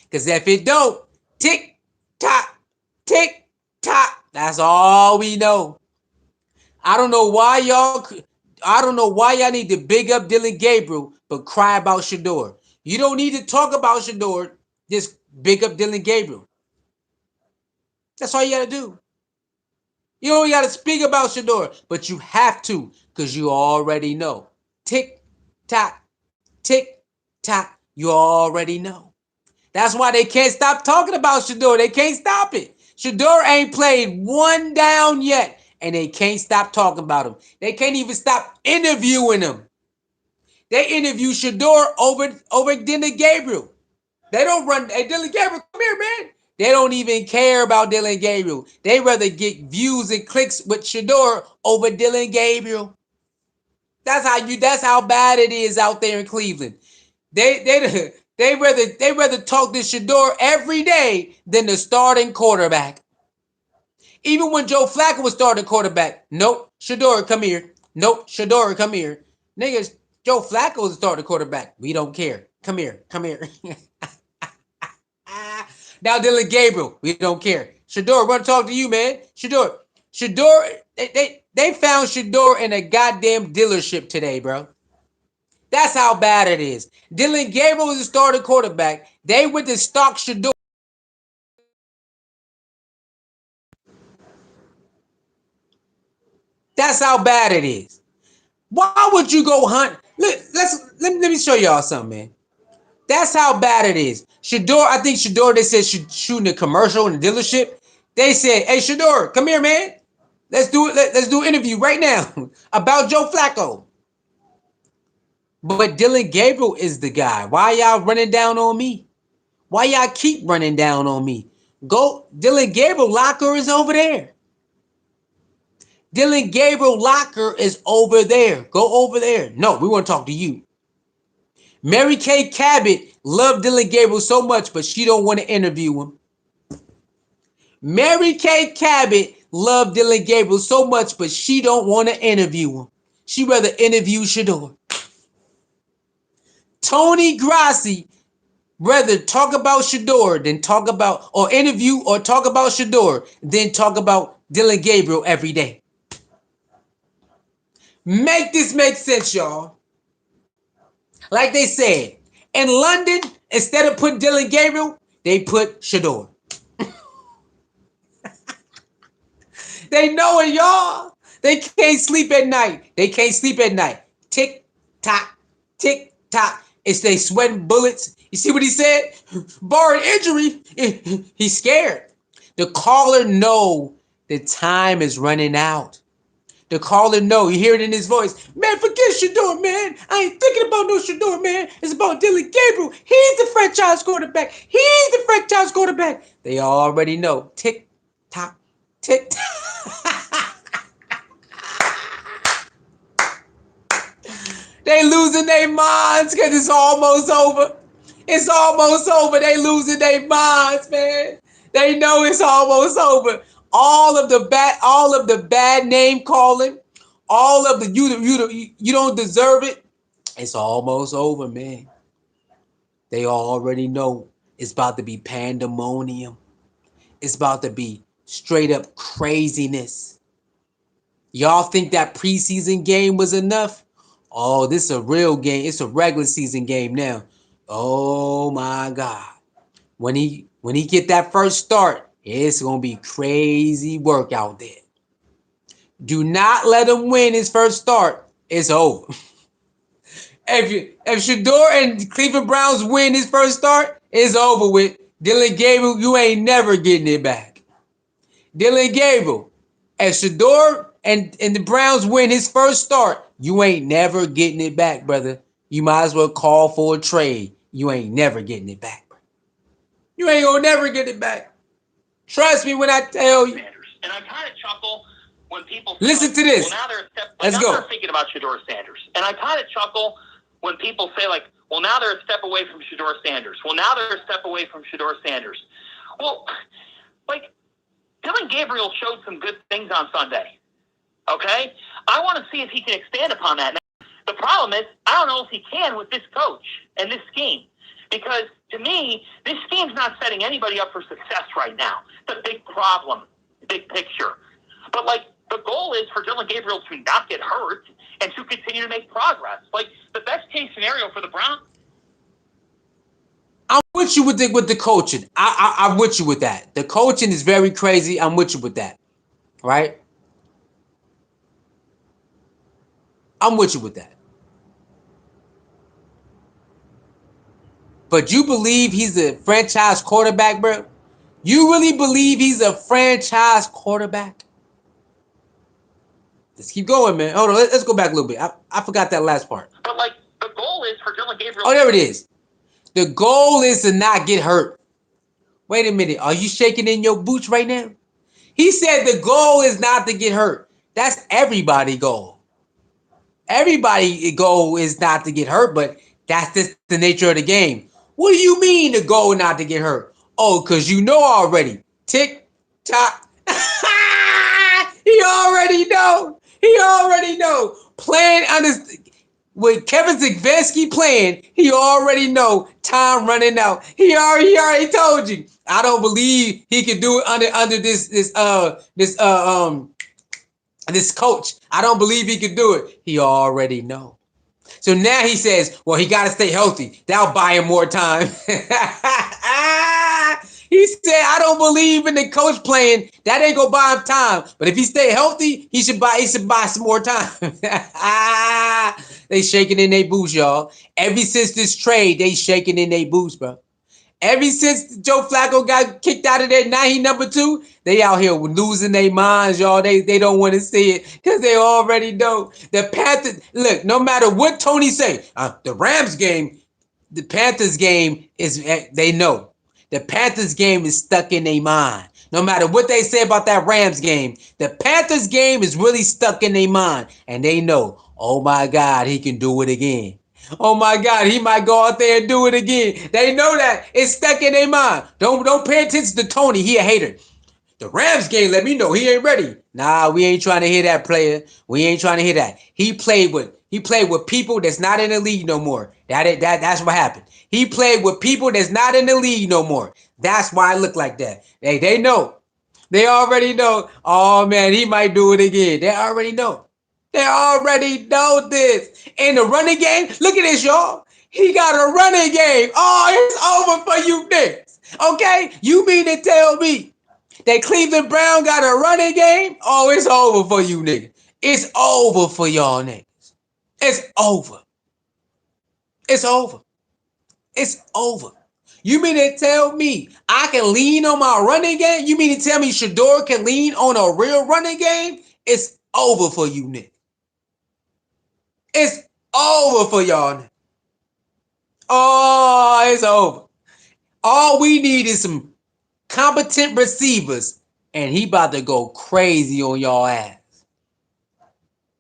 S1: Because if it don't, tick tock, tick tock. That's all we know. I don't know why y'all need to big up Dylan Gabriel but cry about Shador. You don't need to talk about Shador. Just big up Dylan Gabriel. That's all you gotta do. You don't gotta speak about Shador, but you have to, because you already know. Tick tock, tick tock. You already know. That's why they can't stop talking about Shedeur. They can't stop it. Shedeur ain't played one down yet, and they can't stop talking about him. They can't even stop interviewing him. They interview Shedeur over Dylan Gabriel. They don't run. Hey, Dylan Gabriel, come here, man. They don't even care about Dylan Gabriel. They rather get views and clicks with Shedeur over Dylan Gabriel. That's how bad it is out there in Cleveland. They rather talk to Shedeur every day than the starting quarterback. Even when Joe Flacco was starting quarterback, nope, Shedeur, come here. Nope, Shedeur, come here. Niggas, Joe Flacco was starting quarterback. We don't care. Come here, come here. Now Dylan Gabriel, we don't care. Shedeur, want to talk to you, man. Shedeur, they found Shedeur in a goddamn dealership today, bro. That's how bad it is. Dylan Gabriel was the starting quarterback. They went to stock Shedeur. That's how bad it is. Why would you go hunt? Let me show y'all something, man. That's how bad it is. Shedeur, I think Shedeur, they said shooting a commercial in the dealership. They said, hey, Shedeur, come here, man. Let's do it. Let's do an interview right now about Joe Flacco. But Dylan Gabriel is the guy. Why y'all running down on me? Why y'all keep running down on me? Go, Dylan Gabriel locker is over there. Dylan Gabriel locker is over there. Go over there. No, we want to talk to you. Mary Kay Cabot loved Dylan Gabriel so much, but she don't want to interview him. Mary Kay Cabot loved Dylan Gabriel so much, but she don't want to interview him. She rather interview Shador. Tony Grassi rather talk about Shedeur than talk about or interview or talk about Shedeur than talk about Dylan Gabriel every day. Make this make sense, y'all. Like they said, in London, instead of putting Dylan Gabriel, they put Shedeur. They know it, y'all. They can't sleep at night. They can't sleep at night. Tick, tock, tick, tock. It's they sweating bullets. You see what he said? Barring injury, he's scared. The caller know the time is running out. The caller know. You hear it in his voice. Man, forget Shedeur, man. I ain't thinking about no Shedeur, man. It's about Dylan Gabriel. He's the franchise quarterback. He's the franchise quarterback. They already know. Tick, tock, tick, tock. They losing their minds because it's almost over. It's almost over. They losing their minds, man. They know it's almost over. All of the bad name calling, all of the you don't deserve it. It's almost over, man. They already know it's about to be pandemonium. It's about to be straight up craziness. Y'all think that preseason game was enough? Oh, this is a real game. It's a regular season game now. Oh my God. When he get that first start, it's gonna be crazy work out there. Do not let him win his first start. It's over. If Shedeur and Cleveland Browns win his first start, it's over with. Dylan Gabriel, you ain't never getting it back. Dylan Gabriel, if Shedeur and the Browns win his first start, you ain't never getting it back, brother. You might as well call for a trade. You ain't never getting it back. You ain't gonna never get it back. Trust me when I tell you.
S6: And I kind of chuckle when people
S1: listen to this.
S6: Well, now they're
S1: Let's go.
S6: I'm thinking about Shedeur Sanders, and I kind of chuckle when people say like, "Well, now they're a step away from Shedeur Sanders." Well, now they're a step away from Shedeur Sanders. Well, like Dylan Gabriel showed some good things on Sunday. Okay, I want to see if he can expand upon that. Now, the problem is, I don't know if he can with this coach and this scheme. Because, to me, this scheme's not setting anybody up for success right now. It's a big problem, big picture. But, like, the goal is for Dylan Gabriel to not get hurt and to continue to make progress. Like, the best-case scenario for the Browns.
S1: I'm with you with the coaching. I'm with you with that. The coaching is very crazy. I'm with you with that. Right? I'm with you with that. but you believe he's a franchise quarterback, bro? You really believe he's a franchise quarterback? Let's keep going, man. Hold on, let's go back a little bit. I forgot that last part.
S5: But like the goal is for Dylan Gabriel.
S1: Oh, there it is. The goal is to not get hurt. Wait a minute. Are you shaking in your boots right now? He said the goal is not to get hurt. That's everybody's goal. Everybody's goal is not to get hurt, but that's just the nature of the game. What do you mean the goal not to get hurt? Oh, because you know already. Tick, tock. He already know. He already know. Playing under with Kevin Stefanski playing, he already know time running out. He already told you. I don't believe he could do it under this coach. I don't believe he could do it. He already know. So now he says, well, he got to stay healthy. That'll buy him more time. He said, I don't believe in the coach playing. That ain't gonna buy him time. But if he stay healthy, he should buy some more time. They shaking in their boots, y'all. Ever since this trade, they shaking in their boots, bro. Ever since Joe Flacco got kicked out of there, now he number 2, they out here losing their minds, y'all. They don't want to see it because they already know. The Panthers, look, no matter what Tony say, the Rams game, the Panthers game is, they know. The Panthers game is stuck in their mind. No matter what they say about that Rams game, the Panthers game is really stuck in their mind. And they know, oh my God, he can do it again. Oh my God, he might go out there and do it again. They know that. It's stuck in their mind. Don't pay attention to Tony. He a hater. The Rams game let me know he ain't ready. Nah, we ain't trying to hear that, player. We ain't trying to hear that. He played with people that's not in the league no more. That's what happened. He played with people that's not in the league no more. That's why I look like that. They know. They already know. Oh man, he might do it again. They already know. They already know this. In the running game, look at this, y'all. He got a running game. Oh, it's over for you niggas. Okay? You mean to tell me that Cleveland Brown got a running game? Oh, it's over for you niggas. It's over for y'all niggas. It's over. It's over. It's over. You mean to tell me I can lean on my running game? You mean to tell me Shedeur can lean on a real running game? It's over for you niggas. It's over for y'all niggas. Oh, it's over. All we need is some competent receivers, and he about to go crazy on y'all ass.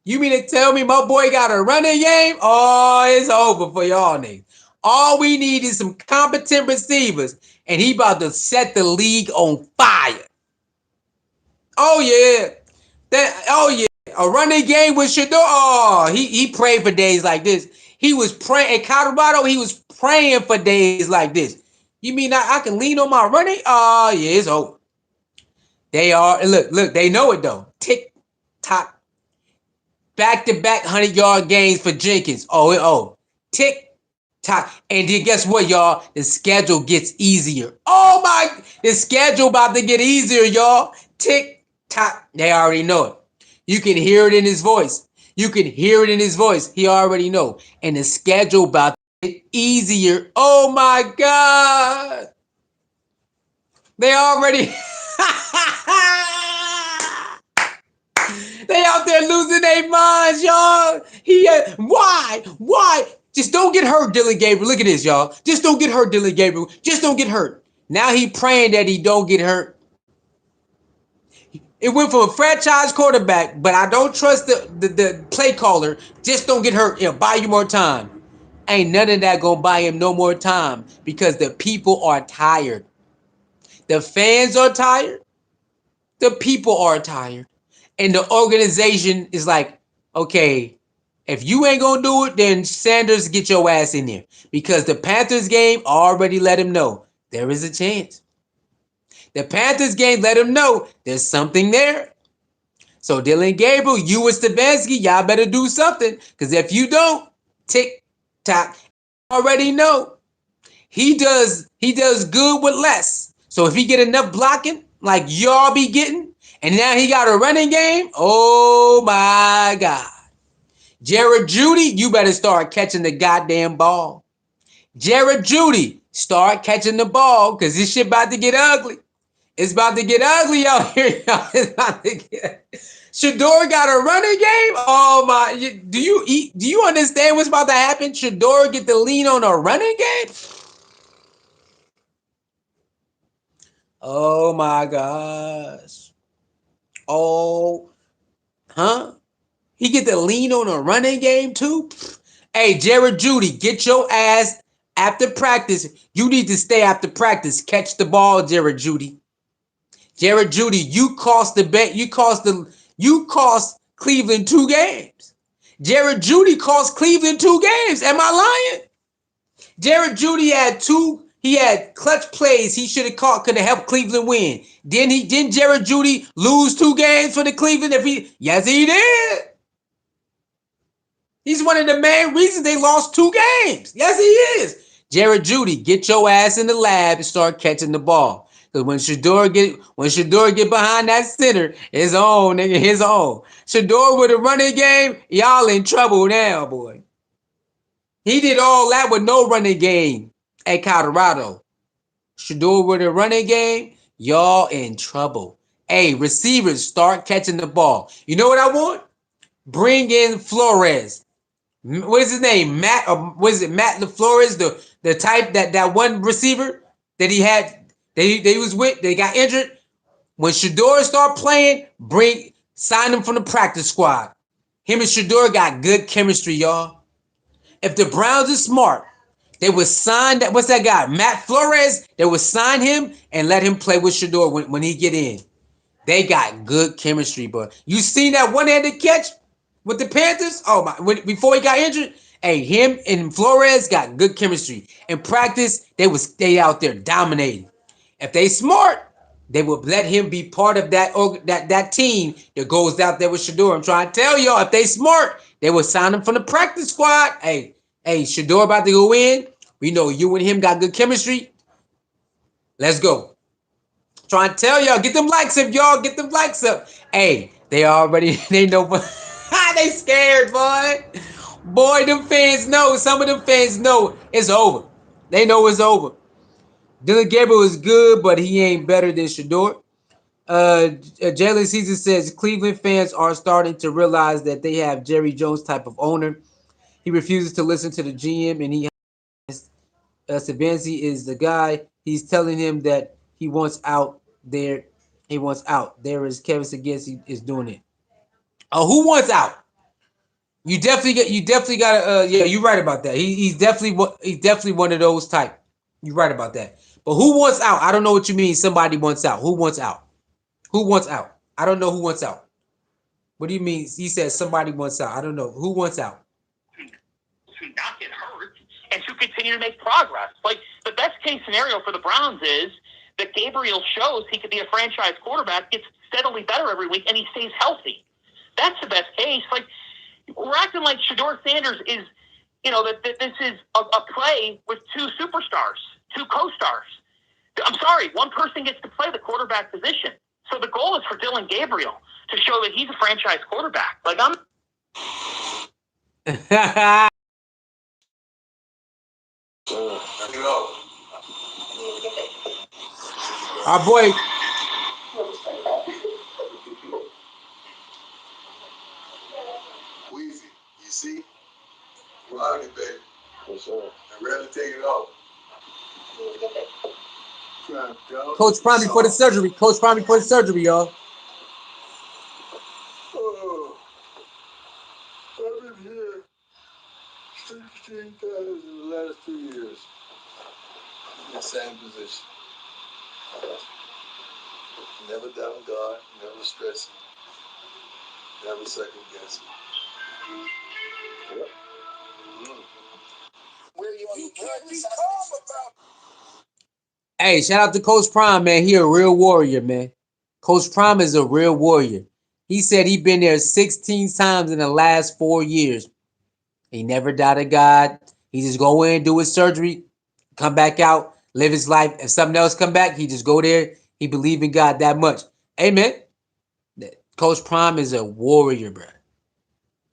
S1: You mean to tell me my boy got a running game? Oh, it's over for y'all niggas. All we need is some competent receivers, and he about to set the league on fire. Oh yeah, a running game with Shador. Oh, he prayed for days like this. He was praying in Colorado. He was praying for days like this. You mean I can lean on my running? Oh yeah, it's over. They are look. They know it though. Tick tock. Back-to-back 100-yard games for Jenkins. Tick tock. And then guess what, y'all? The schedule gets easier. Oh my, the schedule about to get easier, y'all. Tick tock. They already know it. You can hear it in his voice. You can hear it in his voice. He already know. And the schedule about to get easier. Oh my God. They already They out there losing their minds, y'all. Why? Just don't get hurt, Dylan Gabriel. Look at this, y'all. Just don't get hurt, Dylan Gabriel. Just don't get hurt. Now he praying that he don't get hurt. It went from a franchise quarterback, but I don't trust the play caller. Just don't get hurt. It'll buy you more time. Ain't none of that gonna buy him no more time because the people are tired. The fans are tired. The people are tired. And the organization is like, okay, if you ain't gonna do it, then Sanders, get your ass in there. Because the Panthers game already let him know there is a chance. The Panthers game let him know there's something there. So Dylan Gabriel, you and Stefanski, y'all better do something. Because if you don't, tick tock, already know he does good with less. So if he get enough blocking like y'all be getting, and now he got a running game, oh my God. Jared Judy, you better start catching the goddamn ball. Jared Judy, start catching the ball because this shit about to get ugly. It's about to get ugly out here, y'all. It's about to get. Shador got a running game. Oh my! Do you understand what's about to happen? Shador get the lean on a running game. Oh my gosh! Oh, huh? He get the lean on a running game too. Hey, Jared Judy, get your ass after practice. You need to stay after practice. Catch the ball, Jared Judy. Jared Judy, you cost the bet. You cost Cleveland 2 games. Jared Judy cost Cleveland 2 games. Am I lying? Jared Judy had two. He had clutch plays. He should have caught. Could have helped Cleveland win. Didn't Jared Judy lose 2 games for the Cleveland? Yes, he did. He's one of the main reasons they lost 2 games. Yes, he is. Jared Judy, get your ass in the lab and start catching the ball. Because when Shedeur get behind that center, his own, nigga, his own. Shedeur with a running game, y'all in trouble now, boy. He did all that with no running game at Colorado. Shedeur with a running game, y'all in trouble. Hey, receivers, start catching the ball. You know what I want? Bring in Flores. What is his name? Matt? What is it? Matt LaFlores, the type that one receiver that he had. They was with. They got injured. When Shedeur start playing, sign him from the practice squad. Him and Shedeur got good chemistry, y'all. If the Browns are smart, they would sign that. What's that guy? Matt Flores. They would sign him and let him play with Shedeur when he get in. They got good chemistry, but you seen that one-handed catch with the Panthers? Oh my! Before he got injured, hey, him and Flores got good chemistry. In practice, they would stay out there dominating. If they smart, they would let him be part of that team that goes out there with Shedeur. I'm trying to tell y'all, if they smart, they would sign him from the practice squad. Hey, Shedeur about to go in. We know you and him got good chemistry. Let's go. Trying to tell y'all, get them likes up, y'all. Get them likes up. Hey, they know, they scared, boy. Boy, them fans know. Some of them fans know it's over. They know it's over. Dylan Gabriel is good, but he ain't better than Shedeur. Jalen Caesar says Cleveland fans are starting to realize that they have Jerry Jones type of owner. He refuses to listen to the GM, and Sabansi is the guy. He's telling him that he wants out there. He wants out. There is Kevin Sagansi is doing it. Oh, who wants out? You definitely got to yeah, you're right about that. He's definitely one of those type. You're right about that. But who wants out? I don't know what you mean somebody wants out. Who wants out? Who wants out? I don't know who wants out. What do you mean? He said somebody wants out. I don't know. Who wants out?
S7: To not get hurt and to continue to make progress. Like, the best case scenario for the Browns is that Gabriel shows he could be a franchise quarterback, gets steadily better every week, and he stays healthy. That's the best case. Like, we're acting like Shedeur Sanders is, that this is a play with two superstars, two co-stars. I'm sorry, one person gets to play the quarterback position. So the goal is for Dylan Gabriel to show that he's a franchise quarterback. Like,
S1: Our boy.
S2: Weezy, you see? Wow, baby. What's up? I rarely take it off.
S1: Coach Prime before the surgery. Coach Prime before the surgery, y'all.
S2: Oh, I've been here 16 times in the last 2 years. In the same position. Never down God, never stressing, never second guessing. Yep. Where you can't be calm about.
S1: Hey, shout out to Coach Prime, man. He a real warrior, man. Coach Prime is a real warrior. He said he been there 16 times in the last 4 years. He never doubted God. He just go in, do his surgery, come back out, live his life. If something else come back, he just go there. He believe in God that much. Amen. Coach Prime is a warrior, bro.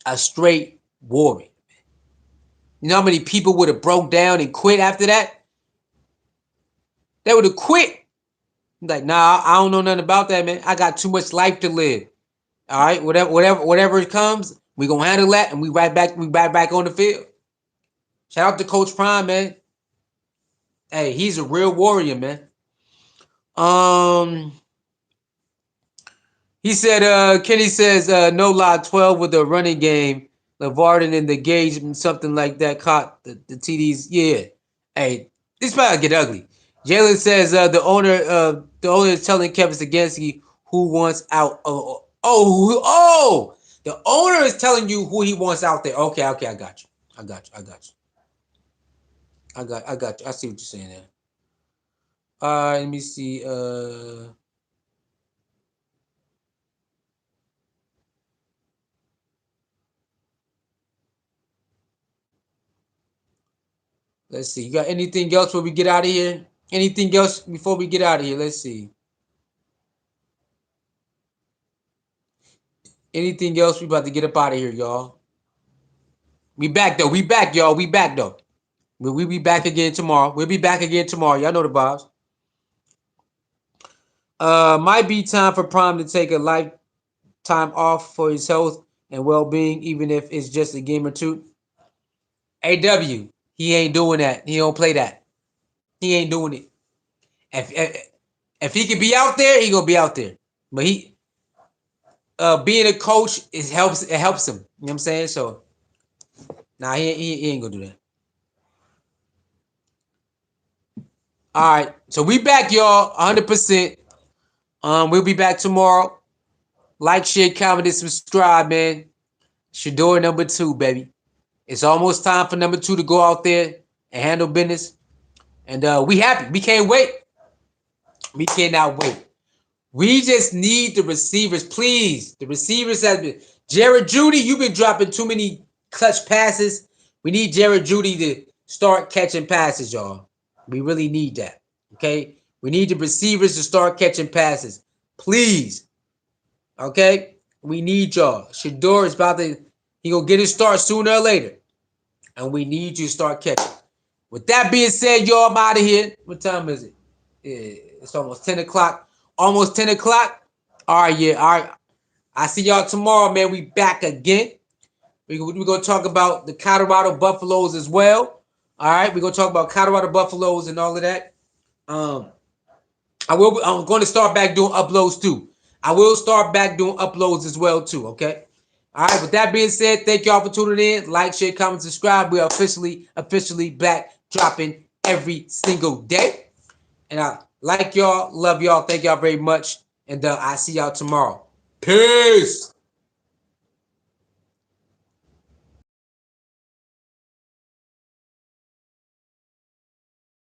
S1: A straight warrior. You know how many people would have broke down and quit after that? They would have quit. Like, nah, I don't know nothing about that, man. I got too much life to live. All right, whatever it comes, we gonna handle that, and we right back on the field. Shout out to Coach Prime, man. Hey, he's a real warrior, man. Um, he said, Kenny says, no lie, 12 with the running game. LeVarden in the gauge, something like that, caught the TDs. Yeah. Hey, this about to get ugly. Jalen says, the owner is telling Kevin Stefanski who wants out. The owner is telling you who he wants out there. Okay, I got you. I got you. I got you. I see what you're saying there. Let me see. Let's see. You got anything else before we get out of here? Anything else before we get out of here? Let's see. Anything else? We about to get up out of here, y'all. We back though. We back, y'all. We back though. We'll be back again tomorrow. We'll be back again tomorrow. Y'all know the vibes. Might be time for Prime to take a lifetime off for his health and well-being, even if it's just a game or two. AW, he ain't doing that. He don't play that. He ain't doing it. If he can be out there, he gonna be out there. But he being a coach helps. It helps him. You know what I'm saying? So nah, he ain't gonna do that. All right, so we back, y'all, 100%. We'll be back tomorrow. Like, share, comment, and subscribe, man. Shedeur #2, baby. It's almost time for #2 to go out there and handle business. And we happy. We can't wait. We cannot wait. We just need the receivers, please. The receivers have been Jared Judy. You've been dropping too many clutch passes. We need Jared Judy to start catching passes, y'all. We really need that. Okay? We need the receivers to start catching passes. Please. Okay? We need y'all. Shador is about to, he gonna get his start sooner or later. And we need you to start catching. With that being said, y'all, I'm out of here. What time is it? It's almost 10 o'clock. Almost 10 o'clock. All right, yeah. All right. I see y'all tomorrow, man. We back again. We're going to talk about the Colorado Buffaloes as well. All right. We're going to talk about Colorado Buffaloes and all of that. I'm going to start back doing uploads too. I will start back doing uploads as well too, okay? All right, with that being said, thank y'all for tuning in. Like, share, comment, subscribe. We are officially back dropping every single day. And I like y'all, love y'all, thank y'all very much. And I see y'all tomorrow. Peace.